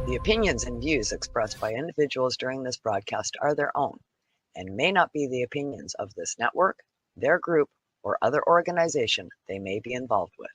The opinions and views expressed by individuals during this broadcast are their own and may not be the opinions of this network, their group, or other organization they may be involved with.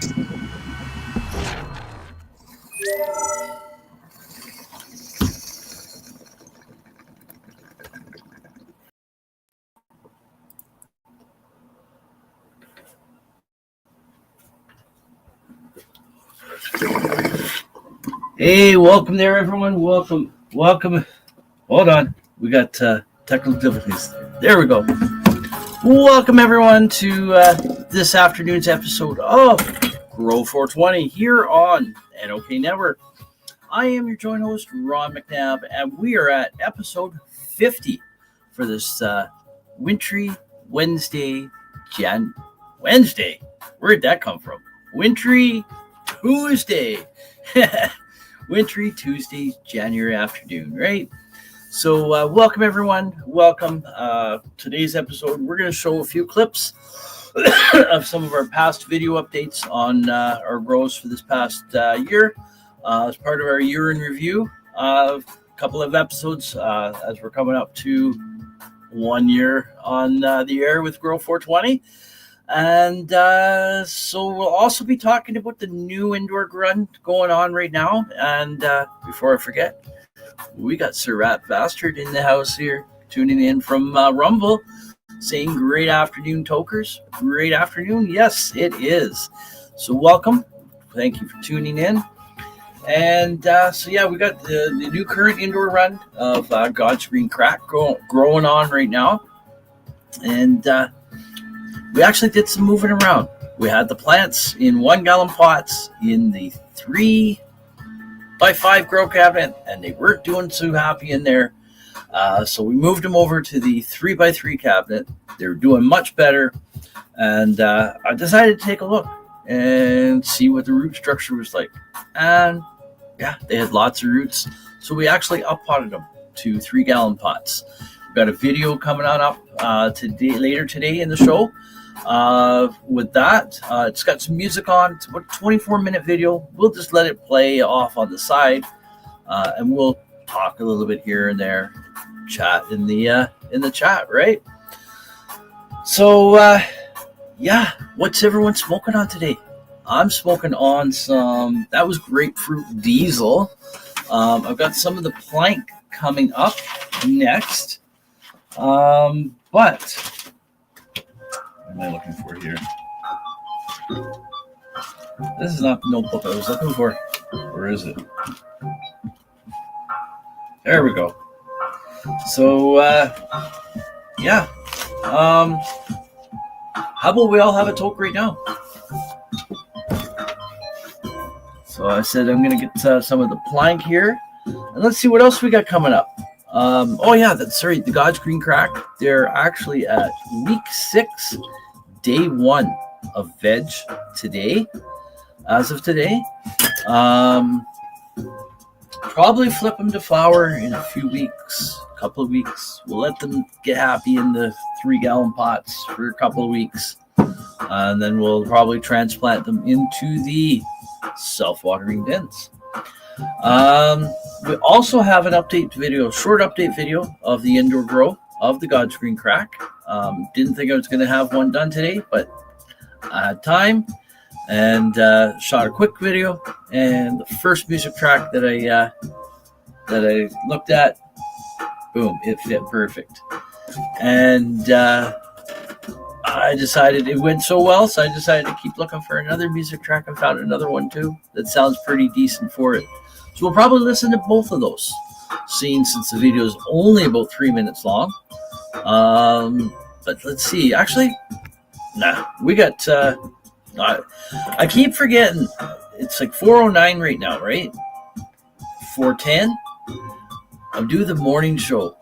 Hey, welcome there, everyone. Welcome. Hold on. We got technical difficulties. There we go. Welcome, everyone, to this afternoon's episode of Grow420 here on NOK Network. I am your joint host, Ron McNabb, and we are at episode 50 for this wintry Wednesday. Wednesday? Where'd that come from? Wintry Tuesday. Wintry Tuesday, January afternoon, right? So welcome, everyone. Welcome. Today's episode, we're going to show a few clips of some of our past video updates on our grows for this past year as part of our year in review. A couple of episodes as we're coming up to 1 year on the air with Grow420. And so we'll also be talking about the new indoor run going on right now. And before I forget, we got Sir Rat Bastard in the house here, tuning in from Rumble, saying great afternoon, tokers. Great afternoon. Yes, it is. So welcome. Thank you for tuning in. And so, yeah, we got the new current indoor run of God's Green Crack growing on right now. And we actually did some moving around. We had the plants in 1 gallon pots in the 3x5 grow cabinet, and they weren't doing too happy in there. So we moved them over to the 3x3 cabinet. They were doing much better. And I decided to take a look and see what the root structure was like. And yeah, they had lots of roots. So we actually up-potted them to 3 gallon pots. We've got a video coming on up later today in the show. With that, it's got some music on. It's about a 24-minute video. We'll just let it play off on the side, and we'll talk a little bit here and there, chat in the chat, right? So, yeah, what's everyone smoking on today? I'm smoking on that was grapefruit diesel. I've got some of the plank coming up next, but what am I looking for here? This is not the notebook I was looking for. Where is it? There we go. So, yeah. How about we all have a toke right now? So I said I'm going to get some of the plank here. And let's see what else we got coming up. Oh, yeah, the God's Green Crack. They're actually at week 6, day 1 of veg today, as of today. Probably flip them to flower in a couple of weeks. We'll let them get happy in the 3 gallon pots for a couple of weeks. And then we'll probably transplant them into the self-watering bins. We also have an short update video of the indoor grow of the God's Green Crack. Didn't think I was going to have one done today, but I had time and shot a quick video. And the first music track that I looked at, boom, it fit perfect. And I decided it went so well, so I decided to keep looking for another music track. I found another one too that sounds pretty decent for it. So we'll probably listen to both of those, since the video is only about 3 minutes long. But let's see. Actually, we got. I keep forgetting. It's like 4:09 right now, right? 4:10. I'm doing the morning show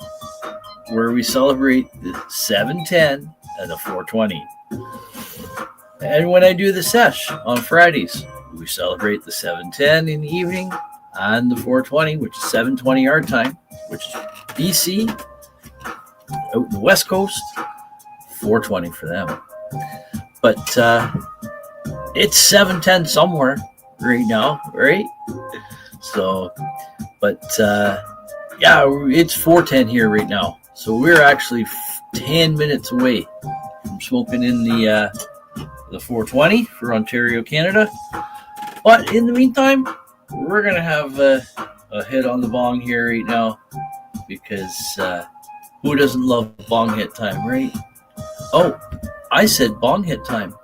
where we celebrate the 7:10 and the 4:20. And when I do the sesh on Fridays, we celebrate the 7:10 in the evening and the 4:20, which is 7:20 our time, which is BC, out in the West Coast, 4:20 for them. But it's 7:10 somewhere right now, right? So, but yeah, it's 4:10 here right now. So we're actually 10 minutes away from smoking in the the 420 for Ontario, Canada. But in the meantime, we're going to have a hit on the bong here right now because who doesn't love bong hit time, right? Oh, I said bong hit time.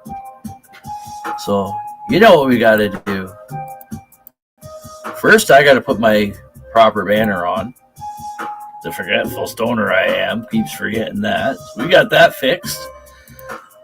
So, you know what we got to do. First, I got to put my proper banner on. The forgetful stoner I am keeps forgetting that. So we got that fixed.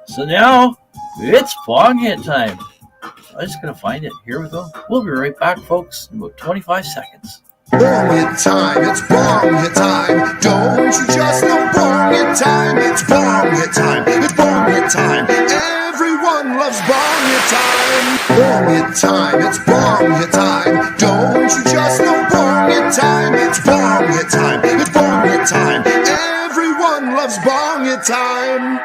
So now it's bong hit time. I'm just going to find it. Here we go. We'll be right back, folks, in about 25 seconds. Bong hit time, it's bong hit time. Don't you just know bong hit time? It's bong hit time, it's bong hit time. Everyone loves bong hit time. Bong hit time, it's bong hit time. Don't you just know bong hit time? It's bong hit time, it's bong hit time. Everyone loves bong hit time.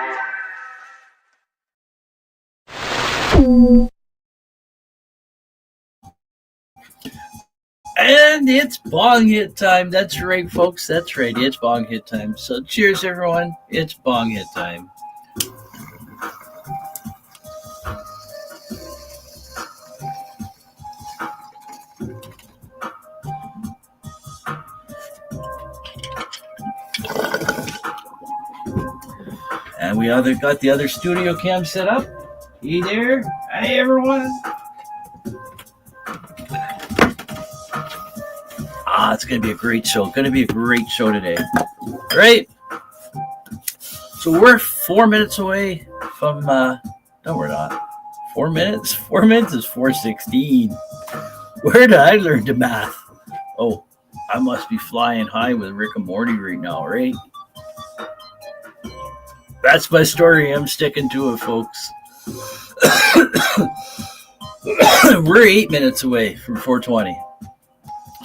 And it's bong hit time. That's right, folks. That's right. It's bong hit time. So cheers, everyone. It's bong hit time. And we got the other studio cam set up. Hey there. Hey, everyone. It's going to be a great show. Going to be a great show today. Right? So we're 4 minutes away from, no, we're not. 4 minutes? 4 minutes is 4:16. Where did I learn to math? Oh, I must be flying high with Rick and Morty right now, right? That's my story. I'm sticking to it, folks. We're 8 minutes away from 420.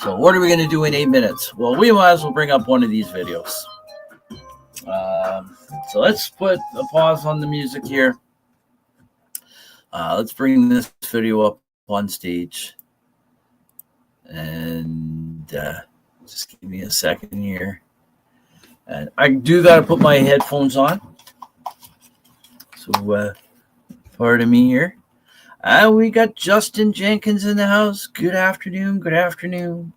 So what are we going to do in 8 minutes? Well, we might as well bring up one of these videos. So let's put a pause on the music here. Let's bring this video up on stage. And just give me a second here. And I do got to put my headphones on. So pardon me here. We got Justin Jenkins in the house. Good afternoon. Good afternoon.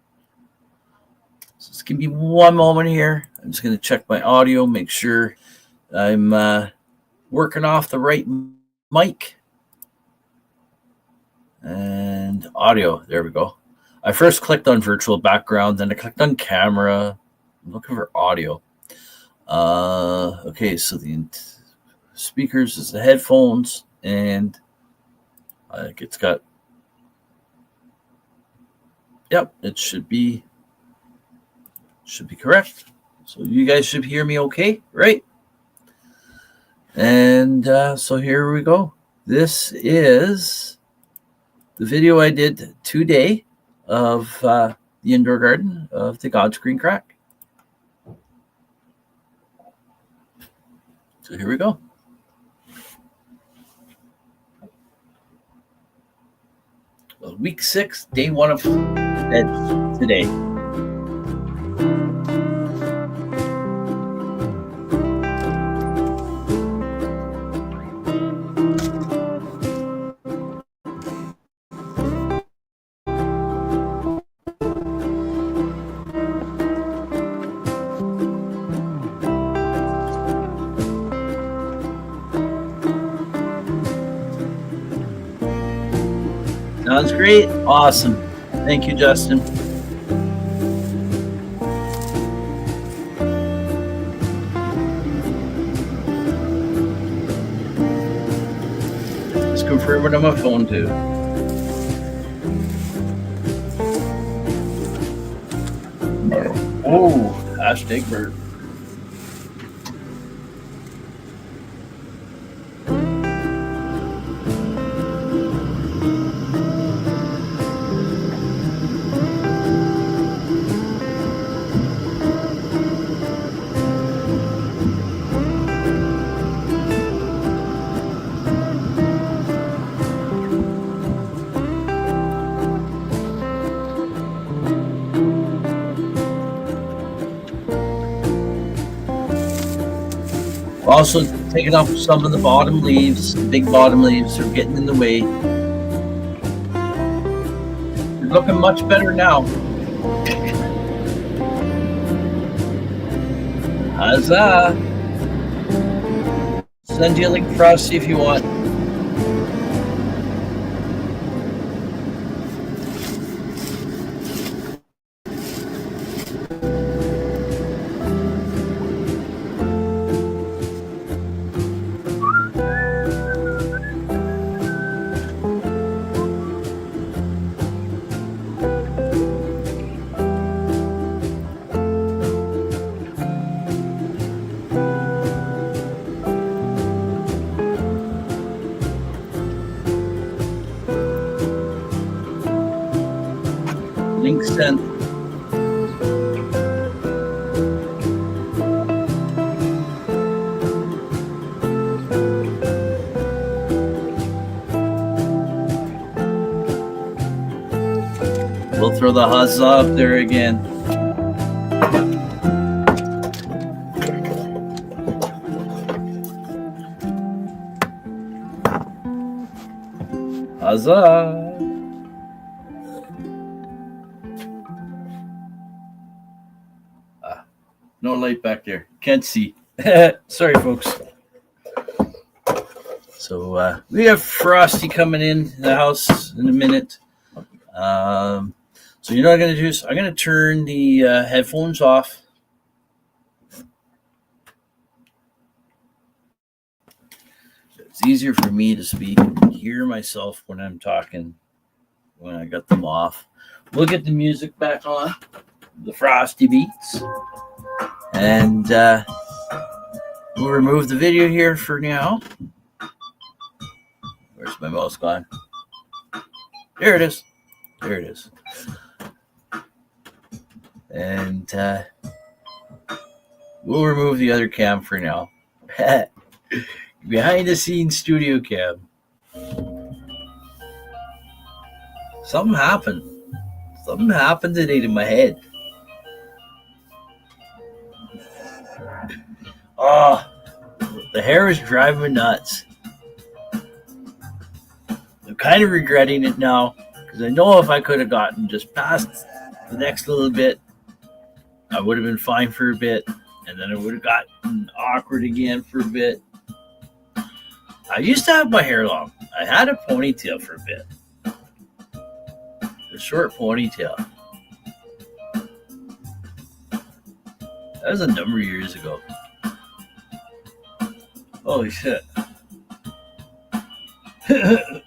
So just give me one moment here. I'm just going to check my audio, make sure I'm working off the right mic. And audio. There we go. I first clicked on virtual background, then I clicked on camera. I'm looking for audio. Okay, so the speakers is the headphones, and I think it's got, yep, it should be correct. So you guys should hear me okay, right? And so here we go. This is the video I did today of the indoor garden of the God's Green Crack. So here we go. Well, week 6, day 1 of Ed today. Sounds great. Awesome. Thank you, Justin. Just confirm it on my phone, too. Oh, hashtag bird. Also, taking off some of the bottom leaves. Big bottom leaves are getting in the way. You're looking much better now. Huzzah! Send you a link, Frosty, if you want. Link sent. We'll throw the huzzah up there again. Huzzah! No light back there. Can't see. Sorry, folks. So we have Frosty coming in the house in a minute. So you know what I'm going to do is I'm going to turn the headphones off. It's easier for me to speak and hear myself when I'm talking when I got them off. We'll get the music back on, the Frosty beats. And we'll remove the video here for now. Where's my mouse gone? There it is. There it is. And we'll remove the other cam for now. Behind the scenes studio cam. Something happened. Something happened today to my head. Oh, the hair is driving me nuts. I'm kind of regretting it now because I know if I could have gotten just past the next little bit, I would have been fine for a bit, and then it would have gotten awkward again for a bit. I used to have my hair long. I had a ponytail for a bit. A short ponytail. That was a number of years ago. Holy shit. That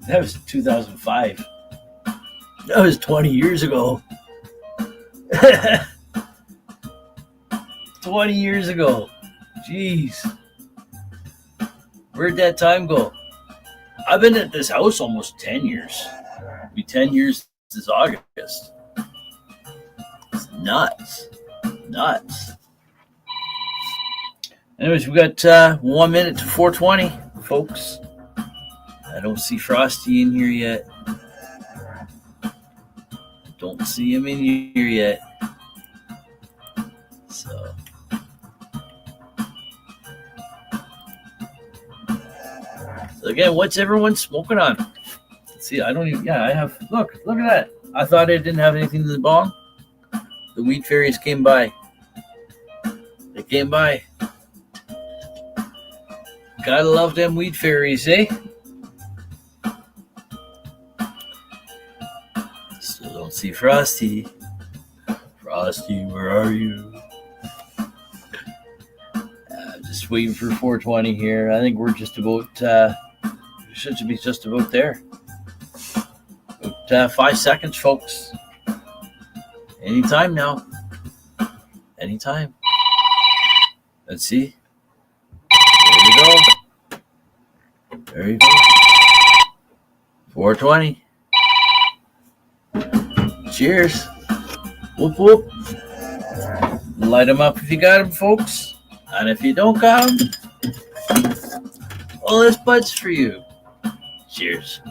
was 2005. That was 20 years ago. 20 years ago. Jeez. Where'd that time go? I've been at this house almost 10 years. It'll be 10 years this August. It's nuts. Nuts. Anyways, we got 1 minute to 4:20, folks. I don't see Frosty in here yet. Don't see him in here yet. So again, what's everyone smoking on? Let's see, I don't even, yeah, I have, look at that. I thought I didn't have anything in the bong. The weed fairies came by. They came by. Gotta love them weed fairies, eh? Still don't see Frosty. Frosty, where are you? Just waiting for 4:20 here. I think we're just about, should be just about there. About 5 seconds, folks. Anytime now. Anytime. Let's see. There you go. There you go. 4:20. Cheers. Whoop whoop. Light them up if you got them, folks. And if you don't got them, all this bud's for you. Cheers.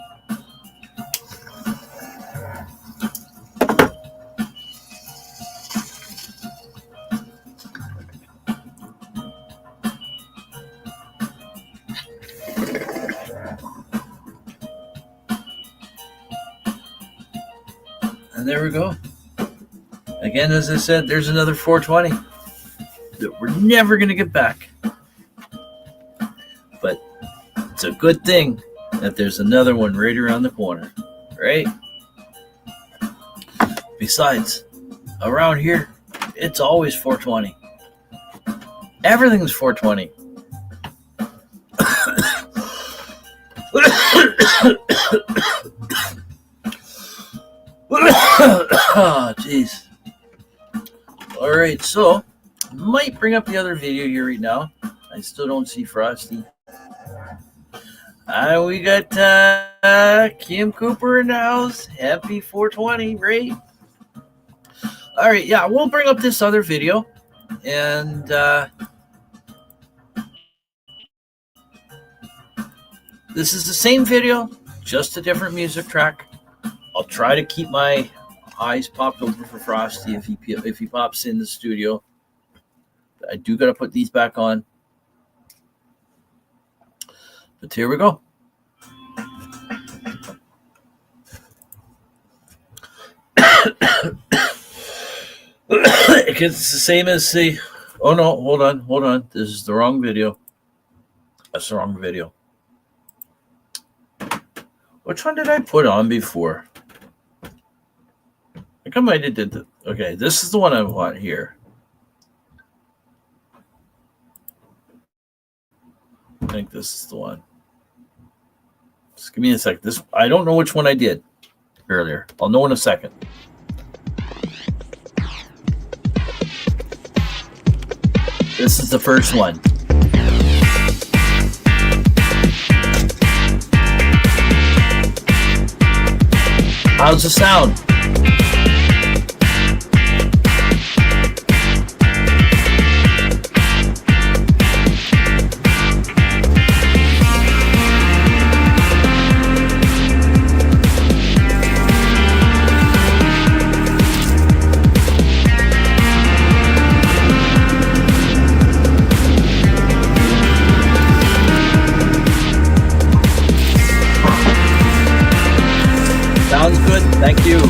there we go. Again, as I said, there's another 420 that we're never going to get back. But it's a good thing that there's another one right around the corner, right? Besides, around here, it's always 420. Everything's 420. Oh, jeez. All right, so might bring up the other video here right now. I still don't see Frosty. We got Kim Cooper in the house. Happy 420, right? All right, yeah, we'll bring up this other video. And this is the same video, just a different music track. I'll try to keep my eyes popped over for Frosty if he pops in the studio. I do got to put these back on. But here we go. It's the same as the... Oh, no, hold on. This is the wrong video. That's the wrong video. Which one did I put on before? I think I might have did the... Okay, this is the one I want here. I think this is the one. Just give me a sec. This, I don't know which one I did earlier. I'll know in a second. This is the first one. How's the sound? Sounds good. Thank you.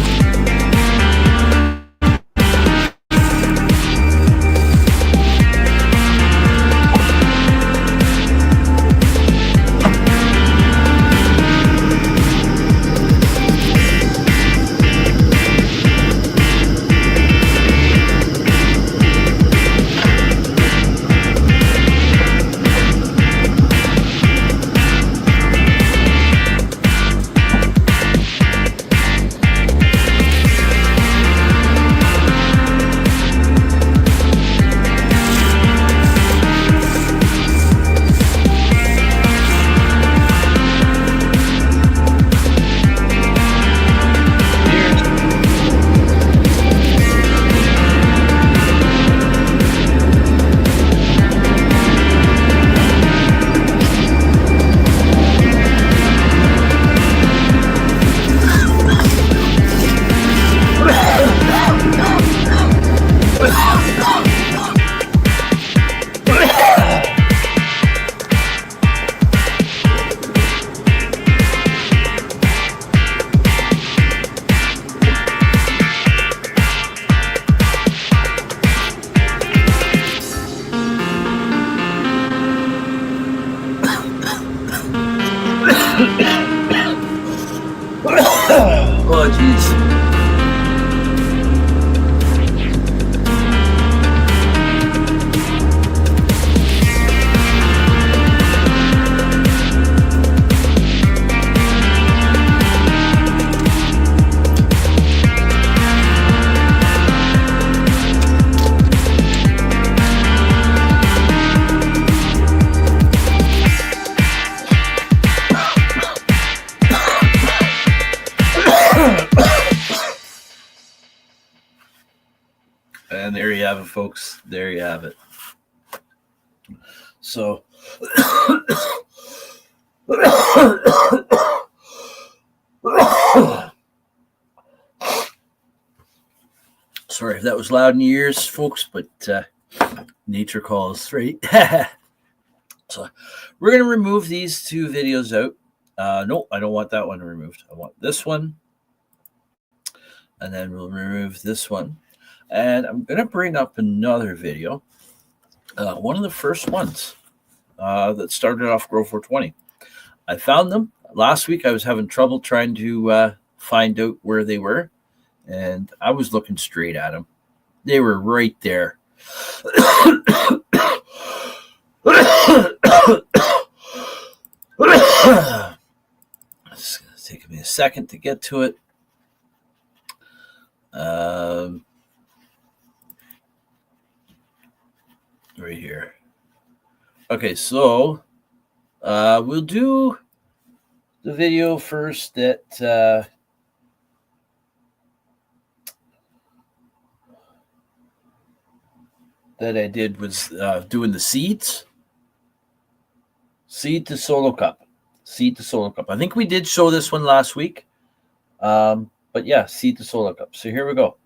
Oh, jeez. And there you have it, folks. There you have it. So, sorry if that was loud in your ears, folks, but nature calls, right? So, we're going to remove these two videos out. No, I don't want that one removed. I want this one. and then we'll remove this one. And I'm going to bring up another video, one of the first ones that started off Grow420. I found them. Last week I was having trouble trying to find out where they were, and I was looking straight at them. They were right there. It's going to take me a second to get to it. Right here. Okay, so we'll do the video first that I did was doing the seeds. Seed to solo cup. Seed to solo cup. I think we did show this one last week. But yeah, seed to solo cup. So here we go.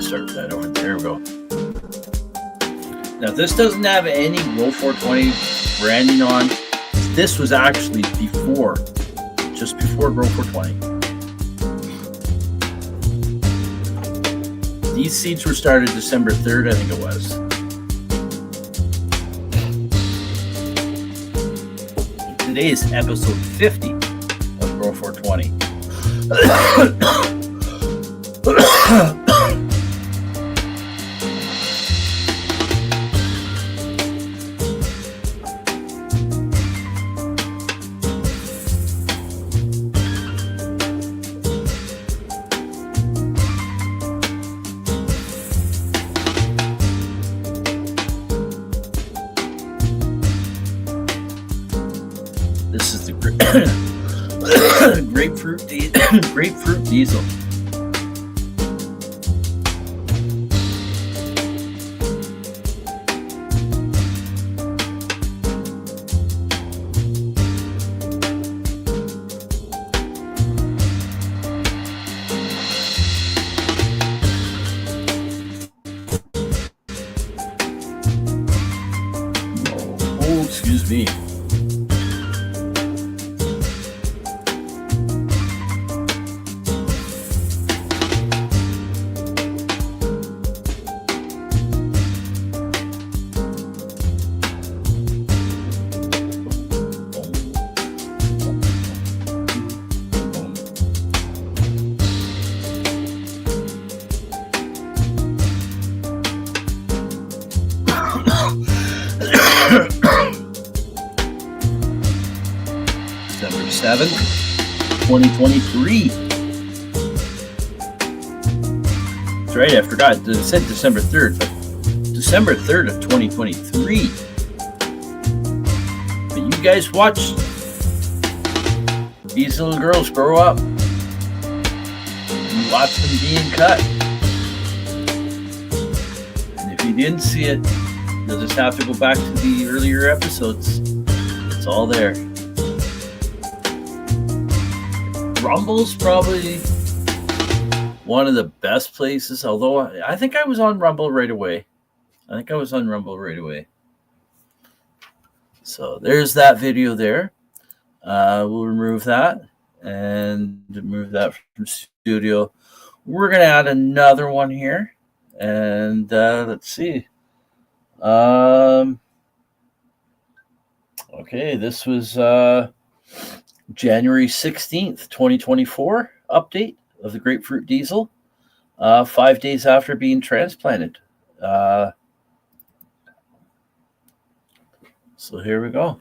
Start that over. There we go. Now this doesn't have any Grow420 branding on. This was actually before, just before Grow420. These seeds were started December 3rd, I think it was. Today is episode 50 of Grow420. This is the grapefruit diesel. Oh, excuse me. December 7th, 2023. That's right, I forgot. It said December 3rd, but December 3rd of 2023. But you guys watched these little girls grow up. You watched them being cut. And if you didn't see it, you'll just have to go back to the earlier episodes. It's all there. Rumble's probably one of the best places, although I think I was on Rumble right away. So there's that video there. We'll remove that and remove that from studio. We're going to add another one here. And let's see. Okay, this was January 16th, 2024 update of the grapefruit diesel, 5 days after being transplanted. So here we go.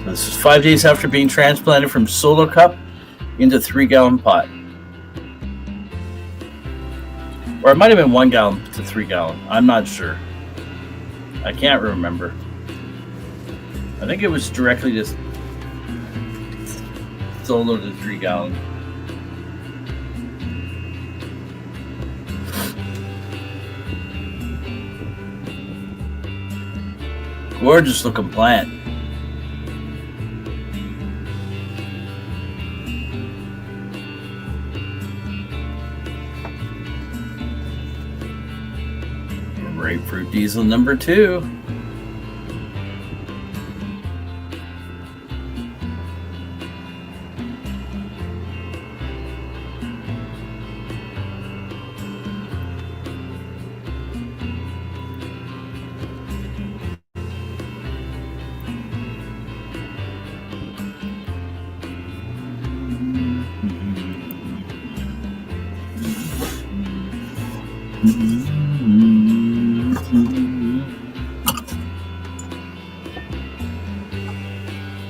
This is 5 days after being transplanted from solo cup into 3-gallon pot. Or it might have been 1 gallon to 3 gallon. I'm not sure. I can't remember. I think it was directly just solo to 3 gallon. Gorgeous looking plant. Grapefruit diesel number 2.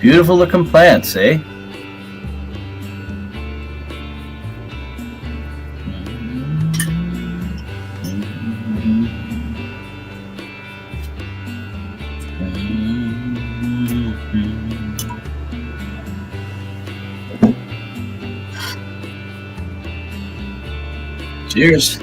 Beautiful looking plants, eh? Cheers.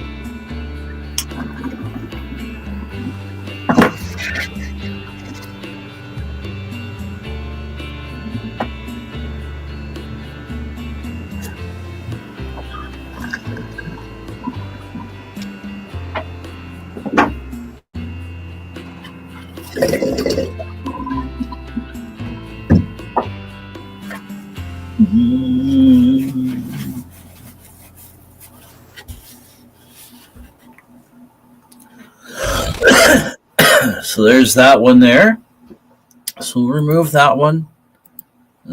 So there's that one there. So we'll remove that one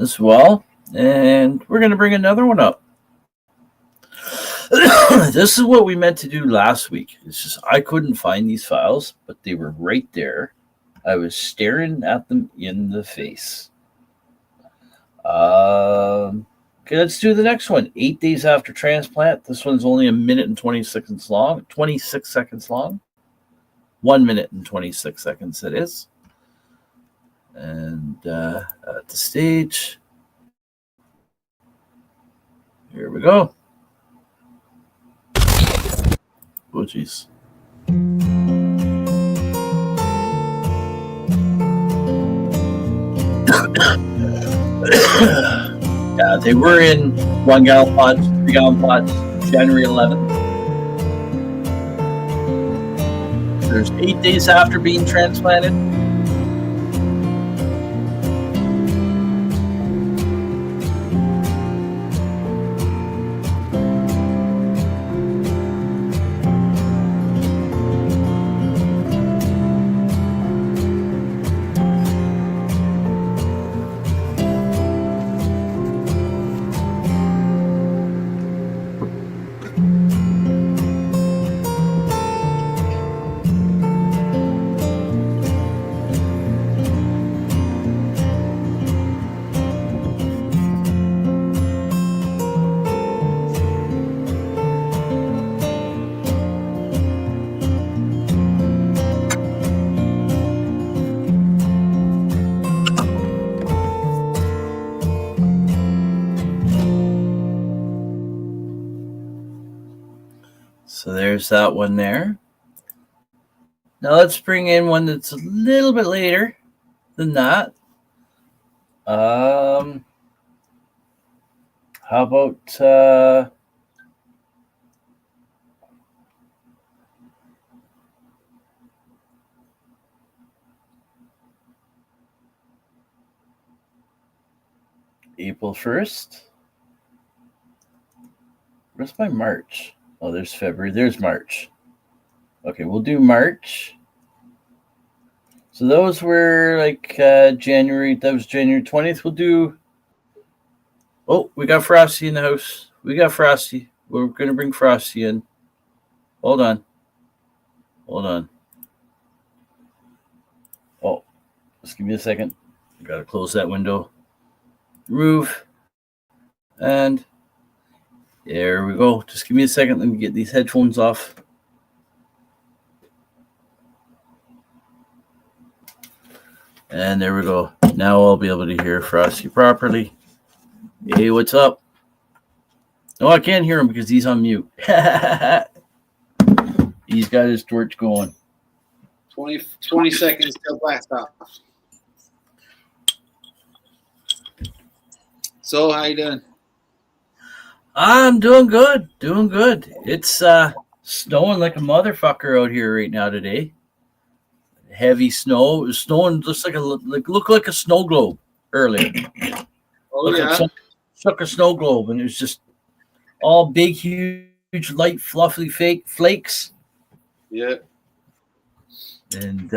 as well. And we're going to bring another one up. This is what we meant to do last week. It's just I couldn't find these files, but they were right there. I was staring at them in the face. Okay, let's do the next one. 8 days after transplant. This one's only 1 minute and 20 seconds long. 26 seconds long. 1 minute and 26 seconds it is. And at the stage. Here we go. Oh, jeez. Yeah, they were in 1 gallon pots, 3 gallon pots, January 11th. There's 8 days after being transplanted. So there's that one there. Now let's bring in one that's a little bit later than that. How about April 1st? Where's my March? Oh, there's February. There's March. Okay, we'll do March. So those were like January. That was January 20th. We'll do. Oh, we got Frosty in the house. We got Frosty. We're going to bring Frosty in. Hold on. Hold on. Oh, just give me a second. I got to close that window. Remove. And there we go. Just give me a second. Let me get these headphones off. And there we go. Now I'll be able to hear Frosty properly. Hey, what's up? Oh, I can't hear him because he's on mute. He's got his torch going. 20 seconds till blast off. So, how you doing? I'm doing good. It's snowing like a motherfucker out here right now today. Heavy snow. It was snowing just looked like a snow globe earlier. Oh, yeah. Shook a snow globe, and it was just all big, huge, light, fluffy fake flakes. Yeah. And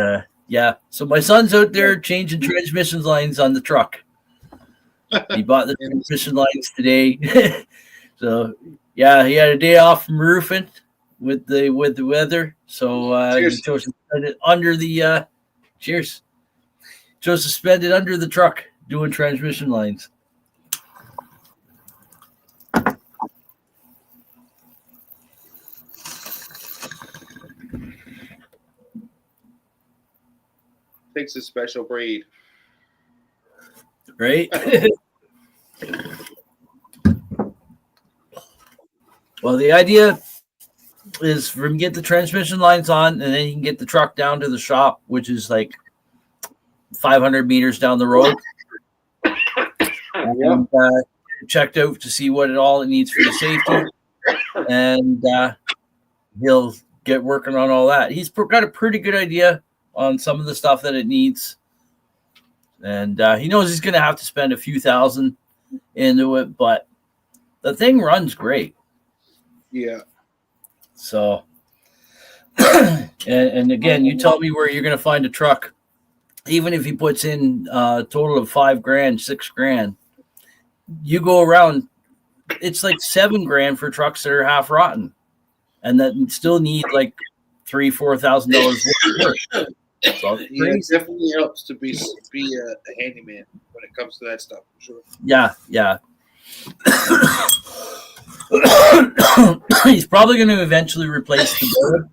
so my son's out there changing transmission lines on the truck. He bought the transmission lines today. So yeah, he had a day off from roofing with the weather. So he chose to spend it under the cheers. Chose to spend it under the truck doing transmission lines. Takes a special breed. Right? Well, the idea is for him to get the transmission lines on, and then he can get the truck down to the shop, which is like 500 meters down the road. And checked out to see what it needs for the safety. And he'll get working on all that. He's got a pretty good idea on some of the stuff that it needs. And he knows he's going to have to spend a few thousand into it, but the thing runs great. Yeah. So, and again, you tell me where you're going to find a truck, even if he puts in a total of $5,000, $6,000, you go around, it's like $7,000 for trucks that are half rotten and that still need like $3,000-$4,000 worth. So it definitely helps to be a handyman when it comes to that stuff. For sure. Yeah. He's probably going to eventually replace the board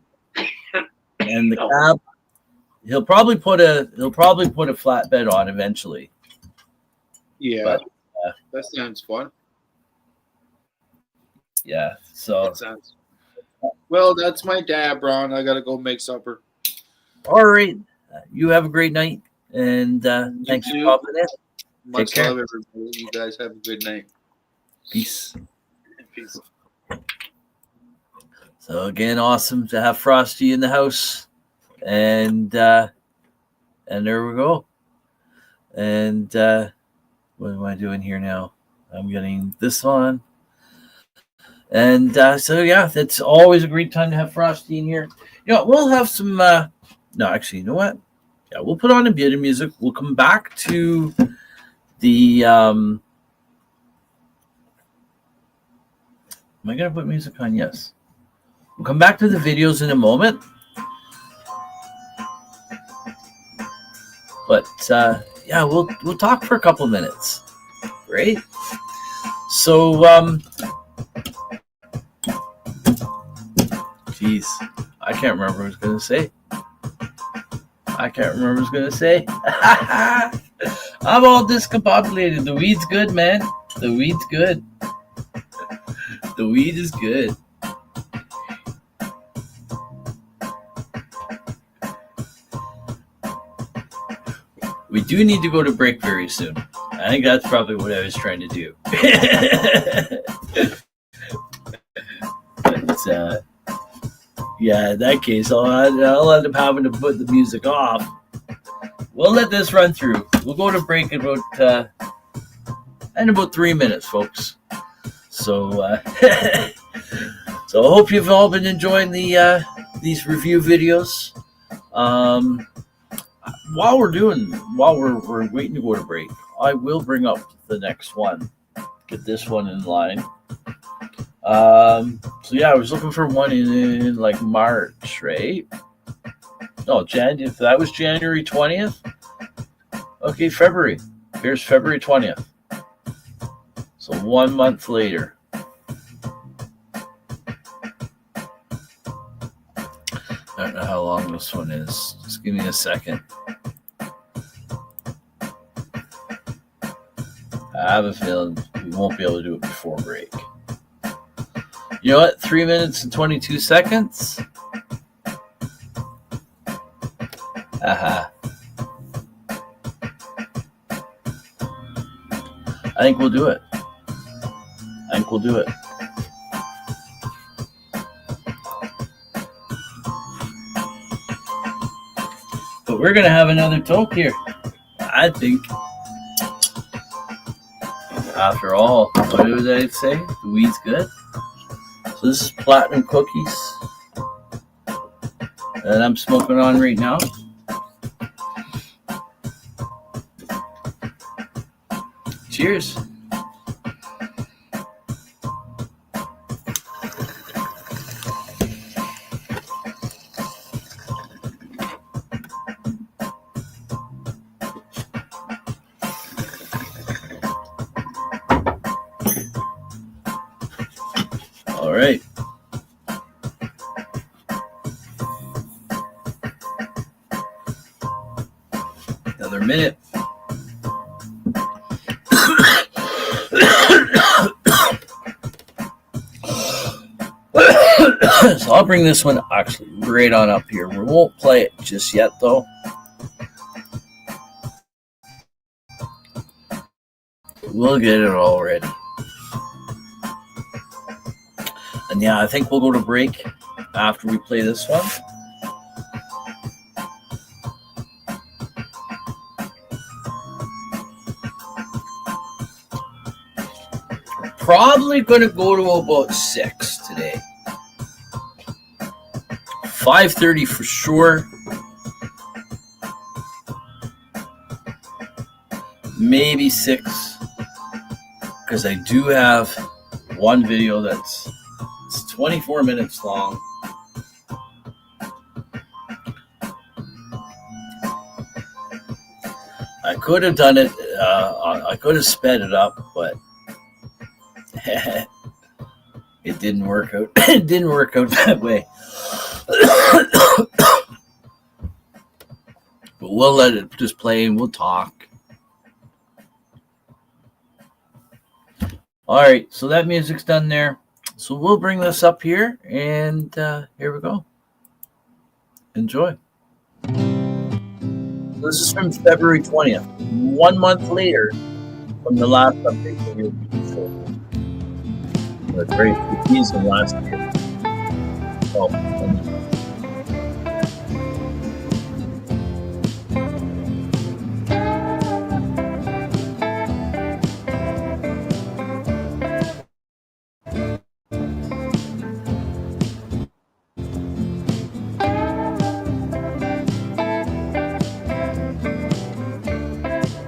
and the cab. He'll probably put a flatbed on eventually. Yeah, but, that sounds fun. Yeah, so that sounds. Well, that's my dad, Ron. I gotta go make supper. All right, you have a great night, and thanks for popping in. Much love, everybody. You guys have a good night. Peace. Peace. So again, awesome to have Frosty in the house, and there we go. And what am I doing here now? I'm getting this on, and so yeah, it's always a great time to have Frosty in here. You know, we'll have some. No, actually, you know what? Yeah, we'll put on a bit of music. We'll come back to the. Am I going to put music on? Yes. We'll come back to the videos in a moment. But yeah, we'll talk for a couple minutes. Great. So geez, I can't remember what I was going to say. I'm all discombobulated. The weed's good, man. The weed's good. The weed is good. We do need to go to break very soon. I think that's probably what I was trying to do. But yeah, in that case, I'll end up having to put the music off. We'll let this run through. We'll go to break in about 3 minutes, folks. So, so I hope you've all been enjoying these review videos. While we're waiting to go to break, I will bring up the next one. Get this one in line. So yeah, I was looking for one in like March, right? No, if that was January 20th. Okay, February. Here's February 20th. So 1 month later. I don't know how long this one is. Just give me a second. I have a feeling we won't be able to do it before break. You know what? 3 minutes and 22 seconds. I think we'll do it. But we're going to have another toke here, I think. After all, what did I say? The weed's good. So this is platinum cookies that I'm smoking on right now. Cheers. All right. Another minute. So I'll bring this one actually right on up here. We won't play it just yet, though. We'll get it all ready. And yeah, I think we'll go to break after we play this one. Probably going to go to about 6 today. 5:30 for sure. Maybe 6. Because I do have one video that's 24 minutes long. I could have done it. I could have sped it up, but it didn't work out. It didn't work out that way. But we'll let it just play and we'll talk. All right, so that music's done there. So we'll bring this up here, and here we go. Enjoy. This is from February 20th, 1 month later from the last update that you before. That's very confusing last year. Oh,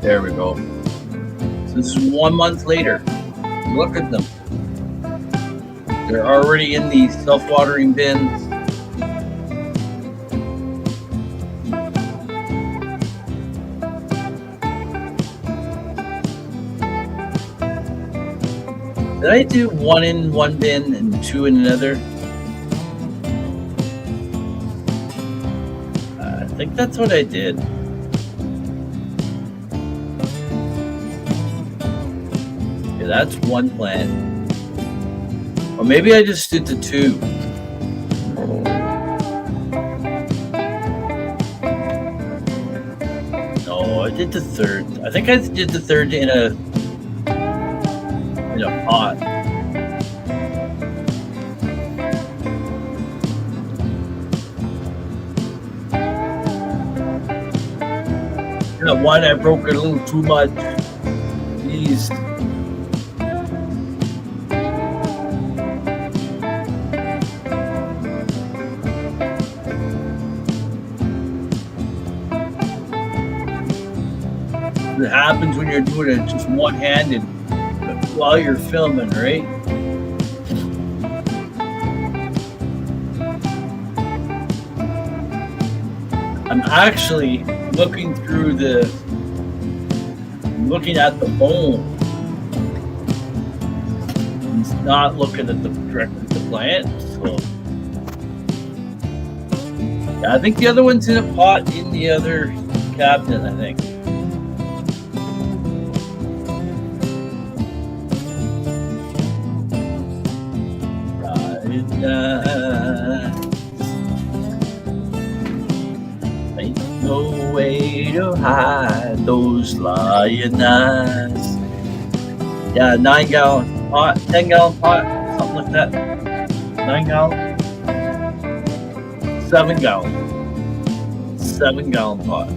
there we go. So this is 1 month later. Look at them. They're already in the self-watering bins. Did I do 1 in one bin and 2 in another? I think that's what I did. Okay, that's 1 plant. Or maybe I just did the 2. No, I did the 3rd. I think I did the 3rd in a pot. That one I broke it a little too much. Jeez. It happens when you're doing it just one-handed while you're filming, right? I'm actually looking at the phone. He's not looking at directly at the plant. So yeah, I think the other one's in a pot in the other cabinet, I think. I know way to hide those lioness. Yeah, 9-gallon pot, 10-gallon pot, something like that. 9-gallon, 7-gallon, 7-gallon pot.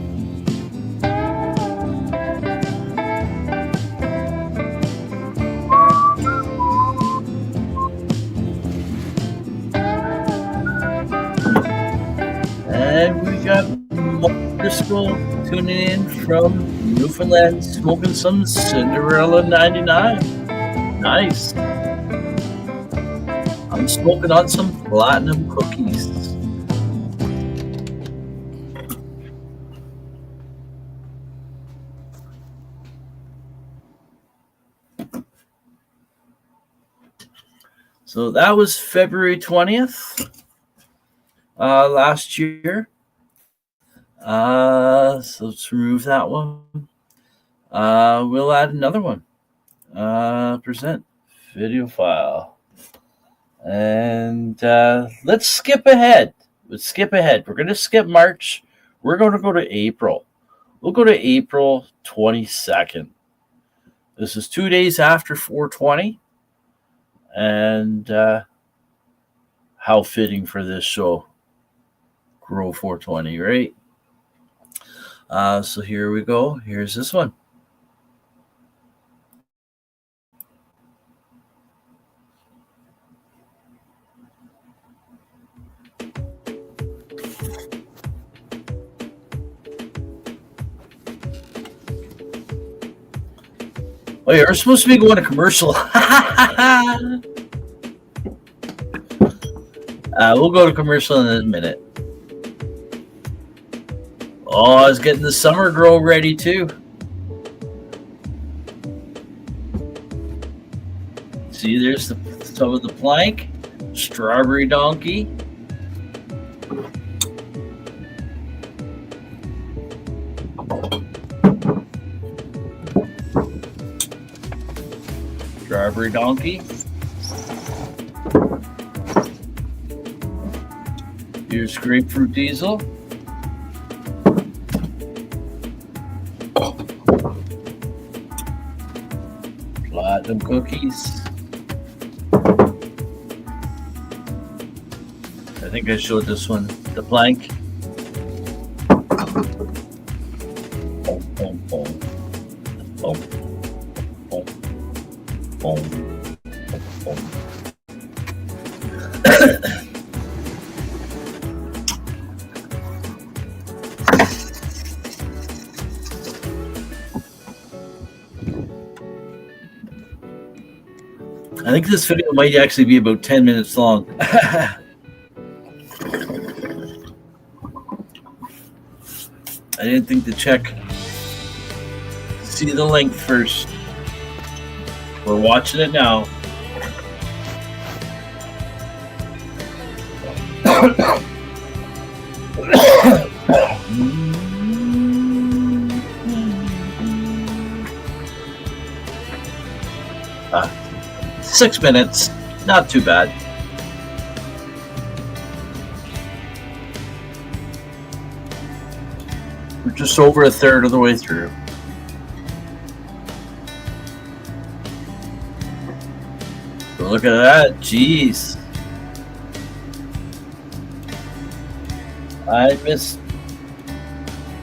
And we got Driscoll tuning in from Newfoundland, smoking some Cinderella 99. Nice. I'm smoking on some platinum cookies. So that was February 20th last year. So let's remove that one. We'll add another one. Present video file. And let's skip ahead. We're going to skip March. We're going to go to April. We'll go to April 22nd. This is 2 days after 420. And how fitting for this show. Grow420, right? So here we go. Here's this one. Oh, yeah, we're supposed to be going to commercial. We'll go to commercial in a minute. Oh, I was getting the summer grow ready too. See, there's some of the plank. Strawberry donkey. Strawberry donkey. Here's grapefruit diesel. Platinum cookies. I think I showed this one, the plank. Boom, boom, boom. Boom, boom, boom, boom. I think this video might actually be about 10 minutes long. I didn't think to check. See the length first. We're watching it now. Ah. 6 minutes, not too bad. We're just over a third of the way through. Look at that, jeez. I missed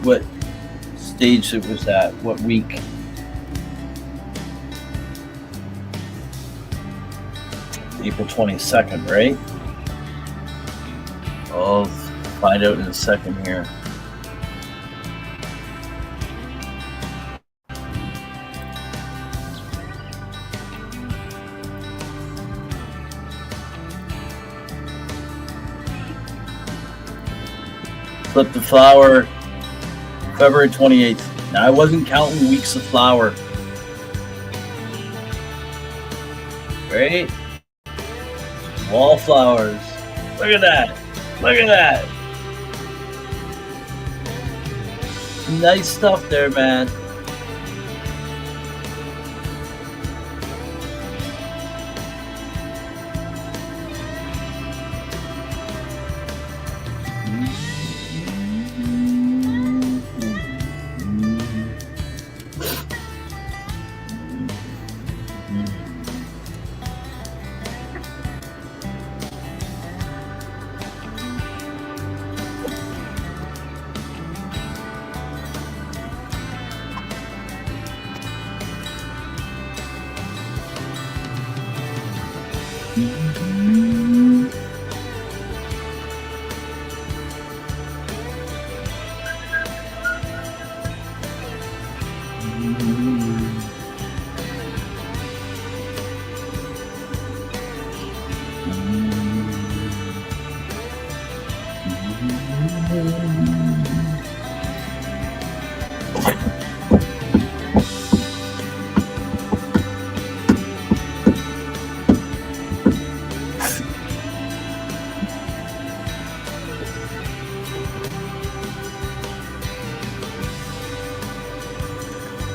what stage it was at, what week. April 22nd, right? I'll find out in a second here. Flip the flower, February 28th. Now I wasn't counting weeks of flower. Right? Wallflowers. Look at that. Look at that. Nice stuff there, man.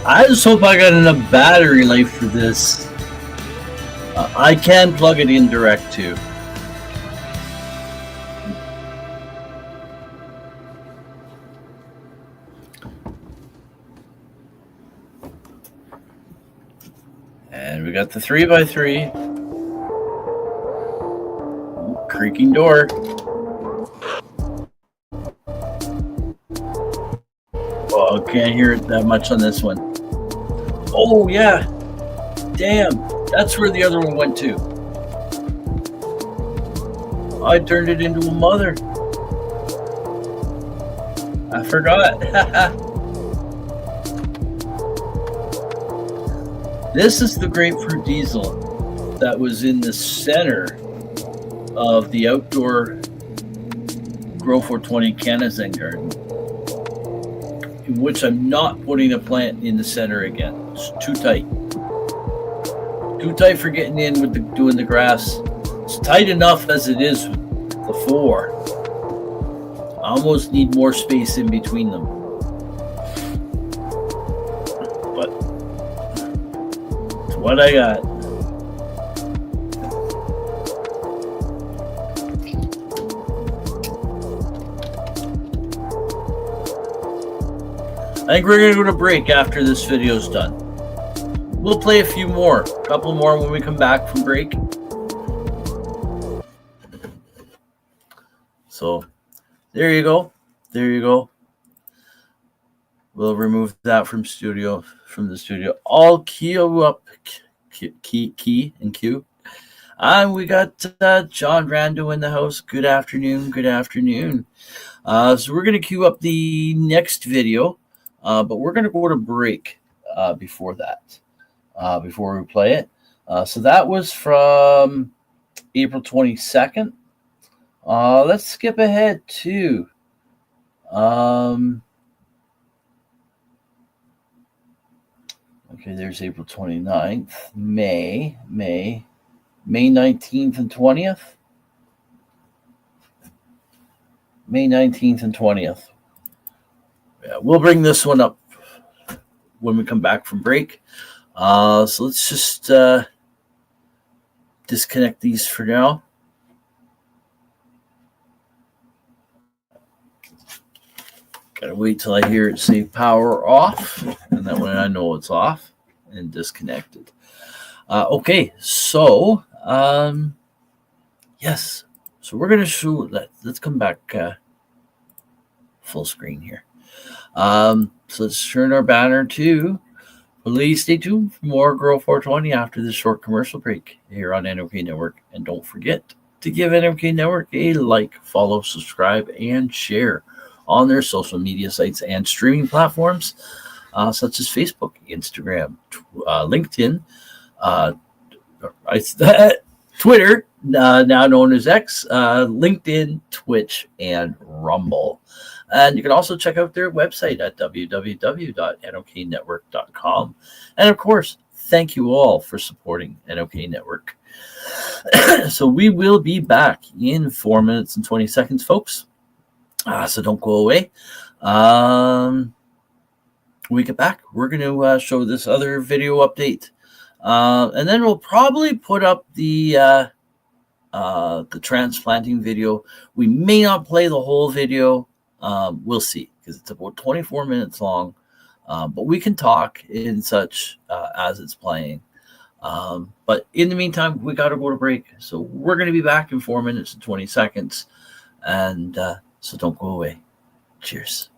I just hope I got enough battery life for this. I can plug it in direct too. And we got the 3x3. Creaking door. Oh, I can't hear it that much on this one. Oh, yeah. Damn. That's where the other one went to. I turned it into a mother. I forgot. This is the grapefruit diesel that was in the center of the outdoor Grow420 Canazen garden, in which I'm not putting a plant in the center again. It's too tight. Too tight for getting in with doing the grass. It's tight enough as it is before. I almost need more space in between them. But it's what I got. I think we're going to go to break after this video's done. We'll play a few more, a couple more when we come back from break. So there you go. There you go. We'll remove that from the studio. I'll queue up key and queue. And we got John Rando in the house. Good afternoon. Good afternoon. So we're going to queue up the next video. But we're going to go to break before that, before we play it. So that was from April 22nd. Let's skip ahead to okay, there's April 29th, May 19th and 20th. May 19th and 20th. Yeah, we'll bring this one up when we come back from break. So let's just disconnect these for now. Gotta wait till I hear it say power off, and that way I know it's off and disconnected. Okay, so yes, so we're gonna show that. Let's come back full screen here. So let's turn our banner to. Please stay tuned for more Grow420 after this short commercial break here on NOK Network. And don't forget to give NOK Network a like, follow, subscribe, and share on their social media sites and streaming platforms, such as Facebook, Instagram, LinkedIn, Twitter, now known as X, LinkedIn, Twitch, and Rumble. And you can also check out their website at www.noktnetwork.com. And of course, thank you all for supporting NOK Network. So we will be back in 4 minutes and 20 seconds, folks. So don't go away. When we get back, we're going to show this other video update. And then we'll probably put up the transplanting video. We may not play the whole video. We'll see, because it's about 24 minutes long, but we can talk in such as it's playing. But in the meantime, we got to go to break. So we're going to be back in 4 minutes and 20 seconds. And so don't go away. Cheers.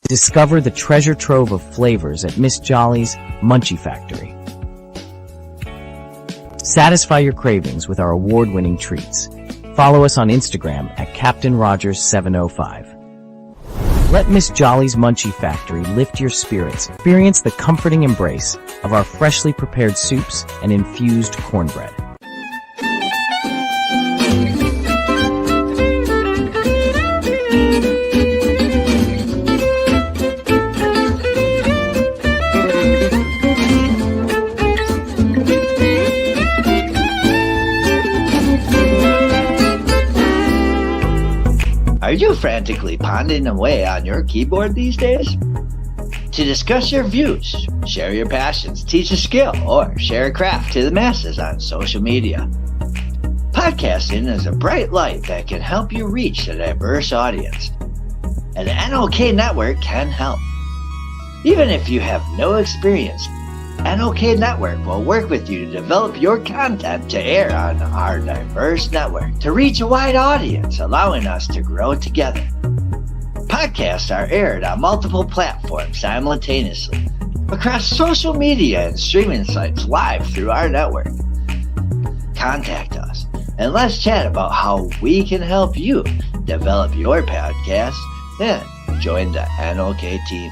Discover the treasure trove of flavors at Miss Jolly's Munchie Factory. Satisfy your cravings with our award-winning treats. Follow us on Instagram at Captain Rogers705. Let Miss Jolly's Munchie Factory lift your spirits. Experience the comforting embrace of our freshly prepared soups and infused cornbread. Are you frantically pounding away on your keyboard these days? To discuss your views, share your passions, teach a skill, or share a craft to the masses on social media. Podcasting is a bright light that can help you reach a diverse audience. And the NOK Network can help. Even if you have no experience, NOK Network will work with you to develop your content to air on our diverse network to reach a wide audience, allowing us to grow together. Podcasts are aired on multiple platforms simultaneously across social media and streaming sites live through our network. Contact us and let's chat about how we can help you develop your podcast and join the NOK team.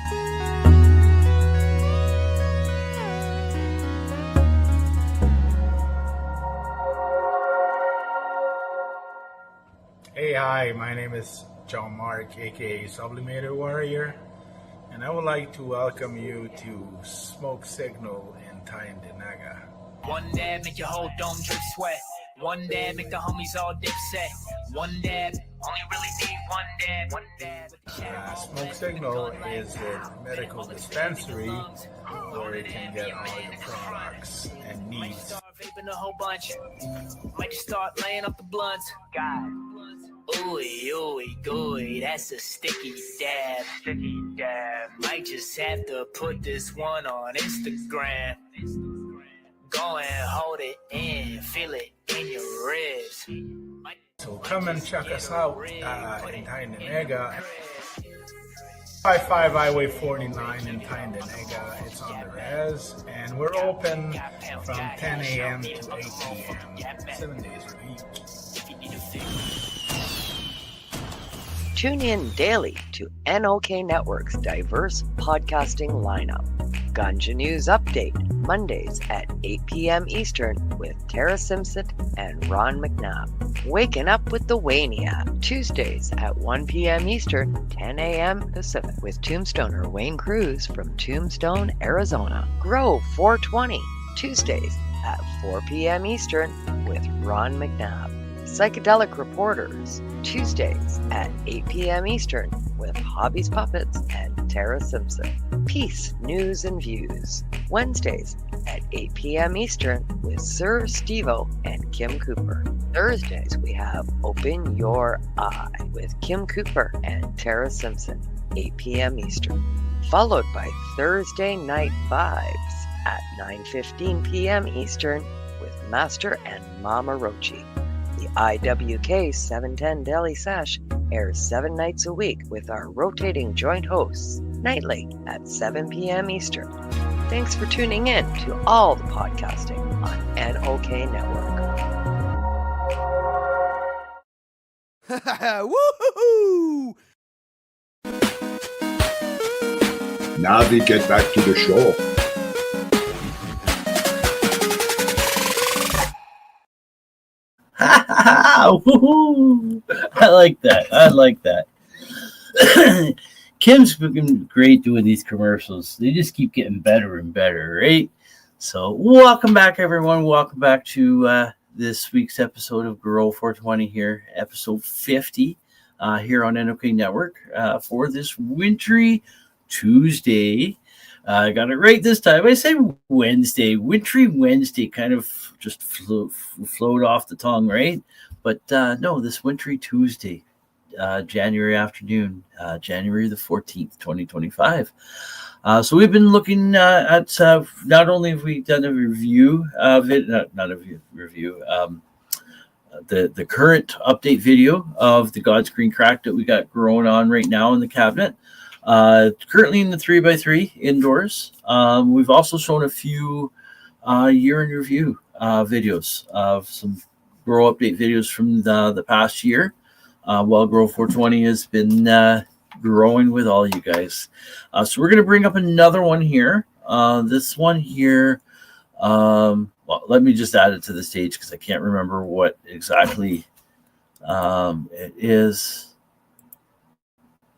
Hey, hi, my name is John Mark, aka Sublimator Warrior, and I would like to welcome you to Smoke Signal in Tyndinaga. One dab make your whole dome drip sweat. One dab make the homies all dip set. One dab, only really need one dab. One dab. Smoke Signal is a medical dispensary where you can get all your products and needs. Start vaping a whole bunch. Might just start laying up the blunts. God. Ooey, ooey, gooey, that's a sticky dab. Sticky dab. Might just have to put this one on Instagram. Go and hold it in, feel it in your ribs. So come and check us out in Tyndinaga. 55 Highway 49 in Tyndinaga. It's on the res, and we're open from 10 a.m. to 8 p.m. 7 days a week. Tune in daily to NOK Network's diverse podcasting lineup. Ganja News Update, Mondays at 8 p.m. Eastern with Tara Simpson and Ron McNabb. Waking Up with the Waniac, Tuesdays at 1 p.m. Eastern, 10 a.m. Pacific with Tombstoner Wayne Cruz from Tombstone, Arizona. Grow420, Tuesdays at 4 p.m. Eastern with Ron McNabb. Psychedelic Reporters, Tuesdays at 8 p.m. Eastern with Hobbies Puppets and Tara Simpson. Peace, News and Views, Wednesdays at 8 p.m. Eastern with Sir Stevo and Kim Cooper. Thursdays we have Open Your Eye with Kim Cooper and Tara Simpson, 8 p.m. Eastern. Followed by Thursday Night Vibes at 9:15 p.m. Eastern with Master and Mama Rochi. The IWK 710 Daily Sesh airs 7 nights a week with our rotating joint hosts, nightly at 7 p.m. Eastern. Thanks for tuning in to all the podcasting on NOK Network. Woohoo! Now we get back to the show. Woohoo! I like that. Kim's been great doing these commercials. They just keep getting better and better, right? So welcome back, everyone. Welcome back to this week's episode of Grow420 here, episode 50 here on NOK Network for this wintry Tuesday. I got it right this time. I said Wednesday, wintry Wednesday, kind of just flowed off the tongue, right? But no, this wintry Tuesday, January afternoon, January the 14th, 2025. So we've been looking at not only have we done a review of it, not a review, the current update video of the God's Green Crack that we got growing on right now in the cabinet. Currently in the 3x3 indoors. We've also shown a few year in review videos of some grow update videos from the past year. While Grow420 has been growing with all you guys. So we're going to bring up another one here. This one here, well, let me just add it to the stage because I can't remember what exactly it is.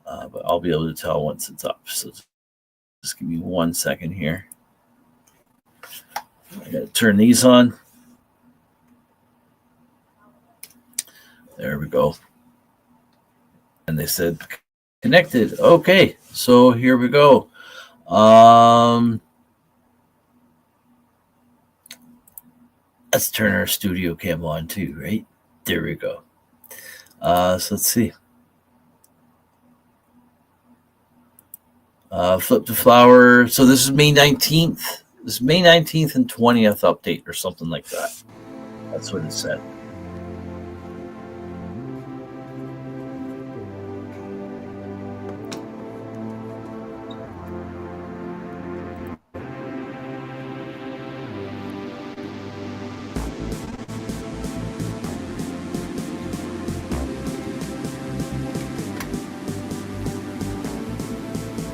But I'll be able to tell once it's up. So just give me 1 second here. I got to turn these on. There we go. And they said connected. Okay, so here we go. Let's turn our studio cam on too, right? There we go. So let's see. Flip to flower. So this is May 19th. This is May 19th and 20th update or something like that. That's what it said.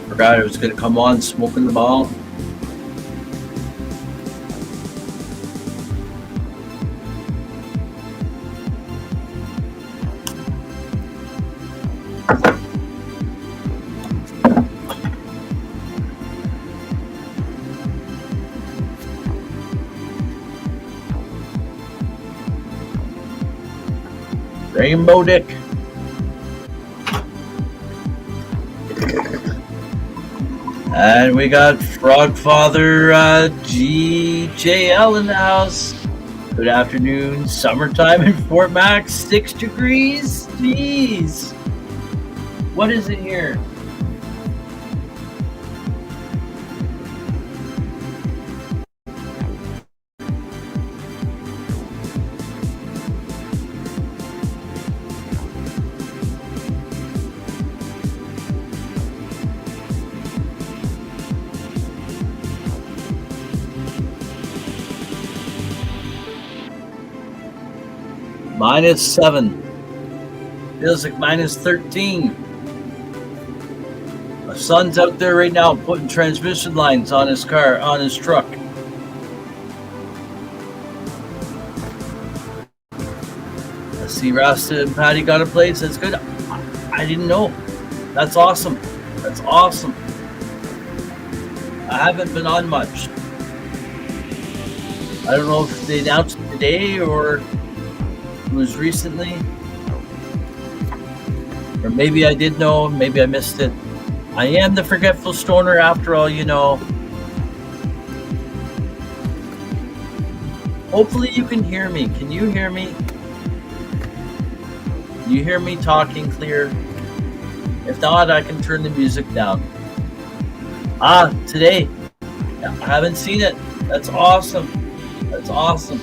Forgot it was going to come on smoking the ball. Rainbow Dick. And we got Frogfather GJL in the house. Good afternoon. Summertime in Fort Mac, 6 degrees. Jeez. What is it here? -7. Feels like -13. My son's out there right now putting transmission lines on his car, on his truck. I see Rasta and Patty got a place. That's good. I didn't know. That's awesome. That's awesome. I haven't been on much. I don't know if they announced it today or it was recently, or maybe I did know, maybe I missed it. I am the forgetful stoner after all, you know. Hopefully you can hear me. Can you hear me? Can you hear me talking clear? If not, I can turn the music down. Today. I haven't seen it. That's awesome. That's awesome.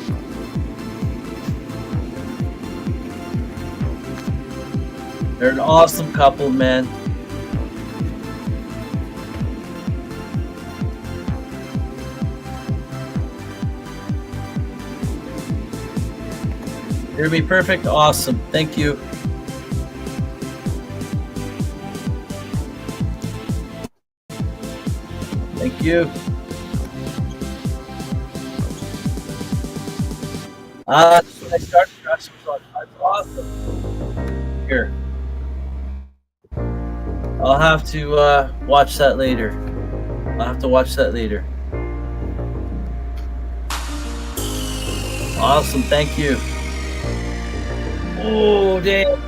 They're an awesome couple, man. Hear me perfect? Awesome. Thank you. Thank you. That's when I started crashing. That's awesome. Here. I'll have to watch that later. I'll have to watch that later. Awesome, thank you. Oh, damn.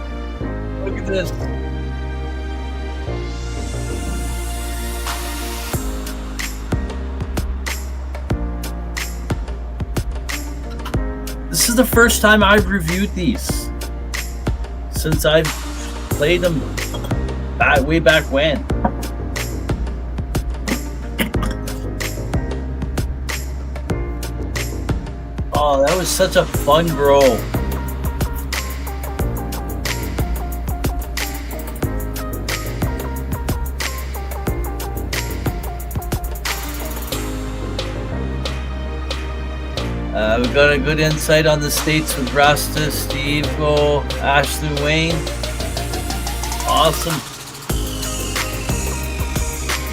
Look at this. This is the first time I've reviewed these since I've played them way back when. Oh, that was such a fun grow. We got a good insight on the states with Rasta, Steve, Ashley, Wayne. Awesome.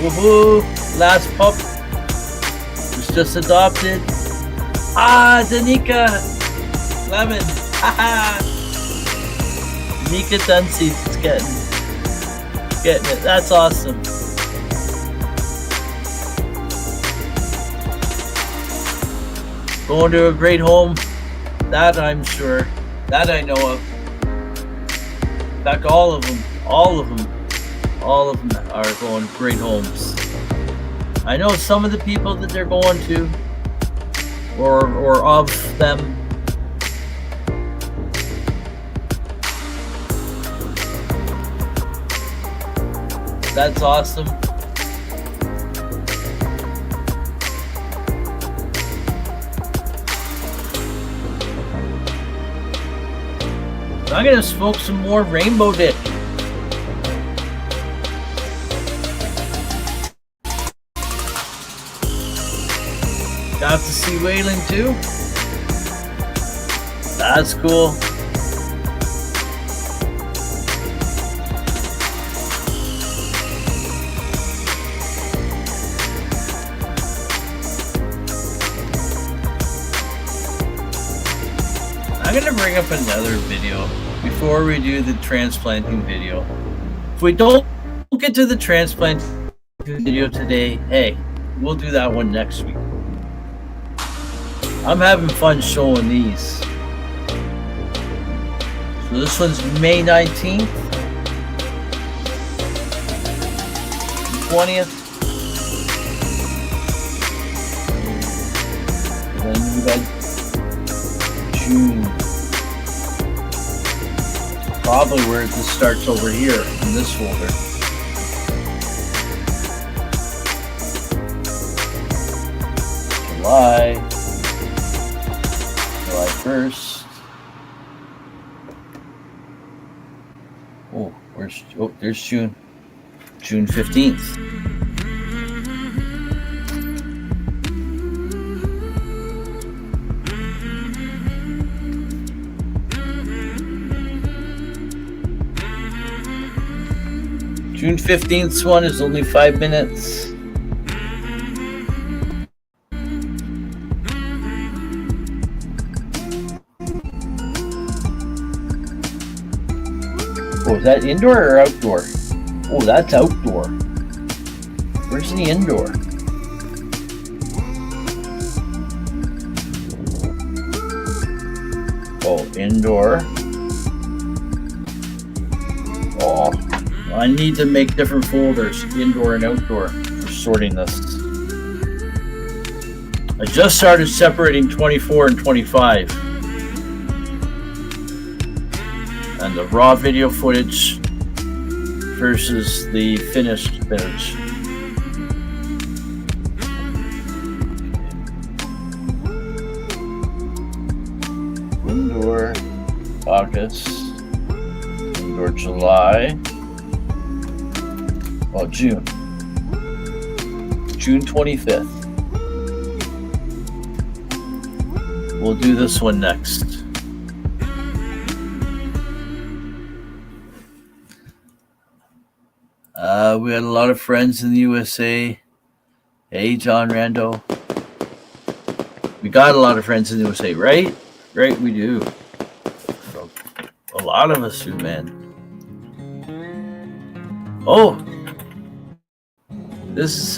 Woohoo! Last pup was just adopted. Danica Lemon. Danica Dunseys is getting it. That's awesome. Going to a great home. That I'm sure. That I know of. In fact, all of them are going to great homes. I know some of the people that they're going to, or of them. That's awesome. I'm gonna smoke some more rainbow dick. Got to see Waylon too. That's cool. I'm gonna bring up another video before we do the transplanting video. If we don't get to the transplanting video today, hey, we'll do that one next week. I'm having fun showing these. So this one's May 19th, 20th. And then we got June. Probably where this starts over here in this folder. July 1st. There's June 15th. June 15th one is only 5 minutes. Oh, is that indoor or outdoor? Oh, that's outdoor. Where's the indoor? Oh, indoor. Oh, I need to make different folders, indoor and outdoor, for sorting this. I just started separating 24 and 25. And the raw video footage versus the finished footage. Indoor August, indoor July, June 25th. We'll do this one next. We had a lot of friends in the USA. Hey, John Rando. We got a lot of friends in the USA, right? Right, we do. A lot of us do, man. Oh, this is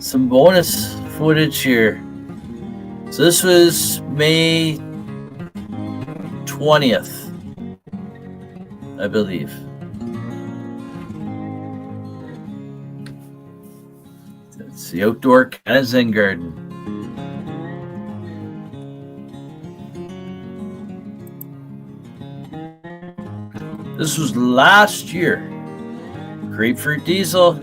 some bonus footage here. So this was May 20th, I believe. It's the outdoor Canada Zen Garden. This was last year. Grapefruit diesel.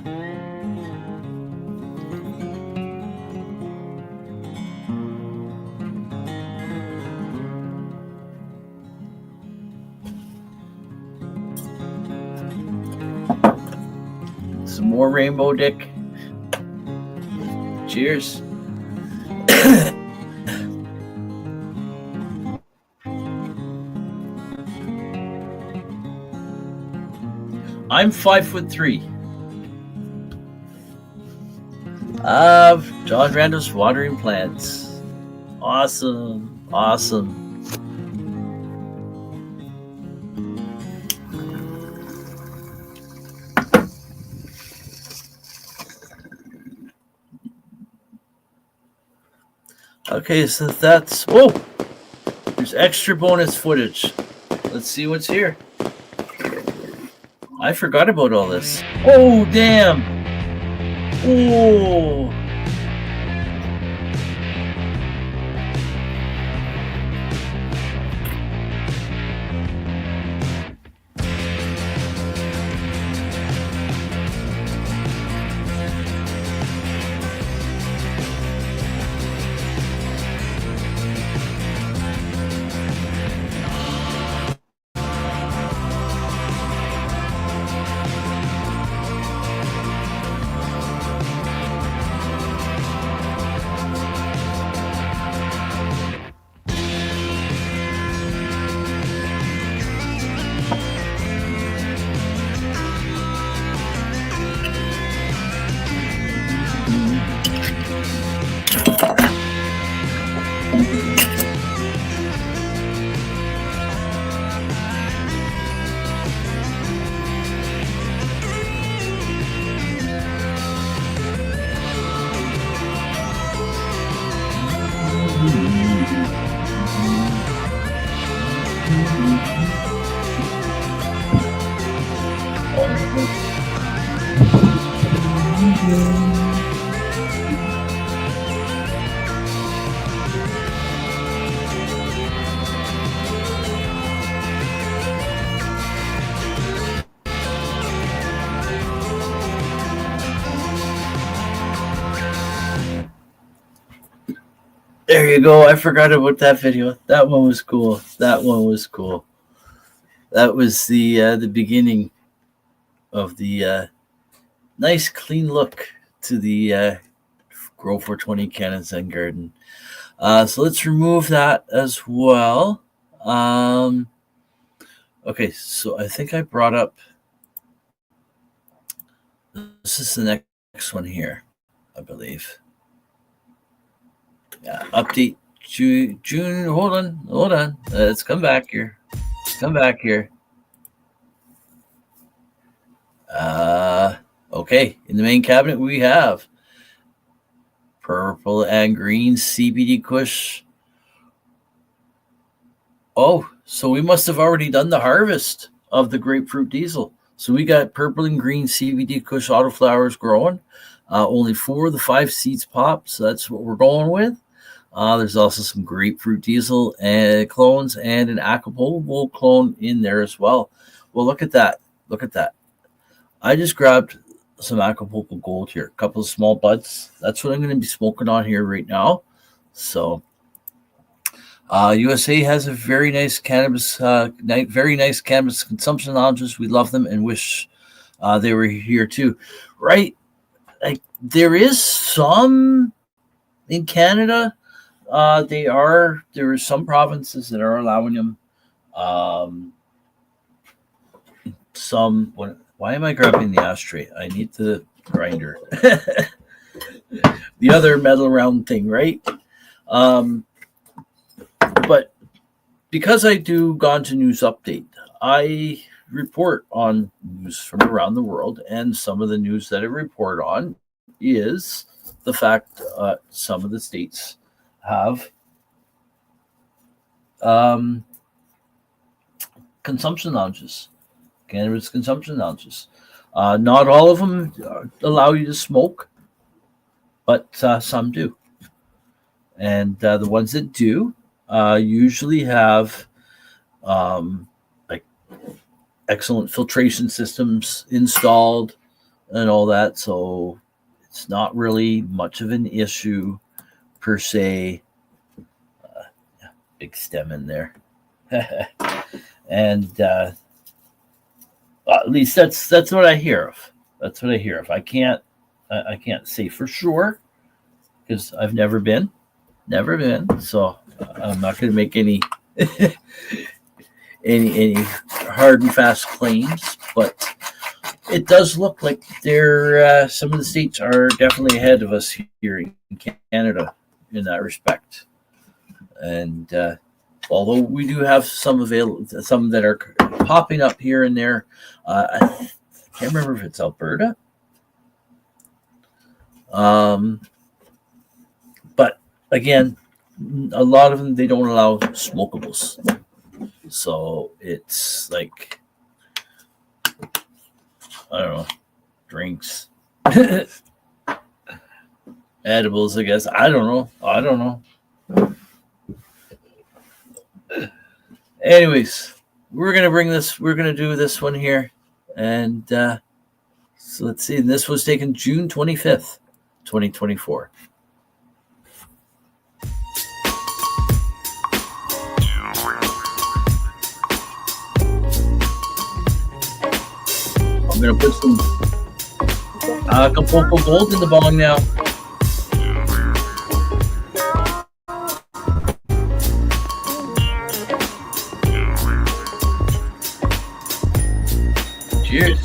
Some more rainbow dick. Cheers. I'm 5'3". John Randall's watering plants. Awesome. Okay, so that's... Whoa! There's extra bonus footage. Let's see what's here. I forgot about all this. Oh, damn! Oh! There you go. I forgot about that video. That one was cool. That was the beginning of the nice clean look to the Grow420 Cannon Zen Garden. So let's remove that as well. Okay, so I think I brought up, this is the next one here, I believe. Yeah, update June. Hold on. Let's come back here. Okay, in the main cabinet we have purple and green CBD Kush. Oh, so we must have already done the harvest of the grapefruit diesel. So we got purple and green CBD Kush autoflowers growing. Only 4 of the 5 seeds pop, so that's what we're going with. There's also some grapefruit diesel and clones and an Acapulco clone in there as well. Well, look at that. I just grabbed some Acapulco Gold here, a couple of small buds. That's what I'm going to be smoking on here right now. So USA has a very nice cannabis consumption lounges. We love them and wish they were here too. Right? Like, there is some in Canada. There are some provinces that are allowing them. Why am I grabbing the ashtray? I need the grinder. The other metal round thing, right? But because I do Ganja News Update, I report on news from around the world, and some of the news that I report on is the fact some of the states have consumption lounges, cannabis consumption lounges. Not all of them allow you to smoke, but some do. And the ones that do usually have like excellent filtration systems installed and all that. So it's not really much of an issue per se. Big stem in there. And at least that's what I hear of. I can't say for sure because I've never been. So I'm not going to make any any hard and fast claims. But it does look like they're some of the states are definitely ahead of us here in Canada in that respect. And although we do have some that are popping up here and there, I can't remember if it's Alberta. But again, a lot of them, they don't allow smokables. So it's like, I don't know, drinks, edibles, I guess. I don't know. Anyways, we're going to do this one here. And so let's see. This was taken June 25th, 2024. I'm going to put some Acapulco Gold in the bong now. Cheers.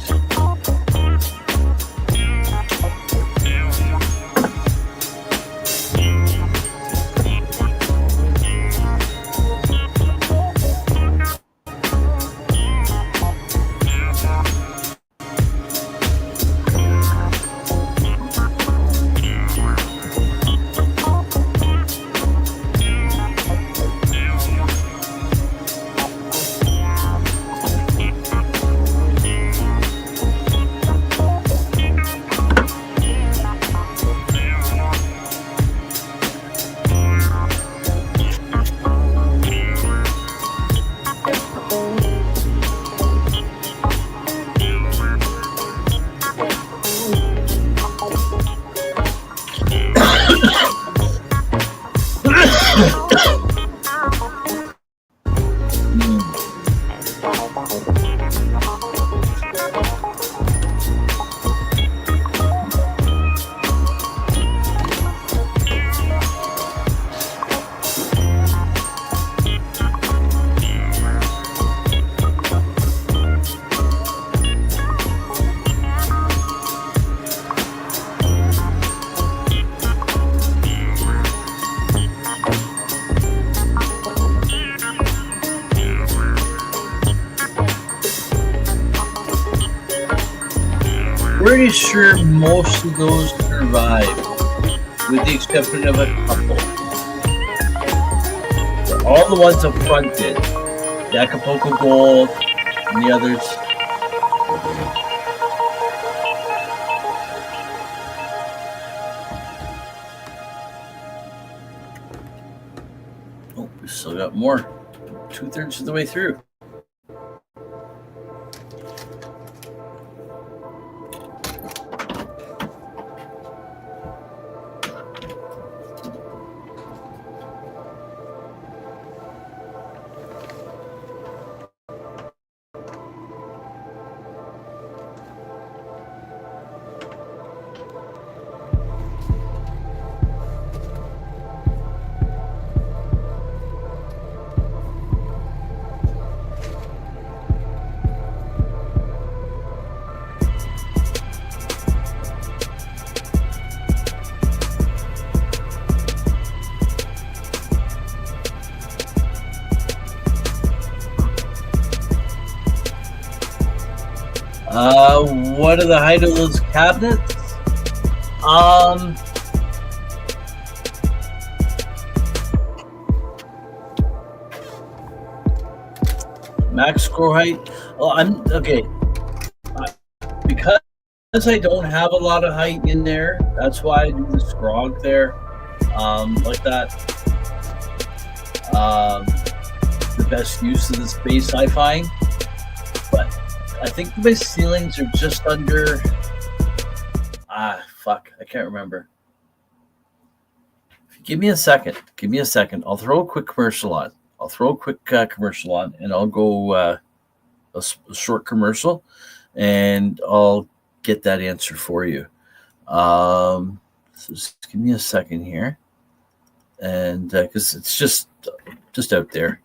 Pretty sure most of those survive, with the exception of a couple. All the ones up front did. The Acapulco Gold and the others. Oh, we still got more. 2/3 of the way through. What are the height of those cabinets? Max scroll height. Well, I'm okay. Because I don't have a lot of height in there, that's why I do the scrog there, like that. The best use of the space I find. But I think my ceilings are just under. I can't remember. Give me a second. I'll throw a quick commercial on. And I'll go a short commercial, and I'll get that answer for you. So just give me a second here, and because it's just out there.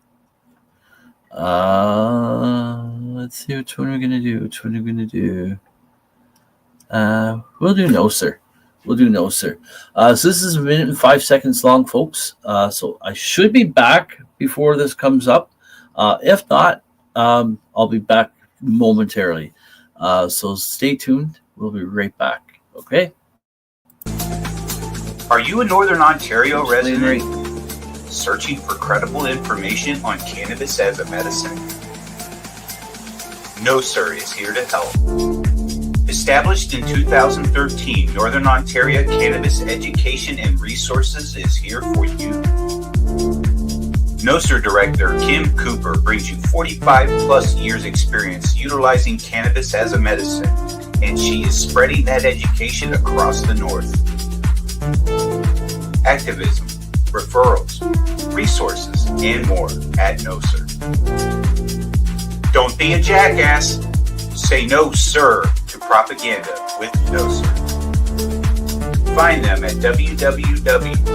Let's see which one we're gonna do. We'll do no, sir. We'll do no, sir. So this is 1 minute and 5 seconds long, folks. So I should be back before this comes up. If not, I'll be back momentarily. So stay tuned. We'll be right back. Okay. Are you a Northern Ontario resident searching for credible information on cannabis as a medicine? No Sir is here to help. Established in 2013, Northern Ontario Cannabis Education and Resources is here for you. No Sir Director Kim Cooper brings you 45 plus years experience utilizing cannabis as a medicine, and she is spreading that education across the North. Activism, referrals, resources, and more at No Sir. Don't be a jackass. Say no, sir, to propaganda with No Sir. Find them at www.nocer.ca.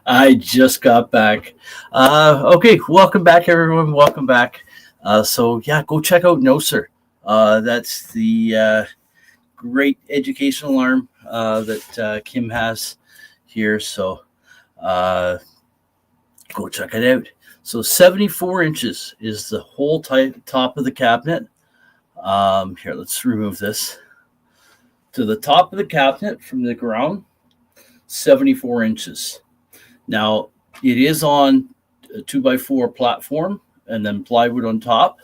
I just got back. Okay, welcome back, everyone. Welcome back. So yeah, go check out No Sir. That's the great educational arm that Kim has here. So go check it out. So 74 inches is the whole top of the cabinet. Here, let's remove this. To the top of the cabinet from the ground, 74 inches. Now, it is on a 2x4 platform and then plywood on top.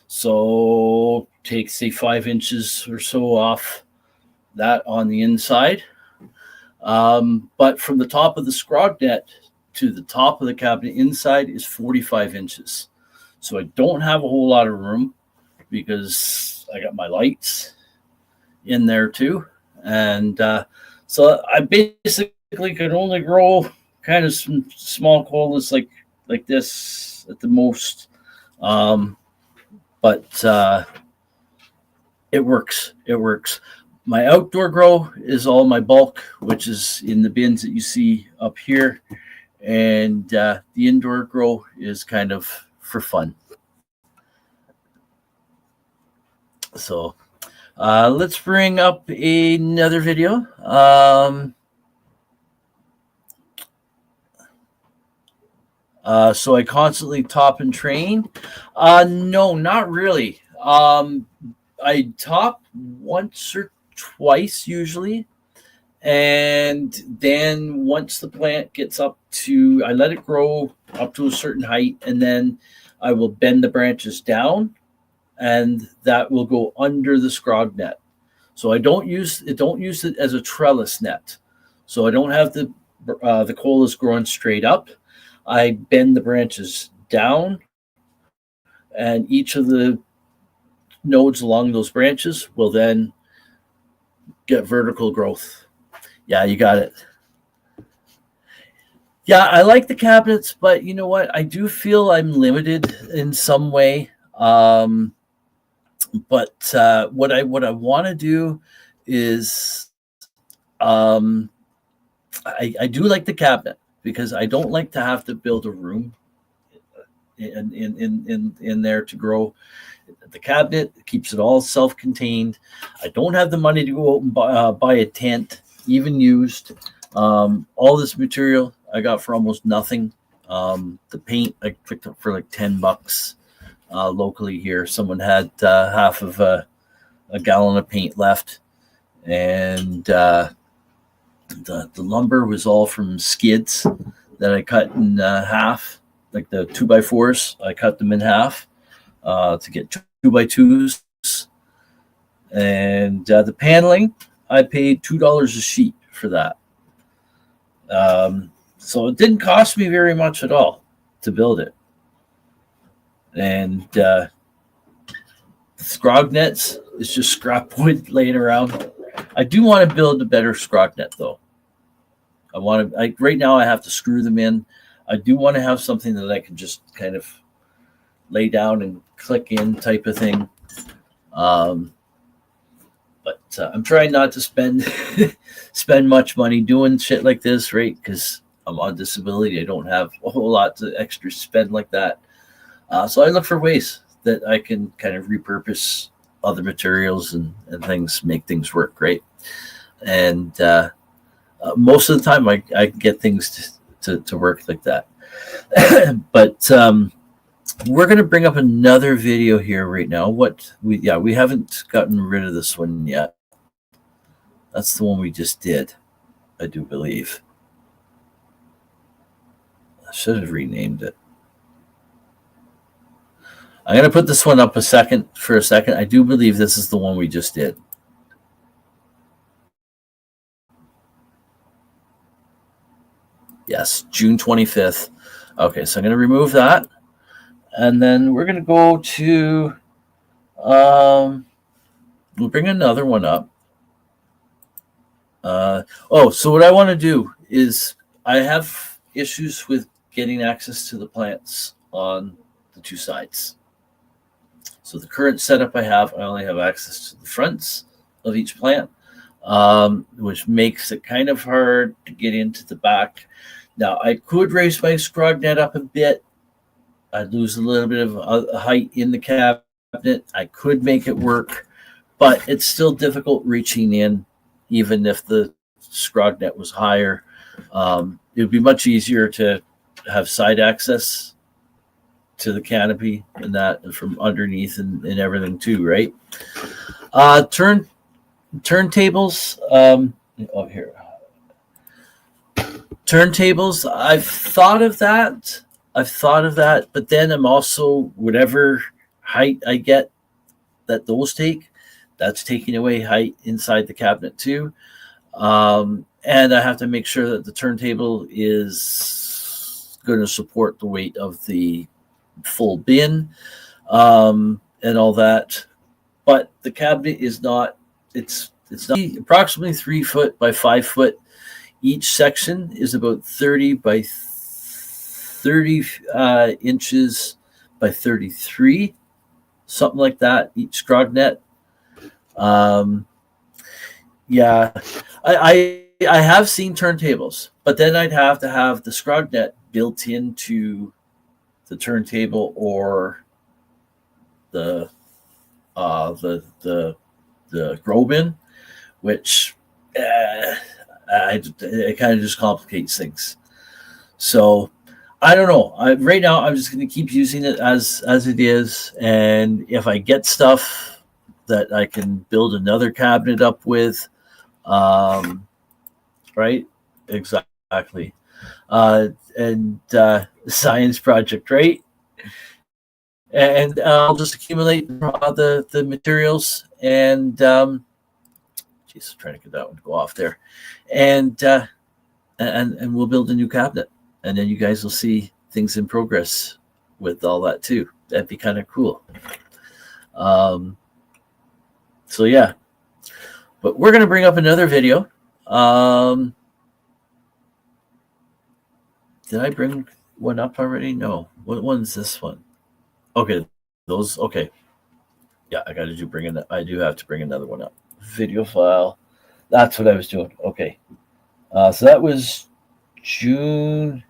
So take, say, 5 inches or so off that on the inside. But from the top of the scrognet to the top of the cabinet inside is 45 inches. So I don't have a whole lot of room because I got my lights in there too. And so I basically could only grow kind of some small colas like this at the most. But it works. It works. My outdoor grow is all my bulk, which is in the bins that you see up here. And the indoor grow is kind of for fun. So let's bring up another video. So I constantly top and train. No, not really. I top once or twice usually. And then once the plant gets up to, I let it grow up to a certain height, and then I will bend the branches down, and that will go under the scrog net. So I don't use it as a trellis net. So I don't have the colas growing straight up. I bend the branches down, and each of the nodes along those branches will then get vertical growth. Yeah, you got it. Yeah, I like the cabinets, but you know what? I do feel I'm limited in some way. But what I want to do is, I do like the cabinet because I don't like to have to build a room in there to grow. The cabinet keeps it all self-contained. I don't have the money to go out and buy a tent, even used. All this material I got for almost nothing. The paint I picked up for like $10 locally here. Someone had half of a gallon of paint left, and the lumber was all from skids that I cut in half, like the 2x4s. I cut them in half to get 2x2s, and the paneling I paid $2 a sheet for that. So it didn't cost me very much at all to build it. And the scrog nets is just scrap wood laying around. I do want to build a better scrog net though. Right now I have to screw them in. I do want to have something that I can just kind of lay down and click in type of thing. But I'm trying not to spend spend much money doing shit like this, right? Because I'm on disability. I don't have a whole lot to extra spend like that. So I look for ways that I can kind of repurpose other materials and things, make things work great. And most of the time, I can get things to work like that. But we're going to bring up another video here right now. We haven't gotten rid of this one yet. That's the one we just did, I do believe. I should have renamed it. I'm going to put this one up for a second. I do believe this is the one we just did. Yes, June 25th. Okay, so I'm going to remove that. And then we're going to go to, we'll bring another one up. So what I want to do is I have issues with getting access to the plants on the two sides. So the current setup I only have access to the fronts of each plant, which makes it kind of hard to get into the back. Now, I could raise my scrog net up a bit. I'd lose a little bit of height in the cabinet. I could make it work, but it's still difficult reaching in, even if the scrog net was higher. It would be much easier to have side access to the canopy and that from underneath and everything too, right? Turntables. Here. Turntables. I've thought of that, but then I'm also, whatever height I get that those take, that's taking away height inside the cabinet too. And I have to make sure that the turntable is going to support the weight of the full bin, and all that. But the cabinet is not, it's not approximately 3 foot by 5 foot. Each section is about 30 by 30 inches by 33, something like that, each scrog net. Yeah, I have seen turntables, but then I'd have to have the scrog net built into the turntable or the grow bin, which it kind of just complicates things. So I don't know. Right now, I'm just going to keep using it as it is, and if I get stuff that I can build another cabinet up with, right? Exactly. Science project, right? And I'll just accumulate the materials and geez, I'm trying to get that one to go off there, and we'll build a new cabinet, and then you guys will see things in progress with all that too. That'd be kind of cool. So yeah, but we're gonna bring up another video. Did I bring one up already? No. What one's this one? Okay, those. Okay, yeah, I do have to bring another one up. Video file. That's what I was doing. Okay, so that was June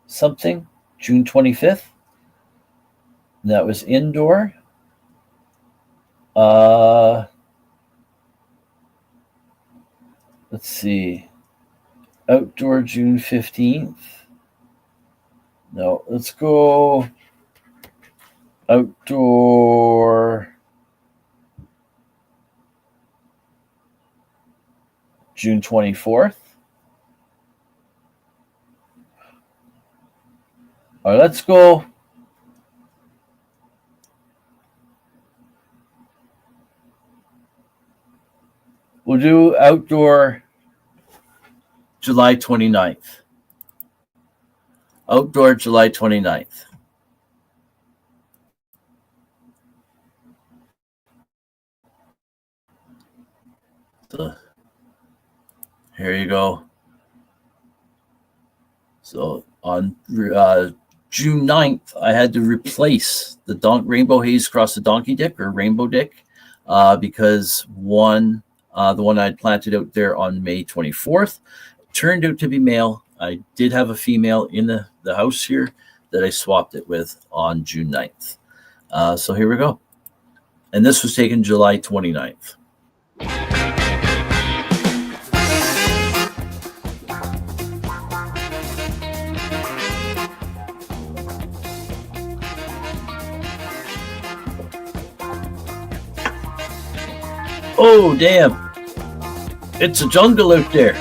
something, June 25th. That was indoor. Let's see. Outdoor June 15th. No, let's go outdoor June 24th. All right, let's go. We'll do outdoor July 29th. Outdoor July 29th. So, here you go. So on June 9th, I had to replace the rainbow haze across the donkey dick or rainbow dick because the one I'd planted out there on May 24th turned out to be male. I did have a female in the house here that I swapped it with on June 9th. So here we go. And this was taken July 29th. Oh, damn. It's a jungle out there.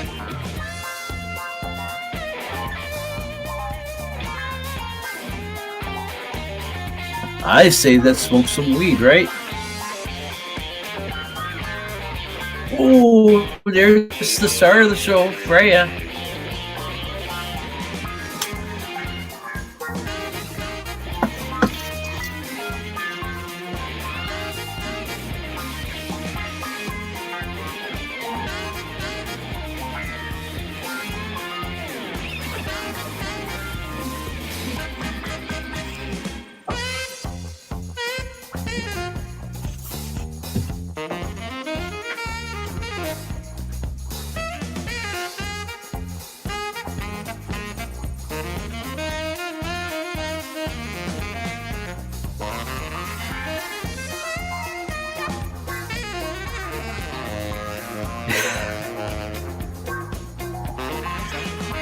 I say let's smoke some weed, right? Oh, there's the star of the show, Freya.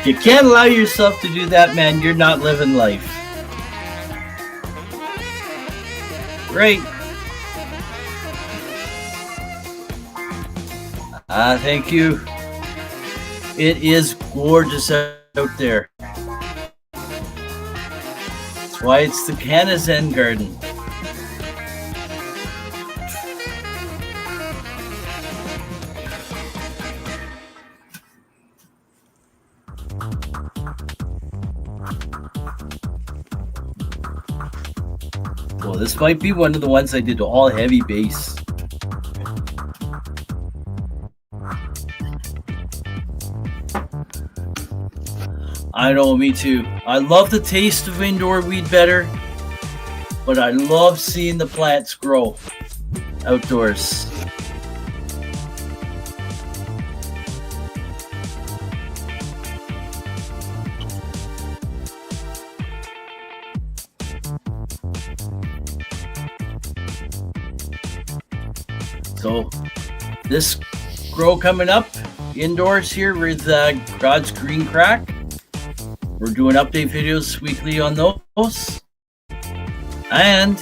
You can't allow yourself to do that, man. You're not living life. Great. Thank you. It is gorgeous out there. That's why it's the Canazen Garden. Well, this might be one of the ones I did all heavy bass. I know, me too. I love the taste of indoor weed better, but I love seeing the plants grow outdoors. So this grow coming up indoors here with God's Green Crack. We're doing update videos weekly on those. And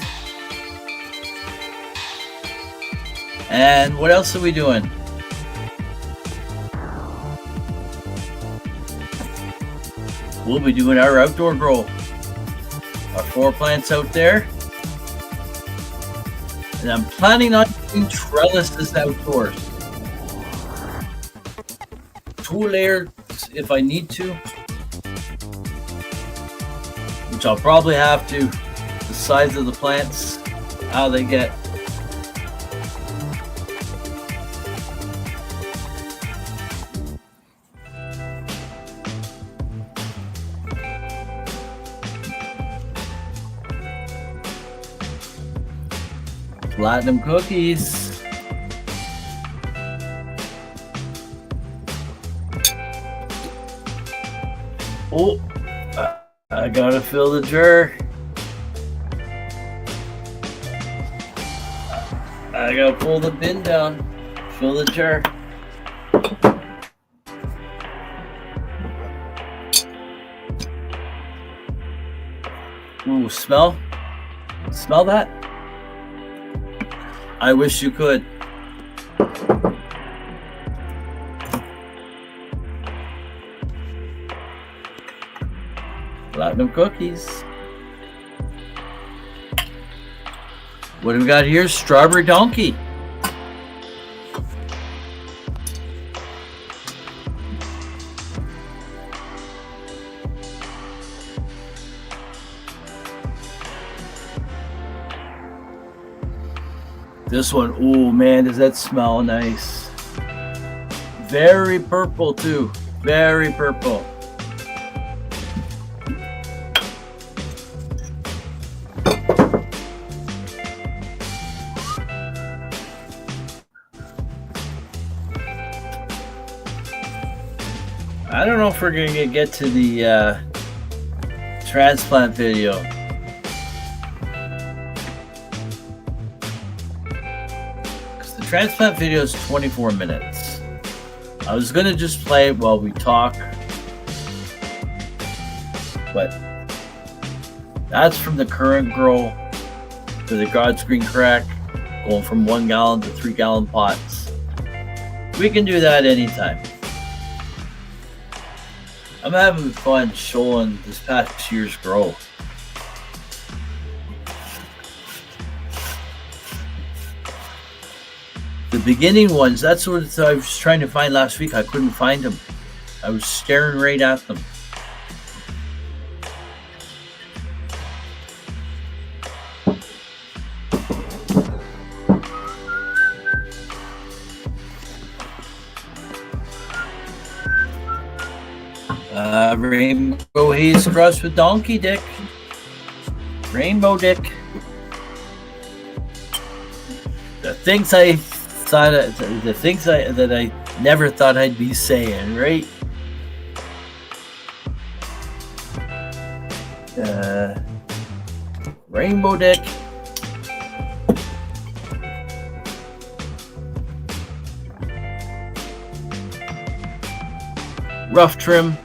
what else are we doing? We'll be doing our outdoor grow. Our 4 plants out there. And I'm planning on doing trellises outdoors. 2 layers if I need to. Which I'll probably have to. The size of the plants, how they get. Platinum cookies. Oh, I gotta fill the jar. I gotta pull the bin down, fill the jar. Ooh, smell? Smell that? I wish you could. Platinum cookies. What do we got here? Strawberry donkey. This one, oh man, does that smell nice. Very purple too, very purple. I don't know if we're going to get to the transplant video. Because the transplant video is 24 minutes. I was going to just play it while we talk. But that's from the current grow to the God's Green Crack, going from 1 gallon to 3 gallon pots. We can do that anytime. I'm having fun showing this past year's grow. The beginning ones, that's what I was trying to find last week. I couldn't find them. I was staring right at them. Rainbow haze crossed with donkey dick. Rainbow dick. The things I thought, that I never thought I'd be saying, right? Rainbow dick. Rough trim.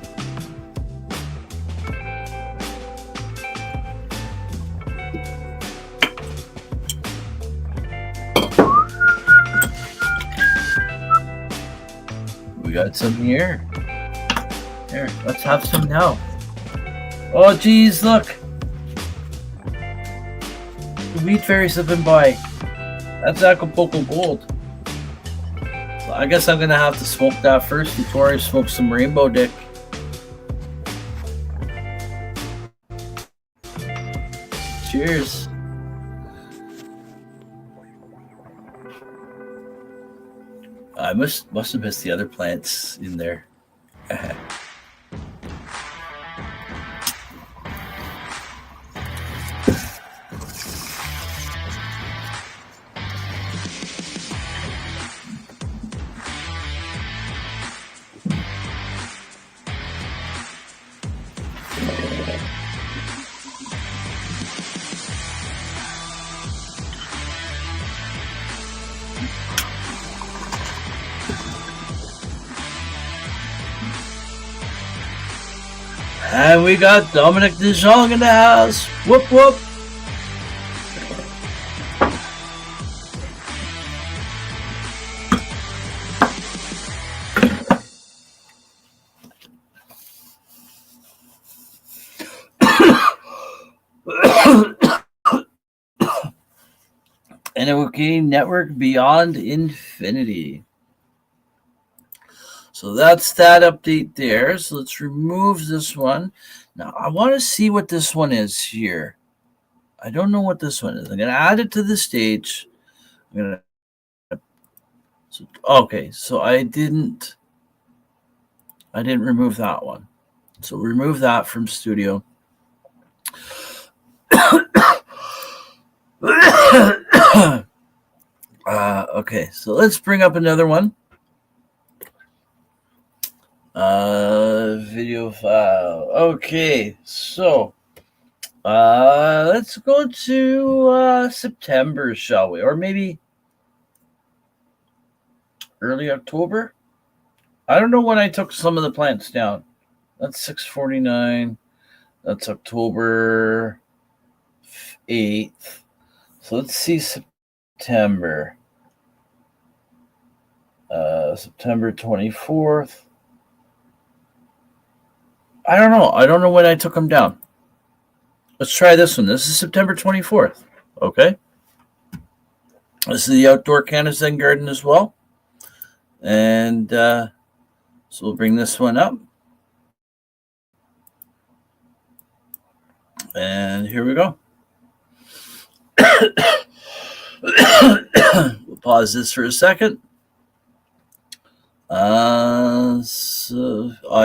We got some here. Here, let's have some now. Oh, geez, look. The wheat fairies have been by. That's Acapulco Gold. So I guess I'm going to have to smoke that first before I smoke some rainbow dick. Cheers. I must have missed the other plants in there. And we got Dominic DeJong in the house. Whoop, whoop. NOK Network Beyond Infinity. So that's that update there. So let's remove this one. Now I want to see what this one is here. I don't know what this one is. I'm going to add it to the stage. Okay, so I didn't remove that one. So remove that from studio. Okay, so let's bring up another one. Video file. Okay, so let's go to September, shall we? Or maybe early October? I don't know when I took some of the plants down. That's 649. That's October 8th. So let's see September. September 24th. I don't know. I don't know when I took them down. Let's try this one. This is September 24th. Okay. This is the outdoor Canada garden as well. And so we'll bring this one up. And here we go. We'll pause this for a second. Oh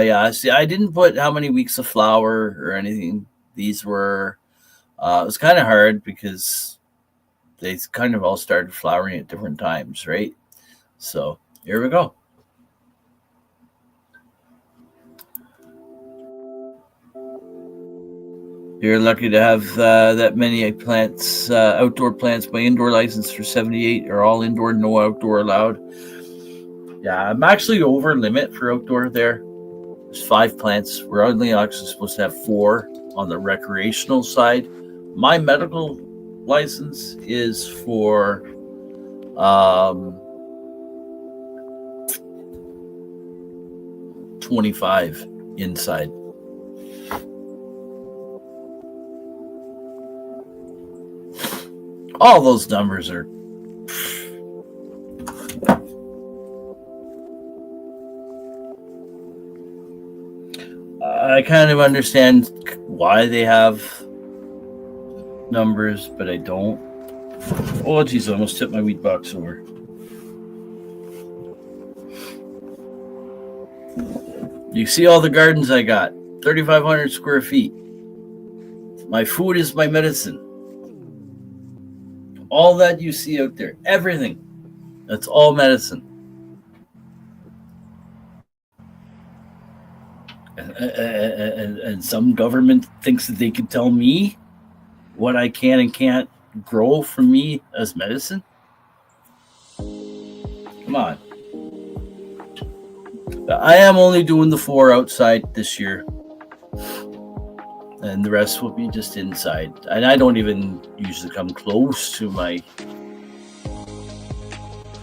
yeah, see, I didn't put how many weeks of flower or anything these were. It was kind of hard because they kind of all started flowering at different times, right? So here we go. You're lucky to have that many plants, outdoor plants. My indoor license for 78 are all indoor, no outdoor allowed. Yeah, I'm actually over limit for outdoor there. There's 5 plants. We're only actually supposed to have 4 on the recreational side. My medical license is for 25 inside. All those numbers are I kind of understand why they have numbers, but I don't. Oh, geez, I almost tipped my wheat box over. You see all the gardens I got, 3,500 square feet. My food is my medicine. All that you see out there, everything, that's all medicine. And some government thinks that they can tell me what I can and can't grow from me as medicine? Come on. I am only doing the 4 outside this year. And the rest will be just inside. And I don't even usually come close to my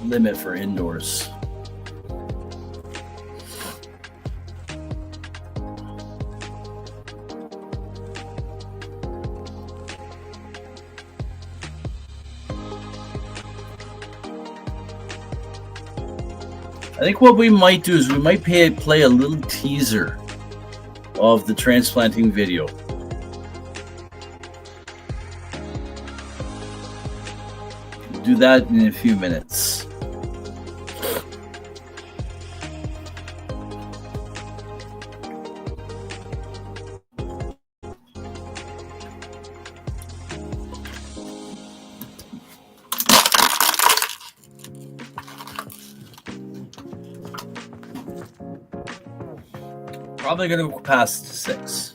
limit for indoors. I think what we might do is we might play a little teaser of the transplanting video. We'll do that in a few minutes. Probably gonna go past 6.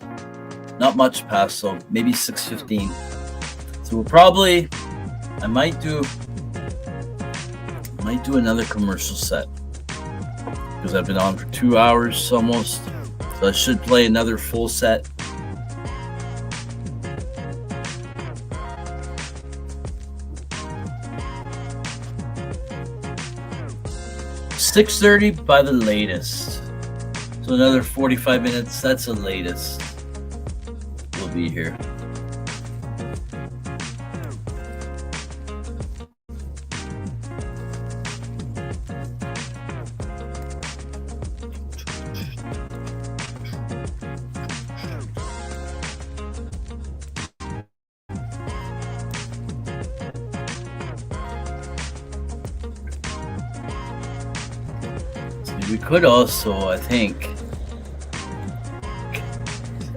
Not much past, so maybe 6:15. So we'll probably, I might do another commercial set because I've been on for 2 hours almost. So I should play another full set. $6:30 by the latest. So another 45 minutes, that's the latest we'll be here. We could also, I think,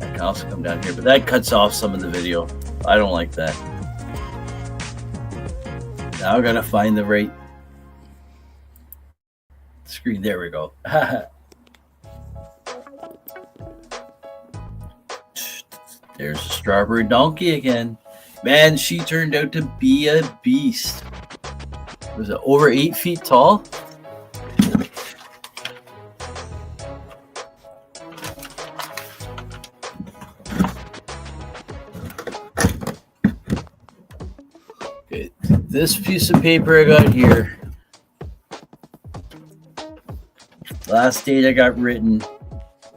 I can also come down here, but that cuts off some of the video. I don't like that. Now I gotta find the right screen. There we go. There's a strawberry donkey again. Man, she turned out to be a beast. Was it over 8 feet tall? This piece of paper I got here, last date I got written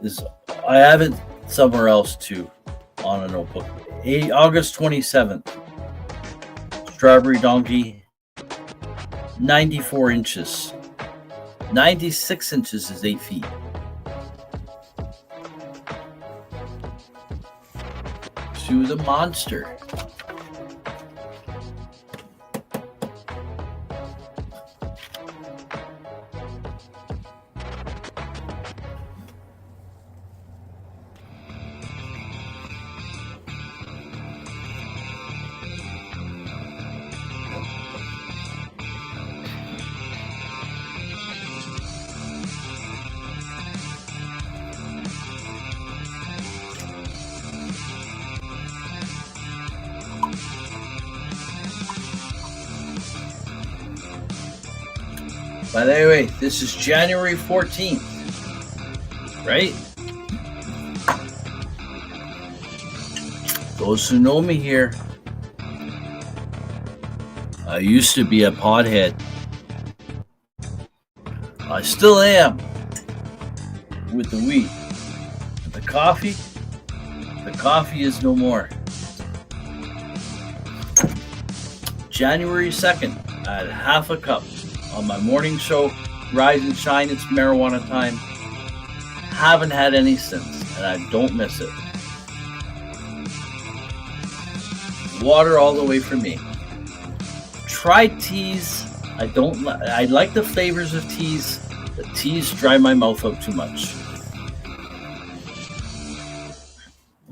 is, I have it somewhere else too on a notebook. August 27th. Strawberry donkey, 94 inches. 96 inches is 8 feet. She was a monster. By the way, this is January 14th, right? Those who know me here, I used to be a pothead. I still am with the weed. The coffee is no more. January 2nd, I had half a cup on my morning show, Rise and Shine, It's Marijuana Time. Haven't had any since, and I don't miss it. Water all the way for me. Try teas. I like the flavors of teas. The teas dry my mouth out too much.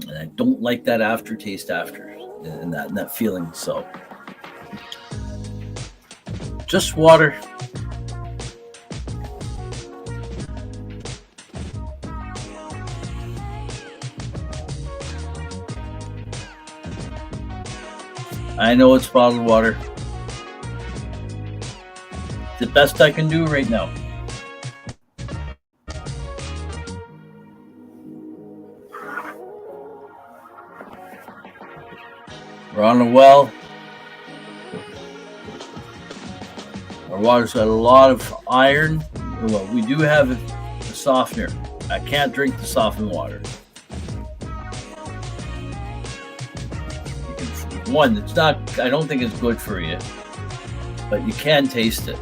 And I don't like that aftertaste after, and that feeling, so. Just water. I know it's bottled water. The best I can do right now. We're on a well. Our water's got a lot of iron. Well, we do have a softener. I can't drink the softened water. One, it's not, I don't think it's good for you, but you can taste it.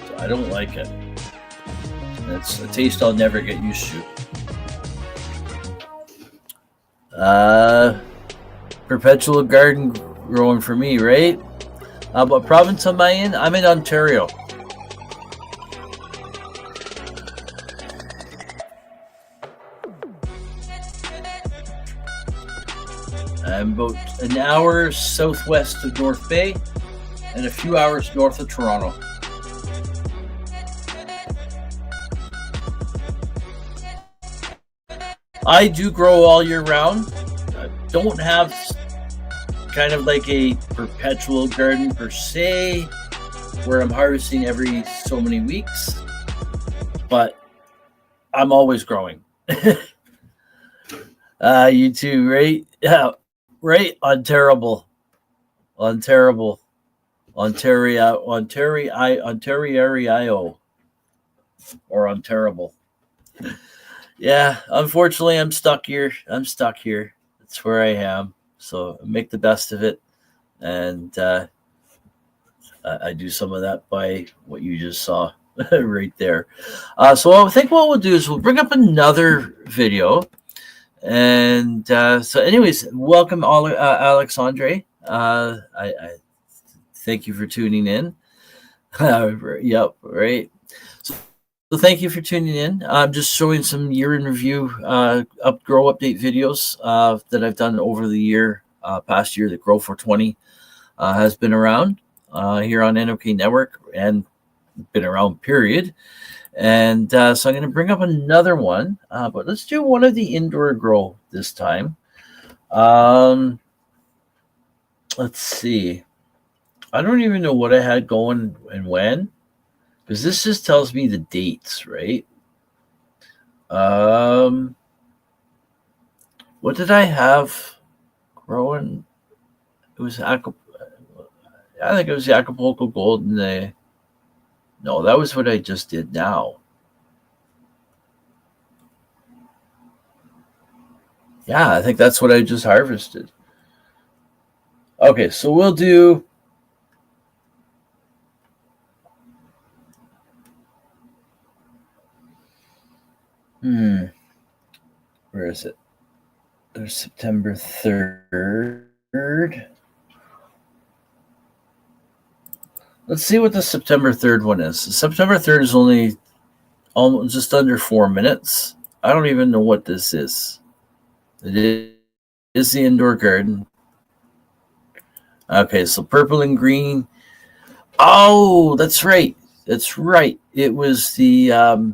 So I don't like it. It's a taste I'll never get used to. Perpetual garden growing for me, right? What province am I in? I'm in Ontario. I'm about an hour southwest of North Bay and a few hours north of Toronto. I do grow all year round. I don't have kind of like a perpetual garden per se, where I'm harvesting every so many weeks, but I'm always growing. You too, right? Yeah, right. Ontario, or Ontario. Yeah, unfortunately, I'm stuck here. That's where I am. So make the best of it, and I do some of that by what you just saw right there. So I think what we'll do is we'll bring up another video, and so anyways, welcome Alexandre. I thank you for tuning in. Yep, right. So thank you for tuning in. I'm just showing some year in review grow update videos that I've done over the past year that Grow420 has been around here on NOK Network and been around, period. And so I'm going to bring up another one, but let's do one of the indoor grow this time. Let's see. I don't even know what I had going and when, because this just tells me the dates, right? What did I have growing? It was I think it was the Acapulco Gold and no, that was what I just did now. Yeah, I think that's what I just harvested. Okay, so we'll do where is it? There's September 3rd. Let's see what the September 3rd one is. The September 3rd is only almost just under 4 minutes. I don't even know what this is. It is the indoor garden. Okay, so purple and green. Oh, that's right. That's right. It was the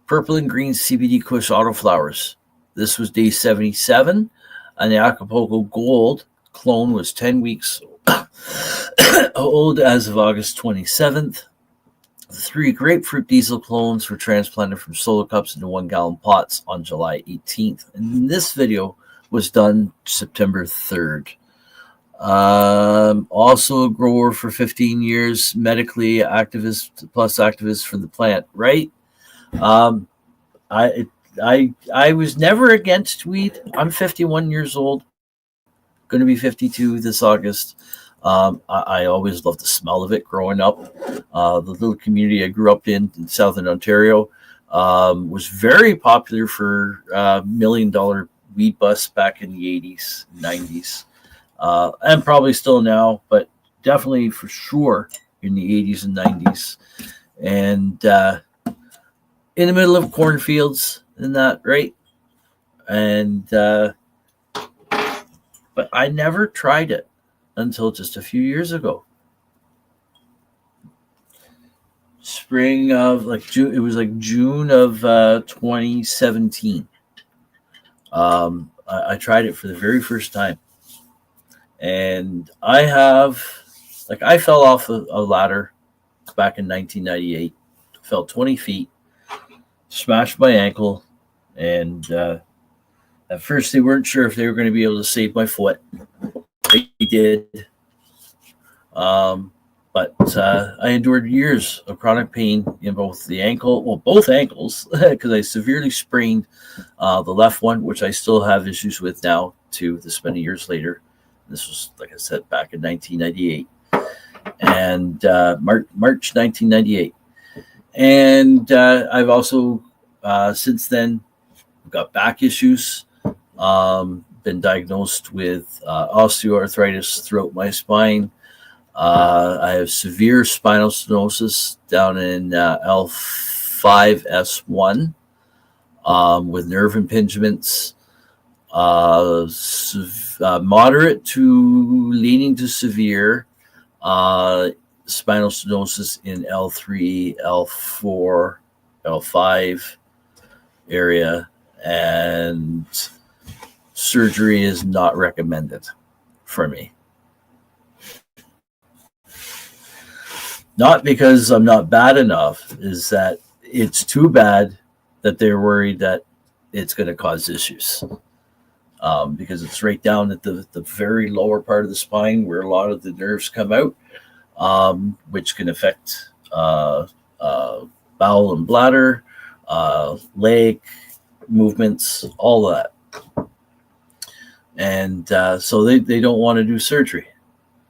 purple and green CBD Kush autoflowers. This was day 77, and the Acapulco Gold clone was 10 weeks old as of August 27th. The 3 grapefruit diesel clones were transplanted from solo cups into 1-gallon pots on July 18th. And this video was done September 3rd. Also a grower for 15 years, medically activist plus activist for the plant, right? I was never against weed. I'm 51 years old, going to be 52 this August. I always loved the smell of it growing up. The little community I grew up in Southern Ontario was very popular for $1 million weed busts back in the 80s, 90s. And probably still now, but definitely for sure in the 80s and 90s. And in the middle of cornfields and that, right? And but I never tried it until just a few years ago. Spring of June, it was June of 2017. I tried it for the very first time. And I fell off a ladder back in 1998, fell 20 feet, smashed my ankle, and at first they weren't sure if they were going to be able to save my foot. They did. But I endured years of chronic pain in both ankles, because I severely sprained the left one, which I still have issues with now, too, this many years later. This was, like I said, back in 1998, and March 1998. And I've also, since then, got back issues, been diagnosed with osteoarthritis throughout my spine. I have severe spinal stenosis down in L5S1 with nerve impingements. Moderate to leaning to severe spinal stenosis in L3, L4, L5 area, and surgery is not recommended for me. Not because I'm not bad enough, is that it's too bad that they're worried that it's going to cause issues. Because it's right down at the very lower part of the spine where a lot of the nerves come out, which can affect bowel and bladder, leg movements, all of that. And so they don't want to do surgery.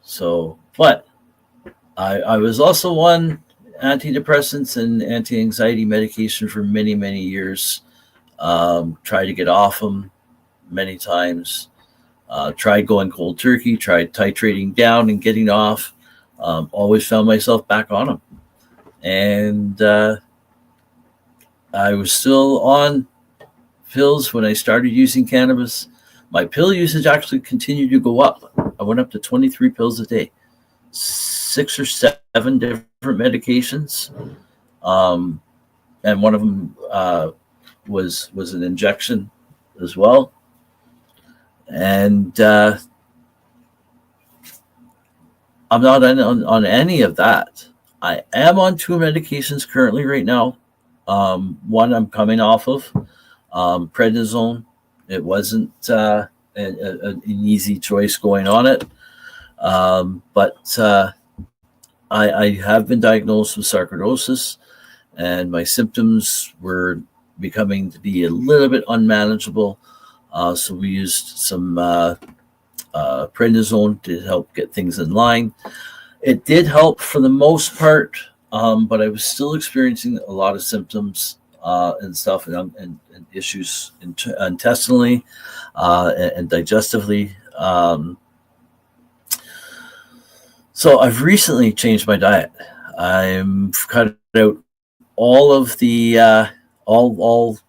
So, but I was also on antidepressants and anti-anxiety medication for many, many years. Tried to get off them many times. Tried going cold turkey, tried titrating down and getting off. Always found myself back on them. And I was still on pills when I started using cannabis. My pill usage actually continued to go up. I went up to 23 pills a day, 6 or 7 different medications. And one of them was an injection as well. And I'm not on any of that. I am on 2 medications currently right now. One I'm coming off of, prednisone. It wasn't an easy choice going on it. But I have been diagnosed with sarcoidosis, and my symptoms were becoming to be a little bit unmanageable. So we used some prednisone to help get things in line. It did help for the most part, but I was still experiencing a lot of symptoms and stuff, and issues intestinally and digestively. So I've recently changed my diet. I'm cut out all of the all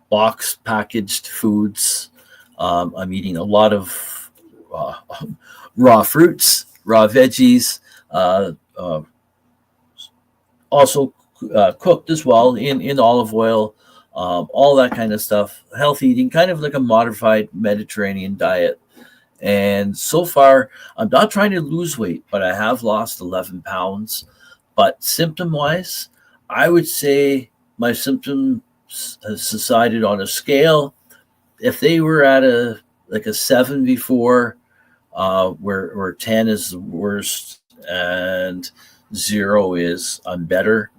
box packaged foods. I'm eating a lot of raw fruits, raw veggies, also cooked as well in olive oil, all that kind of stuff. Healthy eating, kind of like a modified Mediterranean diet. And so far, I'm not trying to lose weight, but I have lost 11 pounds. But symptom-wise, I would say my symptoms has subsided on a scale. If they were at a 7 before, where 10 is the worst and 0 is I'm better.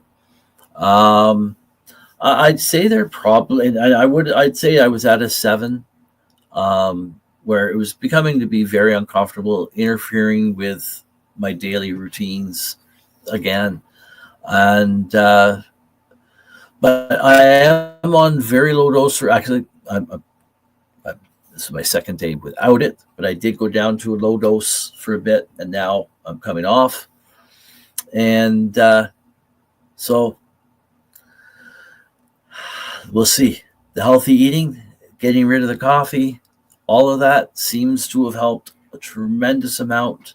I'd say they're probably, I'd say I was at a 7, where it was becoming to be very uncomfortable, interfering with my daily routines again. And, but I am on very low dose for, actually, this is my second day without it, but I did go down to a low dose for a bit, and now I'm coming off. And so we'll see. The healthy eating, getting rid of the coffee, all of that seems to have helped a tremendous amount.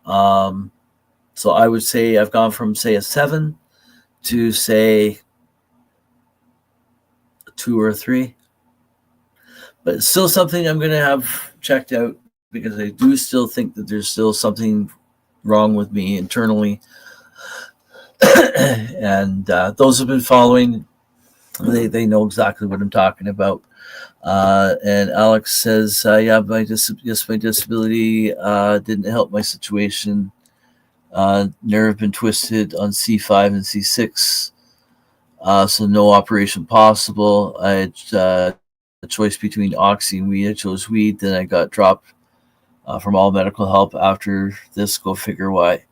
So I would say I've gone from, say, a 7 to, say, a 2 or a 3. But it's still something I'm going to have checked out, because I do still think that there's still something wrong with me internally. And those who have been following, they know exactly what I'm talking about. And Alex says, yeah, my disability didn't help my situation. Nerve been twisted on C5 and C6, so no operation possible. I had a choice between oxy and weed. I chose weed, then I got dropped from all medical help after this. Go figure why.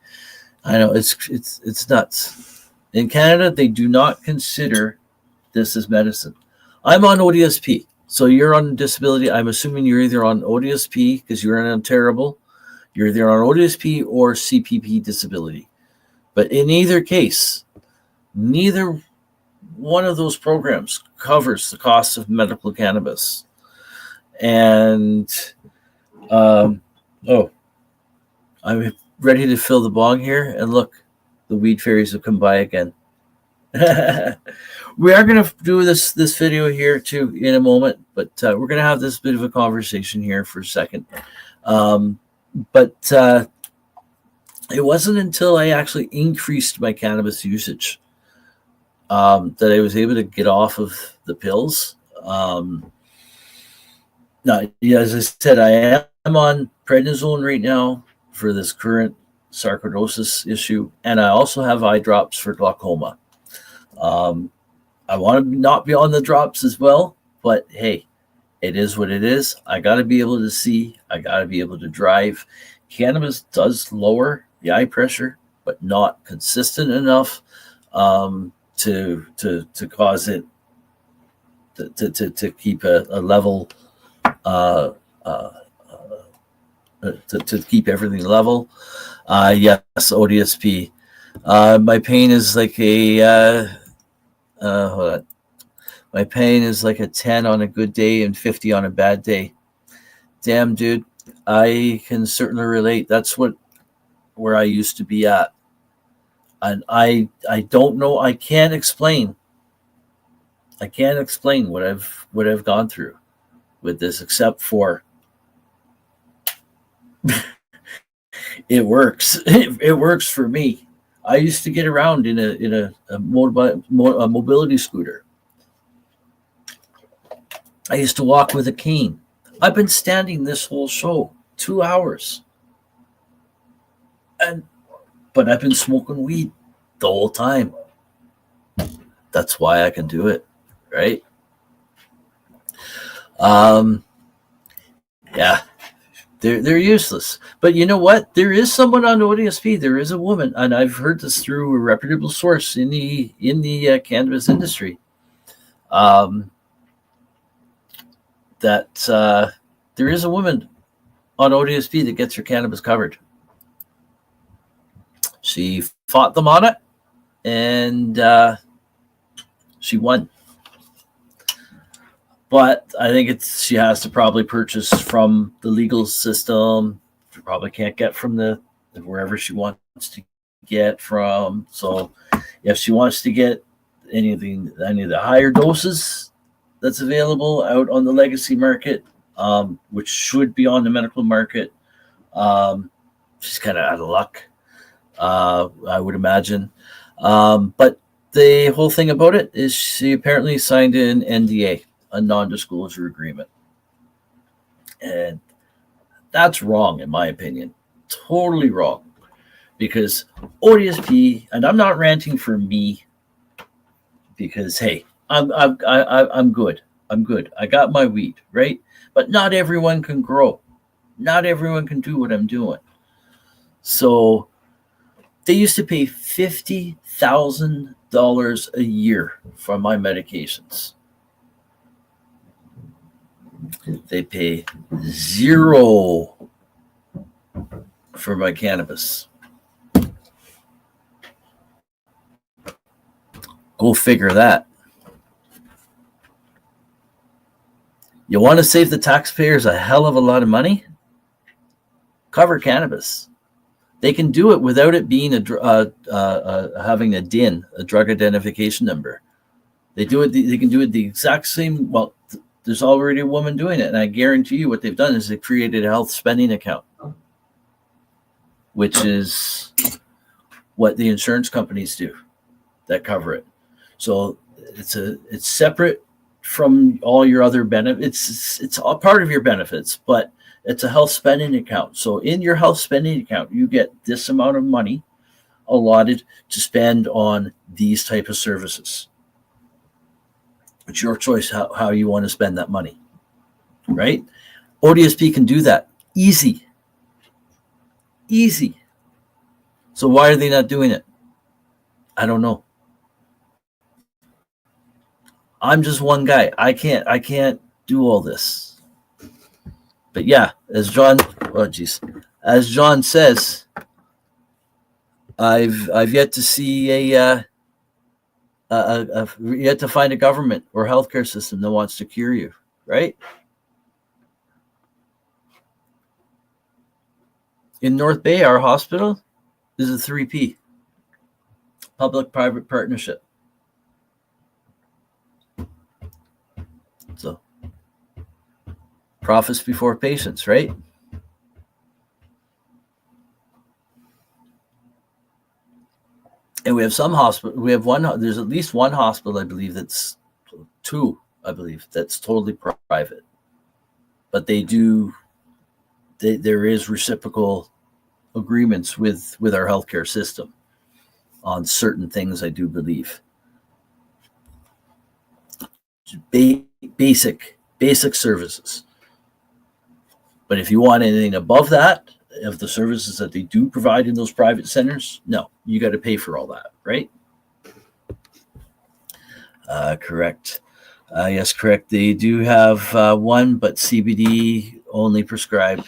I know it's nuts. In Canada, they do not consider this as medicine. I'm on ODSP, so you're on disability. I'm assuming you're either on ODSP because you're in Ontario. You're either on ODSP or CPP disability. But in either case, neither one of those programs covers the cost of medical cannabis. And I'm ready to fill the bong here. And look, the weed fairies have come by again. We are going to do this video here too in a moment, but we're going to have this bit of a conversation here for a second. But it wasn't until I actually increased my cannabis usage that I was able to get off of the pills. Now, yeah, as I said, I am on prednisone right now for this current sarcoidosis issue, and I also have eye drops for glaucoma. I want to not be on the drops as well, but hey, it is what it is. I got to be able to see. I got to be able to drive. Cannabis does lower the eye pressure, but not consistent enough to cause it to keep a level, to keep everything level. Yes, ODSP. My pain is like a hold on. My pain is like a 10 on a good day and 50 on a bad day. Damn, dude, I can certainly relate. That's where I used to be at. And I don't know. I can't explain what I've gone through with this, except for it works. It works for me. I used to get around in a mobility scooter. I used to walk with a cane. I've been standing this whole show 2 hours, but I've been smoking weed the whole time. That's why I can do it, right? Yeah, they're useless. But you know what? There is someone on ODSP. There is a woman, and I've heard this through a reputable source in the cannabis industry. That there is a woman on ODSP that gets her cannabis covered. She fought them on it, and she won. But I think she has to probably purchase from the legal system. She probably can't get from wherever she wants to get from. So if she wants to get any of the higher doses that's available out on the legacy market, which should be on the medical market. She's kind of out of luck, I would imagine. But the whole thing about it is she apparently signed an NDA, a non-disclosure agreement. And that's wrong, in my opinion. Totally wrong. Because ODSP, and I'm not ranting for me, because, hey, I'm good. I'm good. I got my weed, right? But not everyone can grow. Not everyone can do what I'm doing. So they used to pay $50,000 a year for my medications. They pay $0 for my cannabis. Go figure that. You want to save the taxpayers a hell of a lot of money? Cover cannabis. They can do it without it being having a DIN, a drug identification number. They do it. They can do it the exact same. Well, there's already a woman doing it, and I guarantee you, what they've done is they've created a health spending account, which is what the insurance companies do that cover it. So it's separate from all your other benefits. It's all part of your benefits, but it's a health spending account. So in your health spending account, you get this amount of money allotted to spend on these type of services. It's your choice how you want to spend that money, right? ODSP can do that. Easy. So why are they not doing it? I don't know. I'm just one guy. I can't do all this. But yeah, as John says, I've yet to see yet to find a government or healthcare system that wants to cure you, right? In North Bay, our hospital is a 3P, public-private partnership. So, profits before patients, right? And we have some hospital. We have one. There's at least one hospital, I believe. That's two, I believe. That's totally private. But they do. There is reciprocal agreements with our healthcare system on certain things, I do believe. Basic services. But if you want anything above that, of the services that they do provide in those private centers, no, you got to pay for all that, right? Correct. Yes, correct. They do have one, but CBD only prescribed.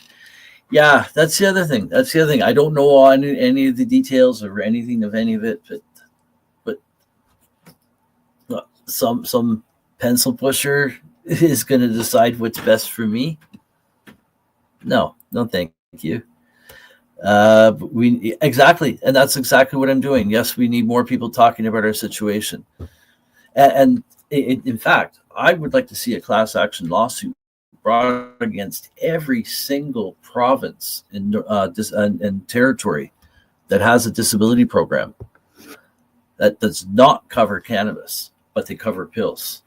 Yeah, that's the other thing. I don't know on any of the details or anything of any of it, but some pencil pusher is going to decide what's best for me. No, thank you. Exactly, and that's exactly what I'm doing. Yes, we need more people talking about our situation, and in fact, I would like to see a class action lawsuit brought against every single province and territory that has a disability program that does not cover cannabis, but they cover pills.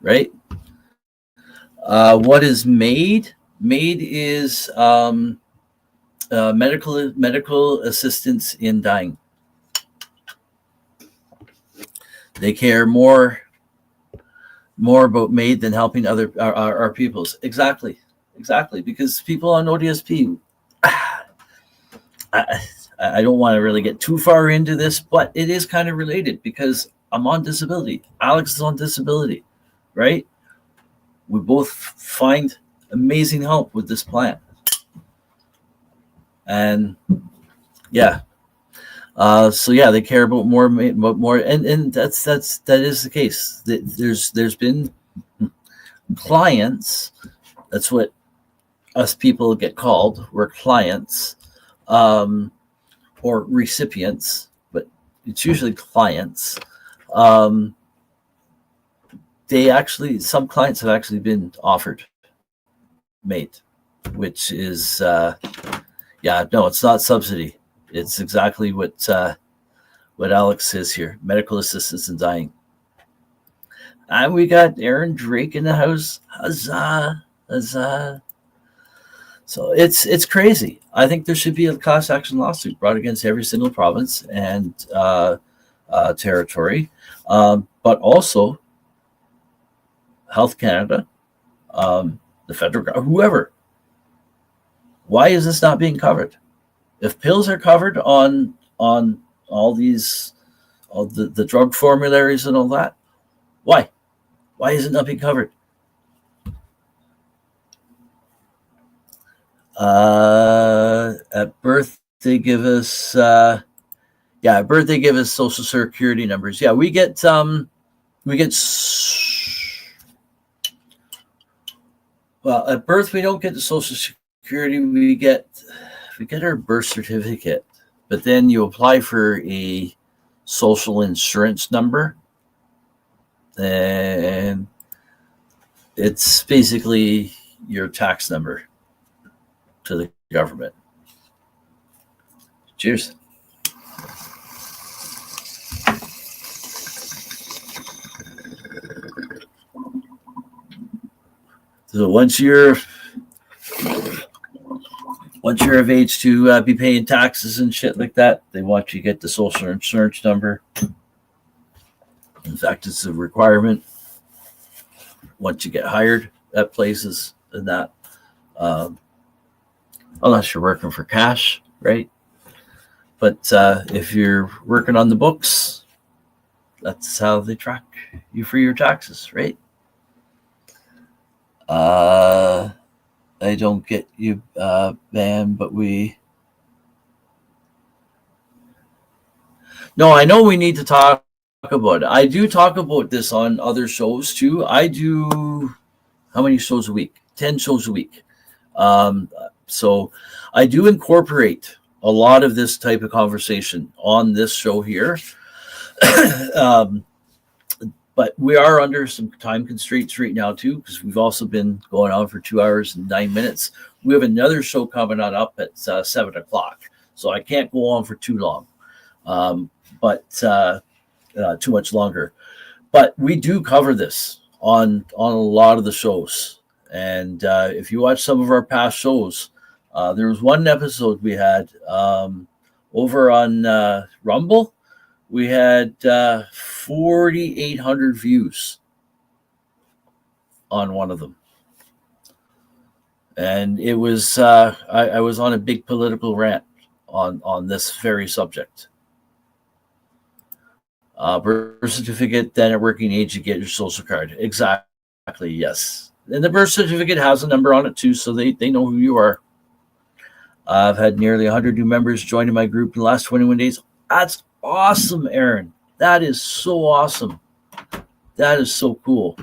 Right? What is made? Made is medical assistance in dying. They care more about MAID than helping our peoples. Exactly, because people on ODSP, I don't want to really get too far into this, but it is kind of related because I'm on disability. Alex is on disability, right? We both find amazing help with this plan. And yeah. So yeah, they care about more, and that is the case. There's been clients. That's what us people get called. We're clients, or recipients, but it's usually clients. some clients have actually been offered MAID, which is, no, it's not subsidy. It's exactly what Alex says here, medical assistance in dying. And we got Aaron Drake in the house. Huzzah, huzzah. So it's crazy. I think there should be a class action lawsuit brought against every single province and territory, but also Health Canada, the federal government, whoever. Why is this not being covered? If pills are covered on all these, all the drug formularies and all that, why? Why is it not being covered? At birth, they give us, at birth, they give us social security numbers. Yeah, we get, well, at birth, we don't get the social security. We get our birth certificate, but then you apply for a social insurance number, and it's basically your tax number to the government. Cheers. So once you're of age to be paying taxes and shit like that, they want you to get the social insurance number. In fact, it's a requirement once you get hired at places and that. Unless you're working for cash, right? But if you're working on the books, that's how they track you for your taxes, right? I don't get you banned, but we... No, I know we need to talk about it. I do talk about this on other shows too. I do, how many shows a week? 10 shows a week. So I do incorporate a lot of this type of conversation on this show here. But we are under some time constraints right now too, because we've also been going on for 2 hours and 9 minutes. We have another show coming on up at 7 o'clock. So I can't go on for too long, but too much longer. But we do cover this on a lot of the shows. And if you watch some of our past shows, there was one episode we had over on Rumble. We had 4,800 views on one of them. And it was, I was on a big political rant on this very subject. Birth certificate, then at working age, you get your social card. Exactly, yes. And the birth certificate has a number on it too, so they know who you are. I've had nearly 100 new members joining my group in the last 21 days. That's awesome, Aaron. That is so awesome. That is so cool.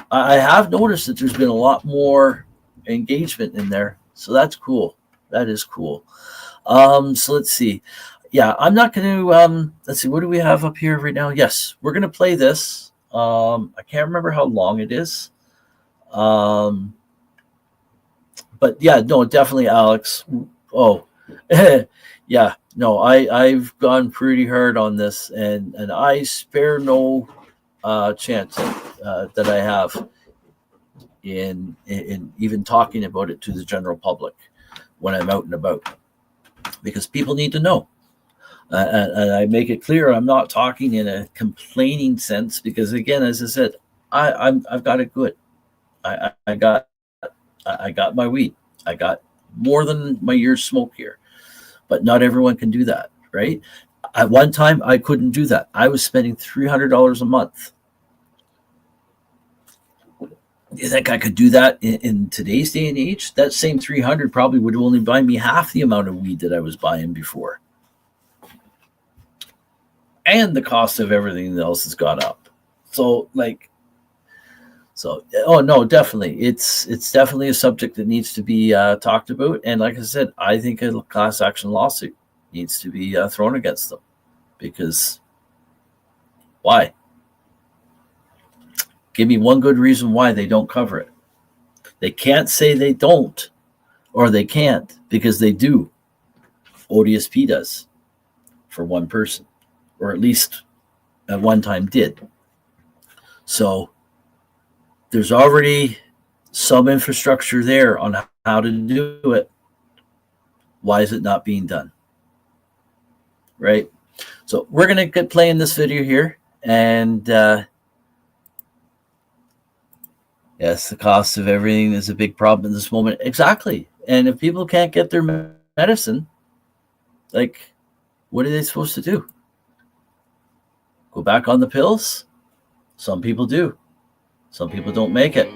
I have noticed that there's been a lot more engagement in there, so that's cool. That is cool. So let's see. Yeah, I'm not going to, let's see, what do we have up here right now? Yes, we're going to play this. I can't remember how long it is. But yeah, no, definitely Alex. Oh, yeah, no, I've gone pretty hard on this, and I spare no chance that I have in even talking about it to the general public when I'm out and about, because people need to know. And I make it clear I'm not talking in a complaining sense, because again, as I said, I've got it good. I got my weed. I got more than my year's smoke here, but not everyone can do that, right? At one time, I couldn't do that. I was spending $300 a month. You think I could do that in today's day and age? That same 300 probably would only buy me half the amount of weed that I was buying before. And the cost of everything else has gone up. So, oh no, definitely. It's definitely a subject that needs to be talked about. And like I said, I think a class action lawsuit needs to be thrown against them. Because why? Give me one good reason why they don't cover it. They can't say they don't, or they can't, because they do. ODSP does for one person, or at least at one time did. So there's already some infrastructure there on how to do it. Why is it not being done? Right? So we're going to get playing this video here. And yes, the cost of everything is a big problem in this moment. Exactly. And if people can't get their medicine, like, what are they supposed to do? Go back on the pills? Some people do. Some people don't make it.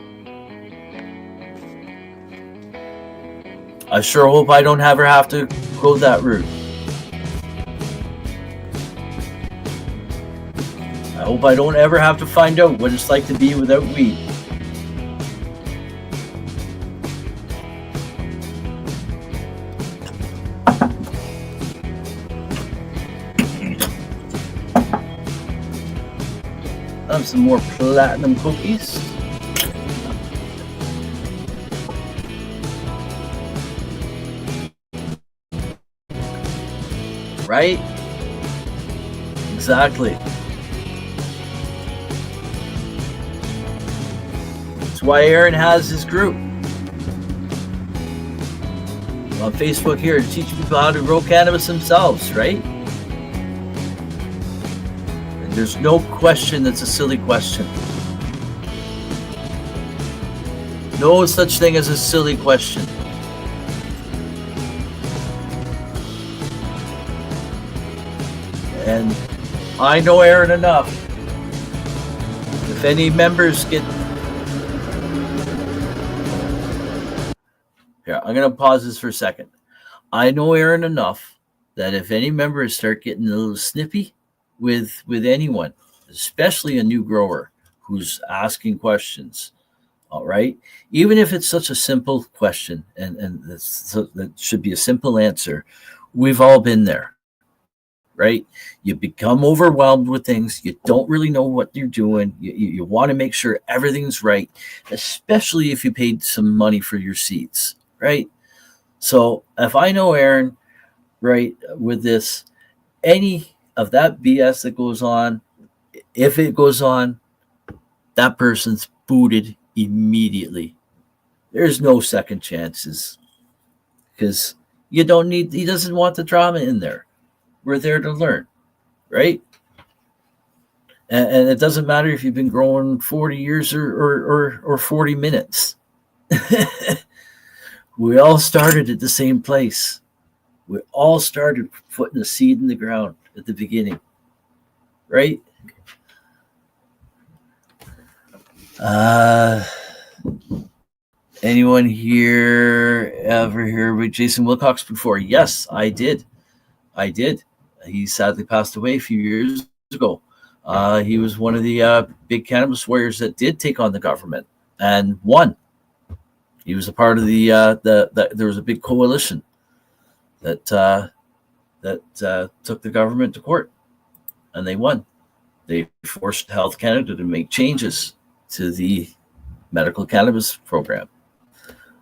I sure hope I don't ever have to go that route. I hope I don't ever have to find out what it's like to be without weed. Have some more platinum cookies. Right? Exactly. That's why Aaron has his group on Facebook here to teach people how to grow cannabis themselves, right? And there's no question that's a silly question. No such thing as a silly question. And I know Aaron enough. If any members get... Here, I'm going to pause this for a second. I know Aaron enough that if any members start getting a little snippy with anyone, especially a new grower who's asking questions, all right? Even if it's such a simple question and that should be a simple answer, we've all been there. Right? You become overwhelmed with things. You don't really know what you're doing. You want to make sure everything's right, especially if you paid some money for your seeds, right? So if I know Aaron, right, with this, any of that BS that goes on, if it goes on, that person's booted immediately. There's no second chances because he doesn't want the drama in there. We're there to learn, right? And it doesn't matter if you've been growing 40 years or 40 minutes. We all started at the same place. We all started putting a seed in the ground at the beginning, right? Anyone here ever hear with Jason Wilcox before? Yes, I did. He sadly passed away a few years ago. He was one of the big cannabis warriors that did take on the government and won. He was a part of there was a big coalition that took the government to court, and they won. They forced Health Canada to make changes to the medical cannabis program.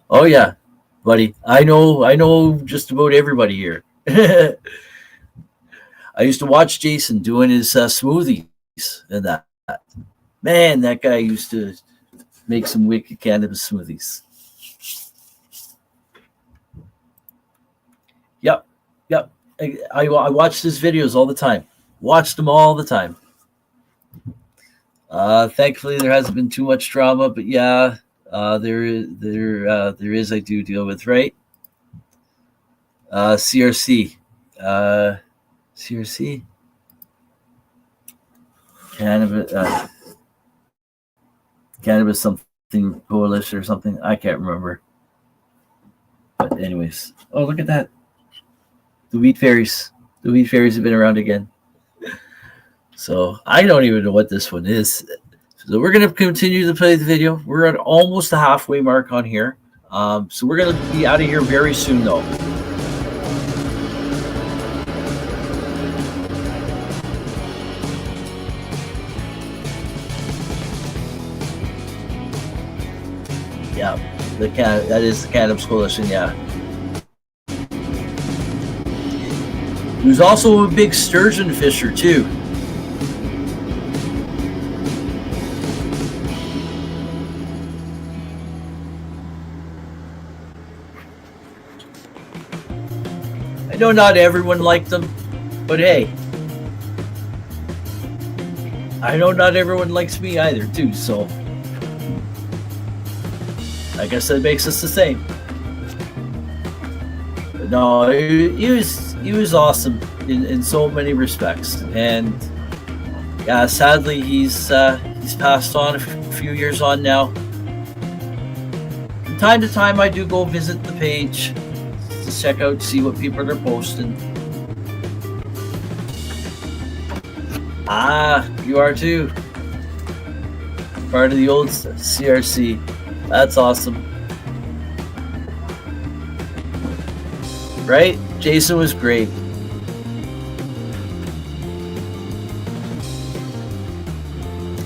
Oh yeah, buddy, I know just about everybody here. I used to watch Jason doing his smoothies and that. Man, that guy used to make some wicked cannabis smoothies. Yep. I watched his videos all the time. Watched them all the time. Thankfully, there hasn't been too much drama, but yeah, there is. I do deal with, right? CRC. CRC, cannabis something coalition or something. I can't remember. But anyways, oh look at that, the wheat fairies. The wheat fairies have been around again. So I don't even know what this one is. So we're gonna continue to play the video. We're at almost the halfway mark on here. So we're gonna be out of here very soon though. That is the Cannabis Coalition, yeah. He was also a big sturgeon fisher too. I know not everyone liked them, but hey, I know not everyone likes me either too, so I guess that makes us the same. But no, he was awesome in so many respects, and yeah, sadly he's passed on a few years on now. From time to time, I do go visit the page to check out, see what people are posting. Ah, you are too. Part of the old CRC. That's awesome. Right? Jason was great.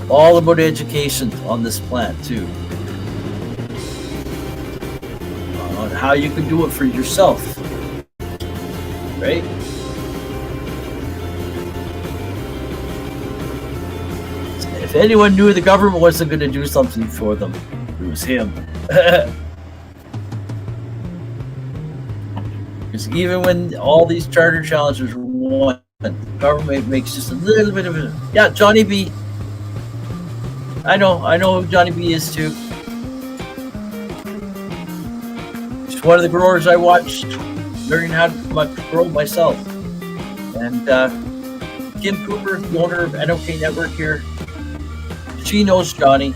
All about education on this plant too. On how you can do it for yourself. Right? If anyone knew the government wasn't going to do something for them, it was him. Because even when all these charter challenges were won, the government makes just a little bit of it. Yeah, Johnny B. I know who Johnny B is too. He's one of the growers I watched learning how to grow myself. And Kim Cooper, the owner of NOK Network here, she knows Johnny,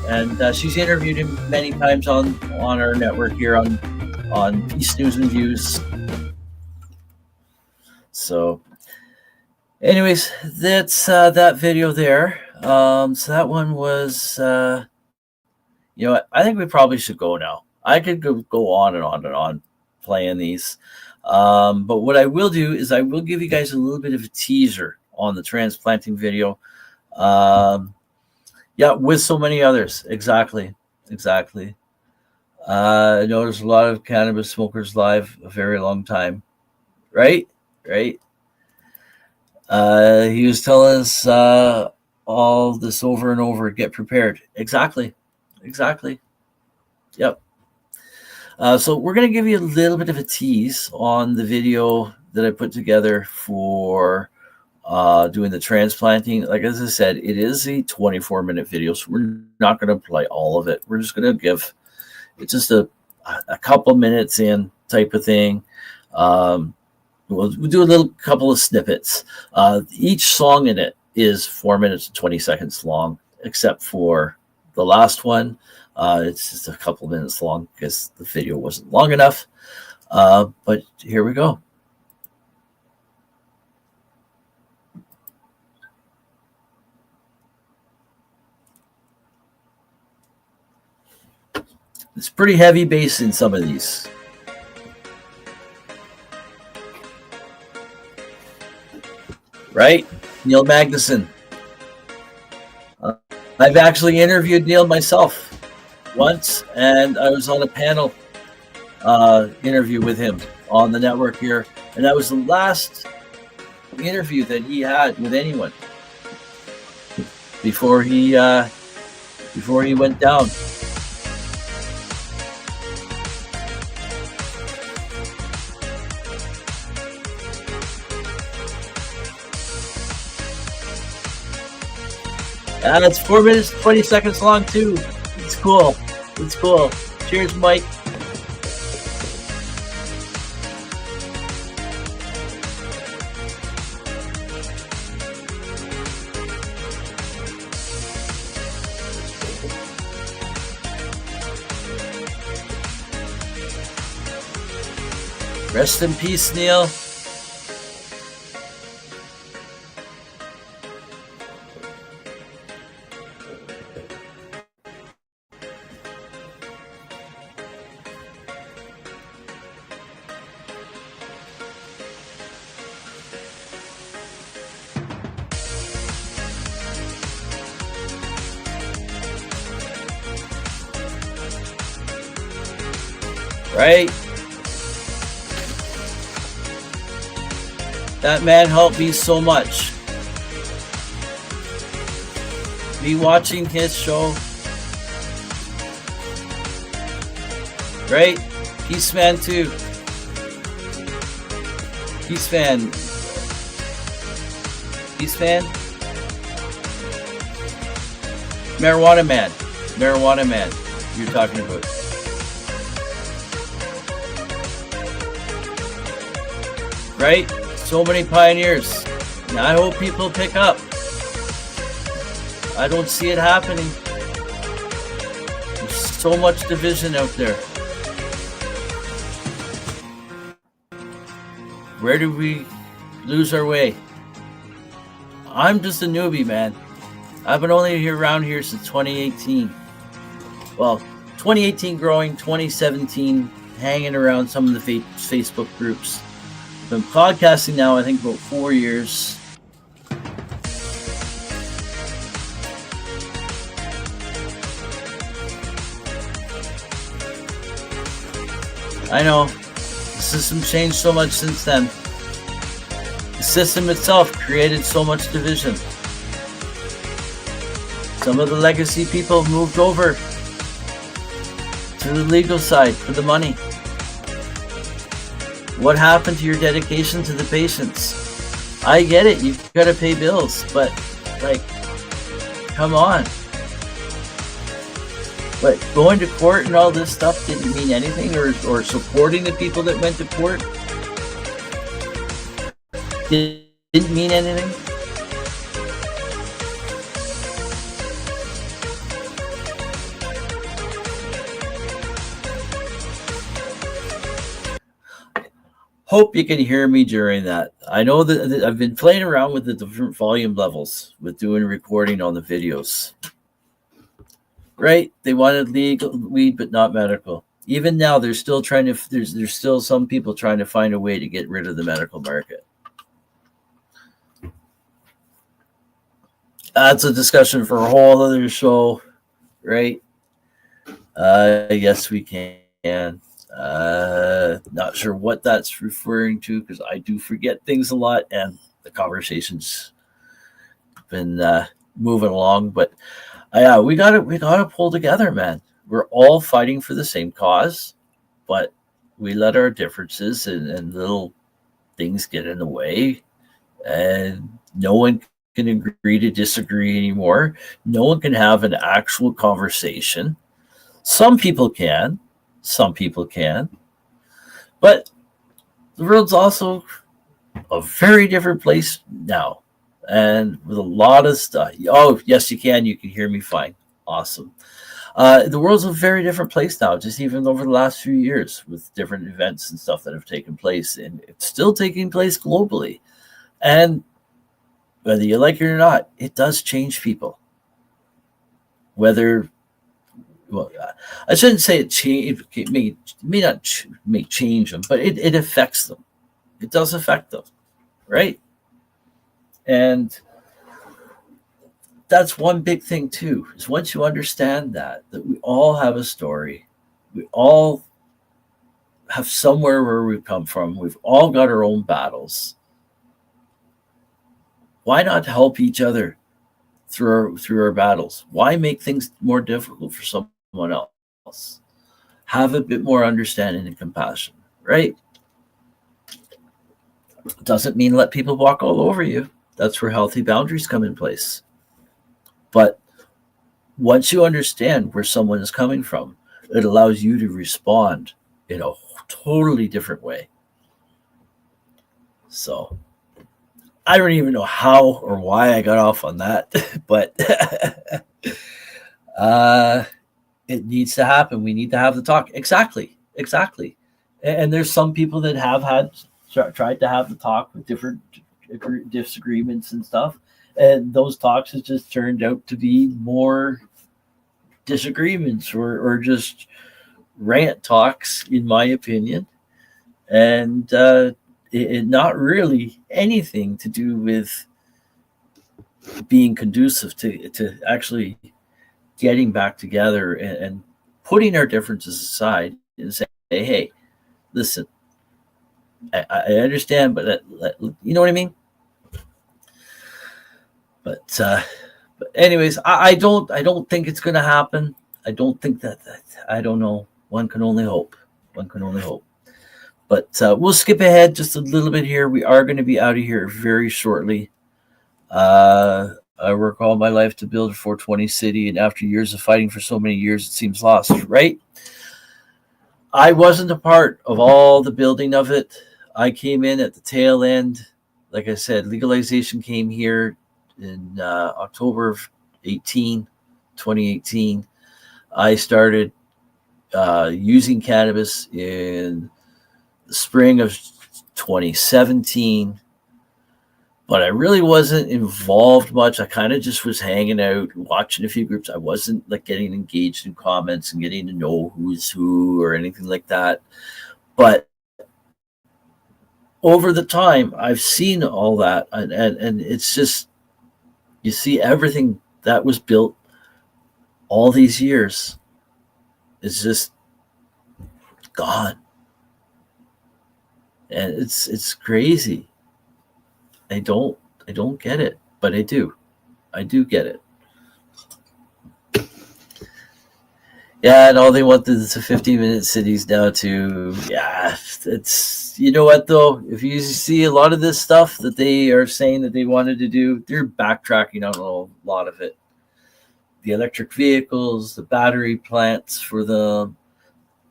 and she's interviewed him many times on our network here on Peace News and Views. So, anyways, that's that video there. So that one was, I think we probably should go now. I could go on and on and on playing these. But what I will do is I will give you guys a little bit of a teaser on the transplanting video. Yeah, with so many others. Exactly. I know there's a lot of cannabis smokers live a very long time. Right? He was telling us all this over and over. Get prepared. Exactly. Yep. So we're going to give you a little bit of a tease on the video that I put together for doing the transplanting. Like as I said, it is a 24-minute video, so we're not going to play all of it. We're just going to give it just a couple minutes in type of thing. We'll do a little couple of snippets. Each song in it is 4 minutes and 20 seconds long, except for the last one. It's just a couple minutes long because the video wasn't long enough. But here we go. It's pretty heavy bass in some of these. Right? Neil Magnuson. I've actually interviewed Neil myself once, and I was on a panel interview with him on the network here, and that was the last interview that he had with anyone before he went down. And it's 4 minutes, 20 seconds long too. It's cool. Cheers, Mike. Rest in peace, Neil. right? That man helped me so much. Me watching his show, right? Peace Man too. Peace Fan. Peace Fan? Marijuana Man. Marijuana Man, you're talking about. Right? So many pioneers. Now, I hope people pick up. I don't see it happening. There's so much division out there. Where did we lose our way? I'm just a newbie, man. I've been only here around here since 2018. Well, 2018 growing, 2017 hanging around some of the Facebook groups. Been podcasting now, I think, about 4 years. I know. The system changed so much since then. The system itself created so much division. Some of the legacy people moved over to the legal side for the money. What happened to your dedication to the patients? I get it, you've got to pay bills, but like, come on. But going to court and all this stuff didn't mean anything, or supporting the people that went to court didn't mean anything. Hope you can hear me during that. I know that I've been playing around with the different volume levels with doing recording on the videos. Right? They wanted legal weed, but not medical. Even now, they're still trying to. There's still some people trying to find a way to get rid of the medical market. That's a discussion for a whole other show, right? Yes, we can. Not sure what that's referring to because I do forget things a lot, and the conversation's been moving along. But yeah, we gotta pull together, man. We're all fighting for the same cause, but we let our differences and little things get in the way, and no one can agree to disagree anymore. No one can have an actual conversation. Some people can, but the world's also a very different place now, and with a lot of stuff. Oh, yes, you can hear me fine. Awesome. The world's a very different place now, just even over the last few years with different events and stuff that have taken place, and it's still taking place globally. And whether you like it or not, it does change people. Well, I shouldn't say it may not may change them, but it affects them. It does affect them, right? And that's one big thing too, is once you understand that we all have a story, we all have somewhere where we've come from, we've all got our own battles. Why not help each other through our battles? Why make things more difficult for someone else? Have a bit more understanding and compassion, right? Doesn't mean let people walk all over you. That's where healthy boundaries come in place. But once you understand where someone is coming from, it allows you to respond in a totally different way. So I don't even know how or why I got off on that, but it needs to happen. We need to have the talk. Exactly. And there's some people that have tried to have the talk with different disagreements and stuff. And those talks has just turned out to be more disagreements or just rant talks, in my opinion. And it not really anything to do with being conducive to actually getting back together and putting our differences aside and saying, hey, listen, I understand, but you know what I mean? But anyways, I don't think it's going to happen. I don't think that I don't know. One can only hope. One can only hope. But we'll skip ahead just a little bit here. We are going to be out of here very shortly. I work all my life to build a 420 city, and after years of fighting for so many years, it seems lost, right? I wasn't a part of all the building of it. I came in at the tail end. Like I said, legalization came here in October of 2018. I started using cannabis in the spring of 2017, but I really wasn't involved much. I kind of just was hanging out, watching a few groups. I wasn't like getting engaged in comments and getting to know who's who or anything like that. But over the time, I've seen all that, and it's just, you see everything that was built all these years is just gone. And it's crazy. I don't get it, but I do get it. Yeah, and all they want is a 15-minute cities now too. Yeah, it's, you know what though? If you see a lot of this stuff that they are saying that they wanted to do, they're backtracking on a lot of it. The electric vehicles, the battery plants for them,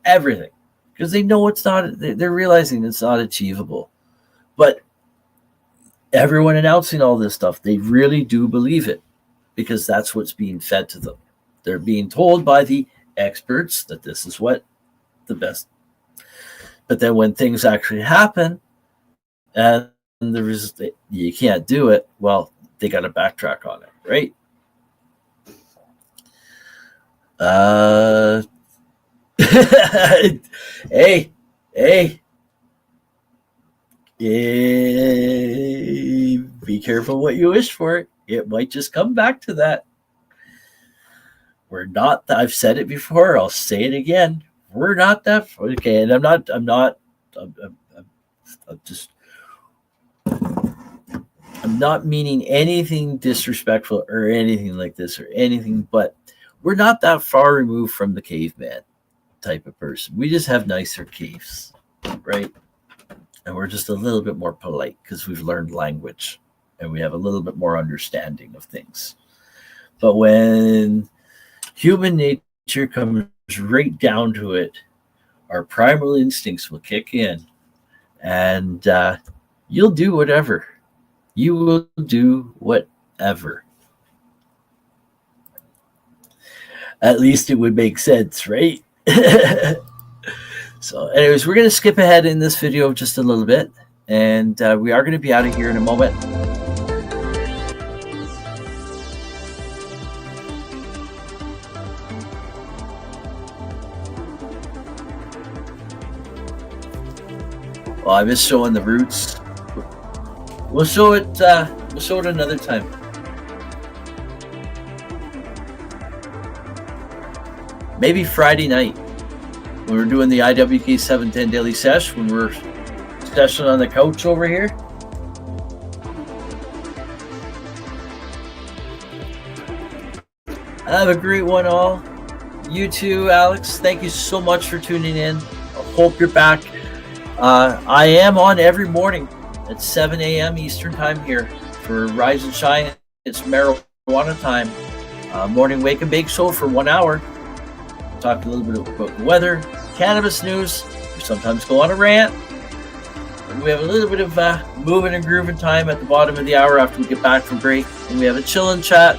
everything. Because they know it's not, they're realizing it's not achievable. But everyone announcing all this stuff, they really do believe it because that's what's being fed to them. They're being told by the experts that this is what the best. But then when things actually happen and you can't do it, well, they got to backtrack on it, right? Hey, be careful what you wish for. It might just come back to that. We're not, I've said it before, I'll say it again. We're not that, okay, and I'm not meaning anything disrespectful or anything like this or anything, but we're not that far removed from the caveman type of person. We just have nicer caves, right? And we're just a little bit more polite because we've learned language and we have a little bit more understanding of things. But when human nature comes right down to it, our primal instincts will kick in and you'll do whatever. You will do whatever. At least it would make sense, right? So anyways, we're going to skip ahead in this video just a little bit, and we are going to be out of here in a moment. Well, I miss showing the roots. We'll show it another time. Maybe Friday night when we're doing the IWK 710 Daily Sesh, when we're seshing on the couch over here. Have a great one all. You too, Alex. Thank you so much for tuning in. I hope you're back. I am on every morning at 7 a.m. Eastern time here for Rise and Shine. It's marijuana time. Morning wake and bake show for 1 hour. Talk a little bit about the weather, cannabis news. We sometimes go on a rant. And we have a little bit of moving and grooving time at the bottom of the hour after we get back from break. And we have a chill and chat.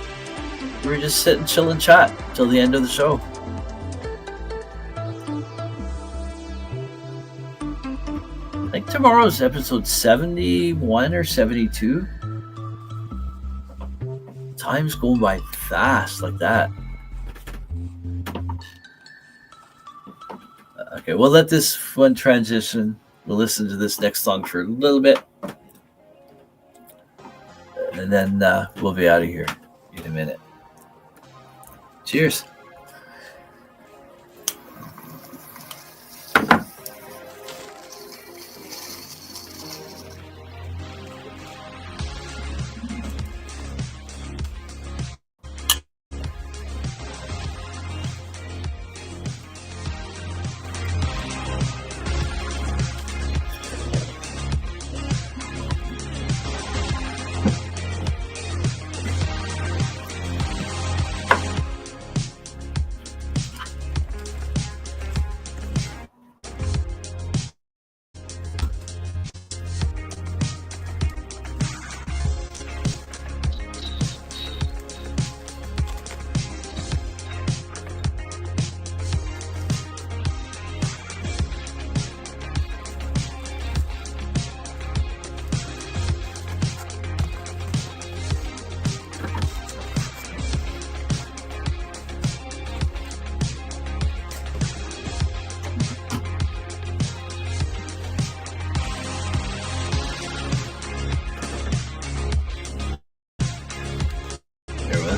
We're just sit and chill and chat till the end of the show. I think tomorrow's episode 71 or 72. Time's going by fast like that. Okay, we'll let this one transition. We'll listen to this next song for a little bit. And then we'll be out of here in a minute. Cheers.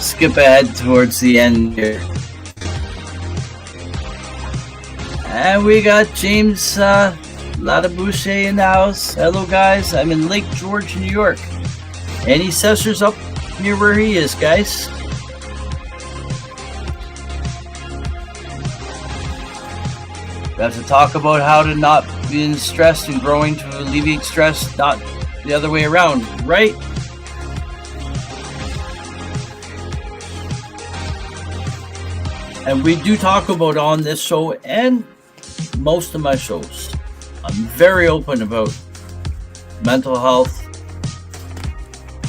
skip ahead towards the end here. And we got James Ladabouche in the house. Hello, guys. I'm in Lake George, New York. Any sessers up near where he is, guys? We have to talk about how to not be stressed and growing to alleviate stress, not the other way around, right? And we do talk about on this show and most of my shows. I'm very open about mental health.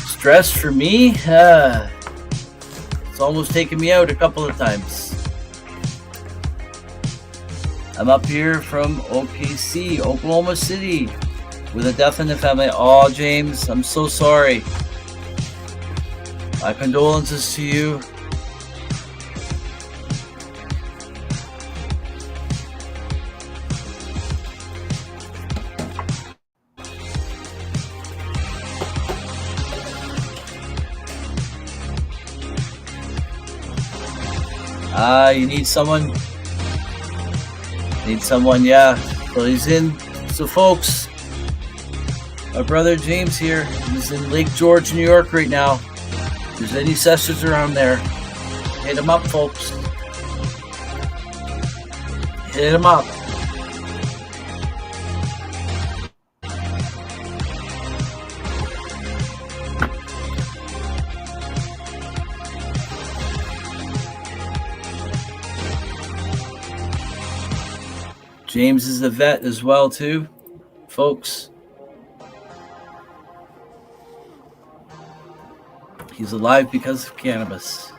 Stress for me, it's almost taken me out a couple of times. I'm up here from OKC, Oklahoma City, with a death in the family. Oh, James, I'm so sorry. My condolences to you. You need someone. Need someone, yeah. So he's in. So folks, my brother James here. He's in Lake George, New York right now. If there's any sessers around there, hit him up, folks. Hit him up. James is a vet as well, too, folks. He's alive because of cannabis.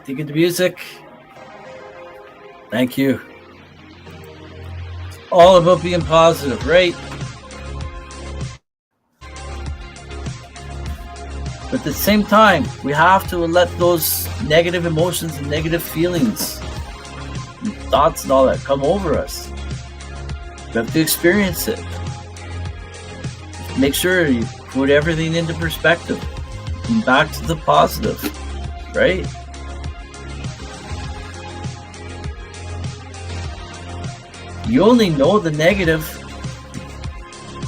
Digging the music. Thank you. It's all about being positive, right? But at the same time, we have to let those negative emotions and negative feelings, thoughts and all that come over us. You have to experience it. Make sure you put everything into perspective and back to the positive, right? You only know the negative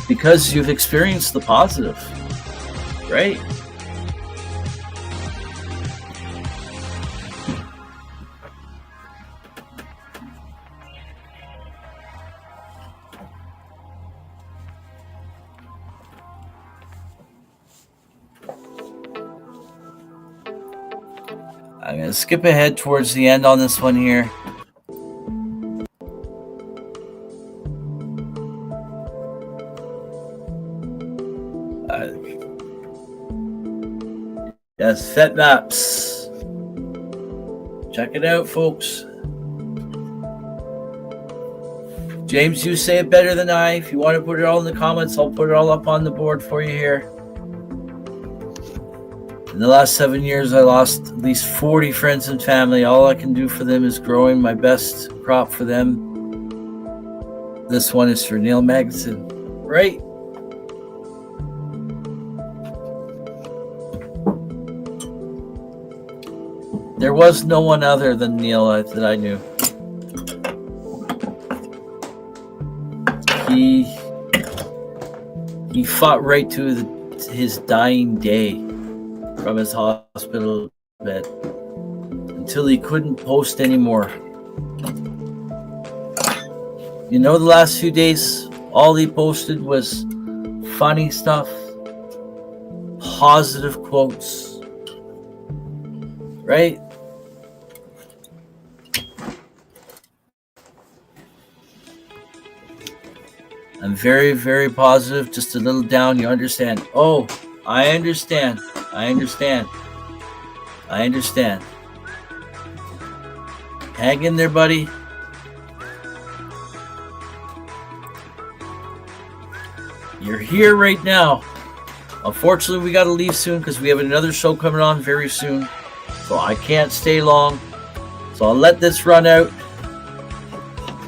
because you've experienced the positive, right? I'm going to skip ahead towards the end on this one here. Yes, Fet Maps. Check it out, folks. James, you say it better than I. If you want to put it all in the comments, I'll put it all up on the board for you here. In the last 7 years, I lost at least 40 friends and family. All I can do for them is growing my best crop for them. This one is for Neil Magnuson, right? There was no one other than Neil that I knew. He fought right to his dying day from his hospital bed until he couldn't post anymore. You know, the last few days, all he posted was funny stuff, positive quotes, right? I'm very, very positive, just a little down. You understand? Oh, I understand. I understand. I understand. Hang in there, buddy. You're here right now. Unfortunately, we got to leave soon because we have another show coming on very soon. So I can't stay long. So I'll let this run out.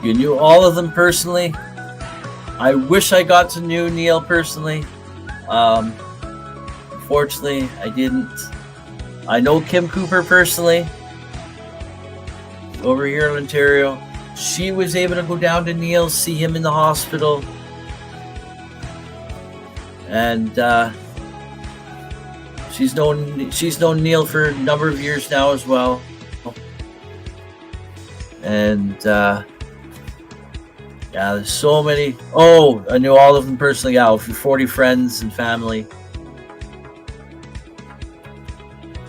You knew all of them personally. I wish I got to know Neil personally. Unfortunately, I didn't. I know Kim Cooper personally over here in Ontario. She was able to go down to Neil, see him in the hospital. And she's known Neil for a number of years now as well. And there's so many. Oh, I knew all of them personally. Yeah, over 40 friends and family.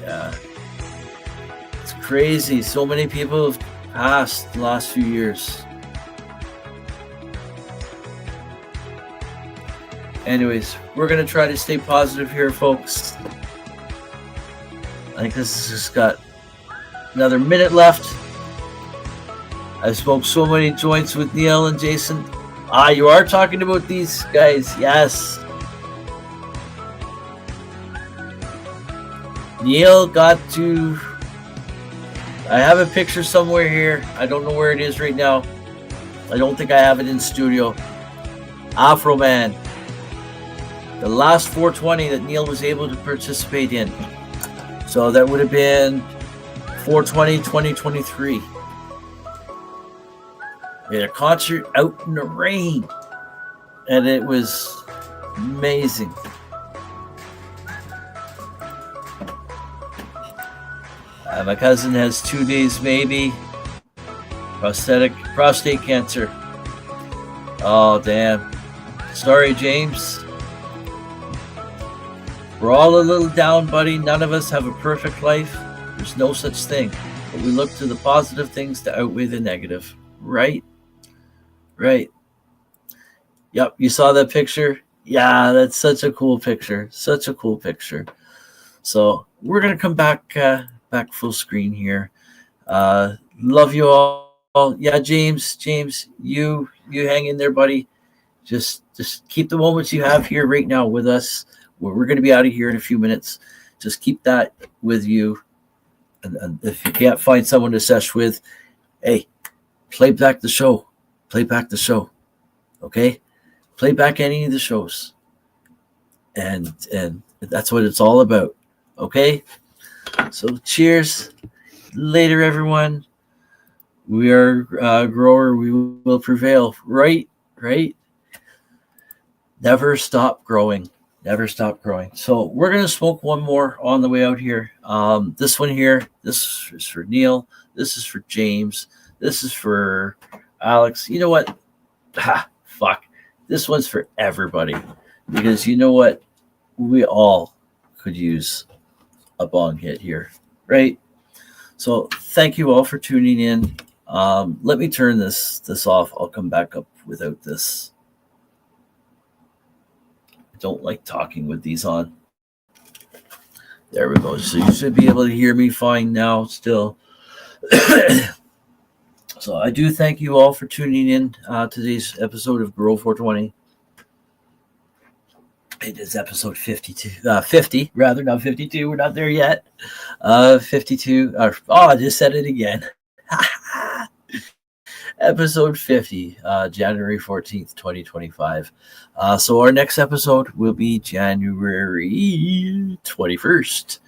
Yeah, it's crazy. So many people have passed the last few years. Anyways, we're gonna try to stay positive here, folks. I think this has just got another minute left. I smoked so many joints with Neil and Jason. You are talking about these guys, yes. Neil got to... I have a picture somewhere here. I don't know where it is right now. I don't think I have it in studio. Afro Man. The last 420 that Neil was able to participate in. So that would have been 420 2023. We had a concert out in the rain. And it was amazing. My cousin has 2 days maybe. Prostate cancer. Oh, damn. Sorry, James. We're all a little down, buddy. None of us have a perfect life. There's no such thing. But we look to the positive things to outweigh the negative. Right? Right. Yep, you saw that picture? Yeah, that's such a cool picture. Such a cool picture. So we're going to come back full screen here. Love you all. Yeah, James, you hang in there, buddy. Just keep the moments you have here right now with us. We're going to be out of here in a few minutes. Just keep that with you. And if you can't find someone to sesh with, hey, play back the show. Play back the show. Okay? Play back any of the shows. And that's what it's all about. Okay? So cheers. Later, everyone. We are grower. We will prevail. Right? Never stop growing. Never stop growing. So we're going to smoke one more on the way out here. This one here, this is for Neil. This is for James. This is for Alex. You know what? Fuck. This one's for everybody. Because you know what? We all could use a bong hit here. Right? So thank you all for tuning in. Let me turn this off. I'll come back up without this. I don't like talking with these on. There we go. So you should be able to hear me fine now still. So I do thank you all for tuning in to today's episode of Grow420. It is episode 50 rather, not 52. We're not there yet. 52. I just said it again. Episode 50, January 14th, 2025. So our next episode will be January 21st.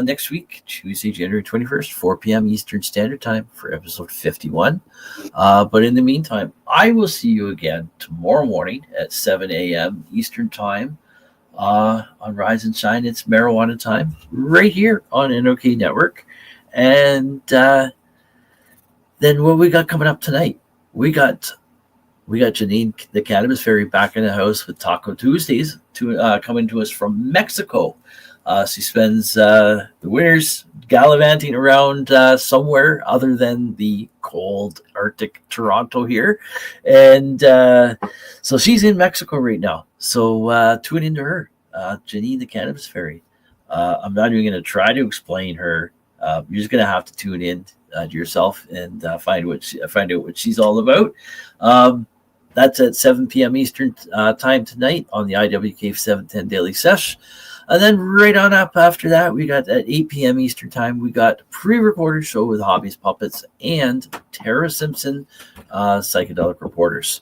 Next week, Tuesday, January 21st, 4 p.m. Eastern Standard Time for episode 51. But in the meantime, I will see you again tomorrow morning at 7 a.m. Eastern Time on Rise and Shine. It's marijuana time right here on NOK Network. And then what we got coming up tonight? We got Janine, the Cannabis Fairy, back in the house with Taco Tuesdays coming to us from Mexico. She spends the winters gallivanting around somewhere other than the cold Arctic Toronto here. And so she's in Mexico right now. So tune into her, Janine, the Cannabis Fairy. I'm not even going to try to explain her. You're just going to have to tune in to yourself and find out what she's all about. That's at 7 p.m. Eastern time tonight on the IWK 710 Daily Sesh. And then right on up after that, we got at 8 p.m. Eastern time, we got a pre-recorded show with Hobbies Puppets and Tara Simpson, Psychedelic Reporters.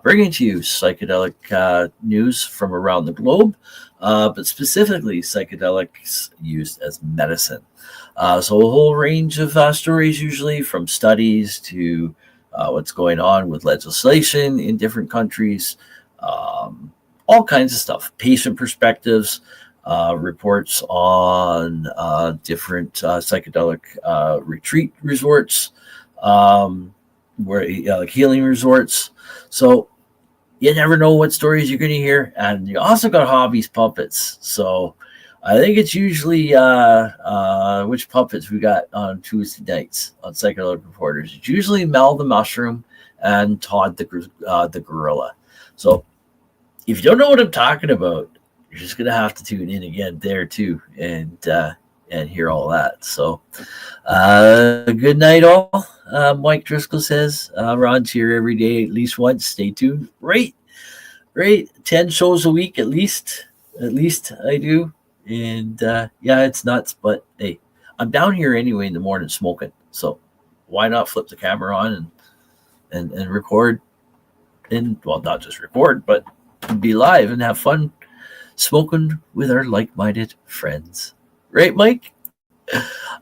bringing to you psychedelic news from around the globe, but specifically psychedelics used as medicine. So a whole range of stories, usually from studies to what's going on with legislation in different countries, all kinds of stuff, patient perspectives, reports on different psychedelic retreat resorts, like healing resorts. So you never know what stories you're going to hear. And you also got hobbies puppets. So I think it's usually which puppets we got on Tuesday nights on Psychedelic Reporters. It's usually Mel the Mushroom and Todd the Gorilla. So if you don't know what I'm talking about, you're just going to have to tune in again there too and hear all that. So good night all. Mike Driscoll says, Ron's here every day, at least once. Stay tuned. Right. 10 shows a week, at least I do. And yeah, it's nuts, but hey, I'm down here anyway in the morning smoking. So why not flip the camera on and record, and well, not just record, but be live and have fun smoking with our like-minded friends. Right, Mike?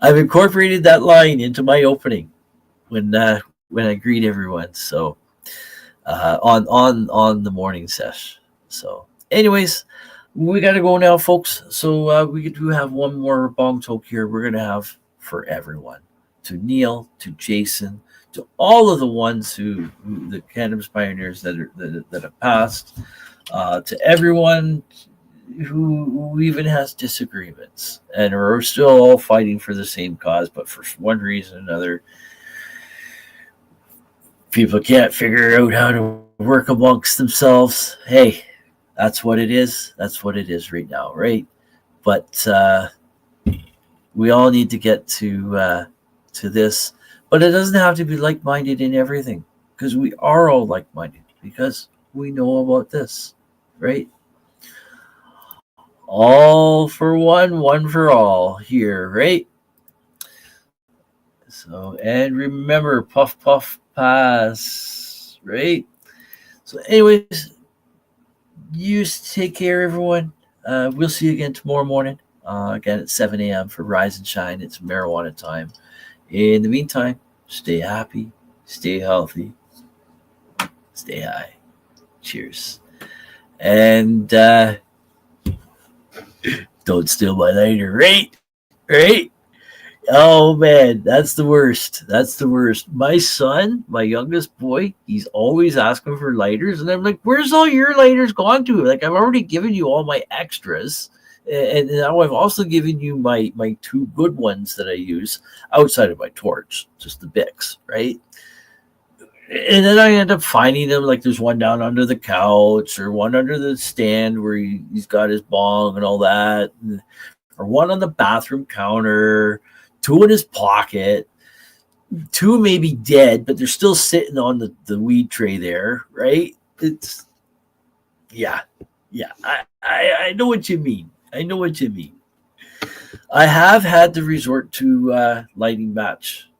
I've incorporated that line into my opening when I greet everyone. So on the morning sesh. So anyways, we got to go now, folks. So we do have one more bong toke here we're going to have for everyone. To Neil, to Jason, to all of the ones who the cannabis pioneers that have passed, to everyone who even has disagreements and are still all fighting for the same cause, but for one reason or another, people can't figure out how to work amongst themselves. Hey, that's what it is. That's what it is right now, right? But we all need to get to this. But it doesn't have to be like-minded in everything, because we are all like-minded, because we know about this, right? All for one, one for all here, right? So, and remember, puff, puff, pass, right? So anyways, you take care, everyone. We'll see you again tomorrow morning, again at 7 a.m. for Rise and Shine. It's marijuana time. In the meantime, stay happy, stay healthy, stay high. Cheers. And don't steal my lighter, right? Right? Oh man, that's the worst. That's the worst. My son, my youngest boy, he's always asking for lighters, and I'm like, "Where's all your lighters gone to?" Like, I've already given you all my extras, and now I've also given you my two good ones that I use outside of my torch, just the Bics, right? And then I end up finding them, like there's one down under the couch, or one under the stand where he's got his bong and all that, or one on the bathroom counter. 2 in his pocket, 2 may be dead, but they're still sitting on the weed tray there, right? It's yeah. I know what you mean. I know what you mean. I have had to resort to lighting match,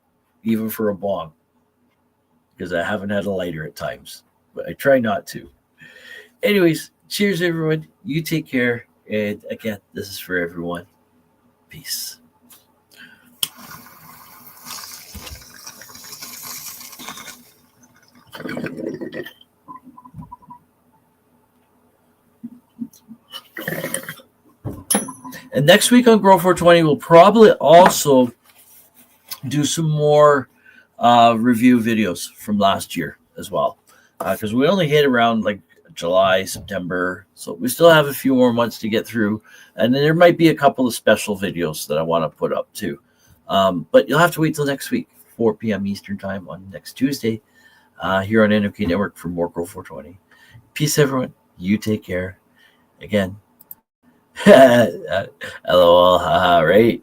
even for a bong, because I haven't had a lighter at times, but I try not to. Anyways, cheers, everyone. You take care, and again, this is for everyone. Peace. And next week on Grow420, we'll probably also do some more review videos from last year as well, because we only hit around like July, September, so we still have a few more months to get through, and then there might be a couple of special videos that I want to put up too. But you'll have to wait till next week, 4 p.m. Eastern time on next Tuesday, here on NOK Network for more Grow420. Peace, everyone. You take care. Again, LOL, haha, right?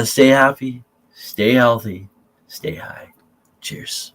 Stay happy, stay healthy, stay high. Cheers.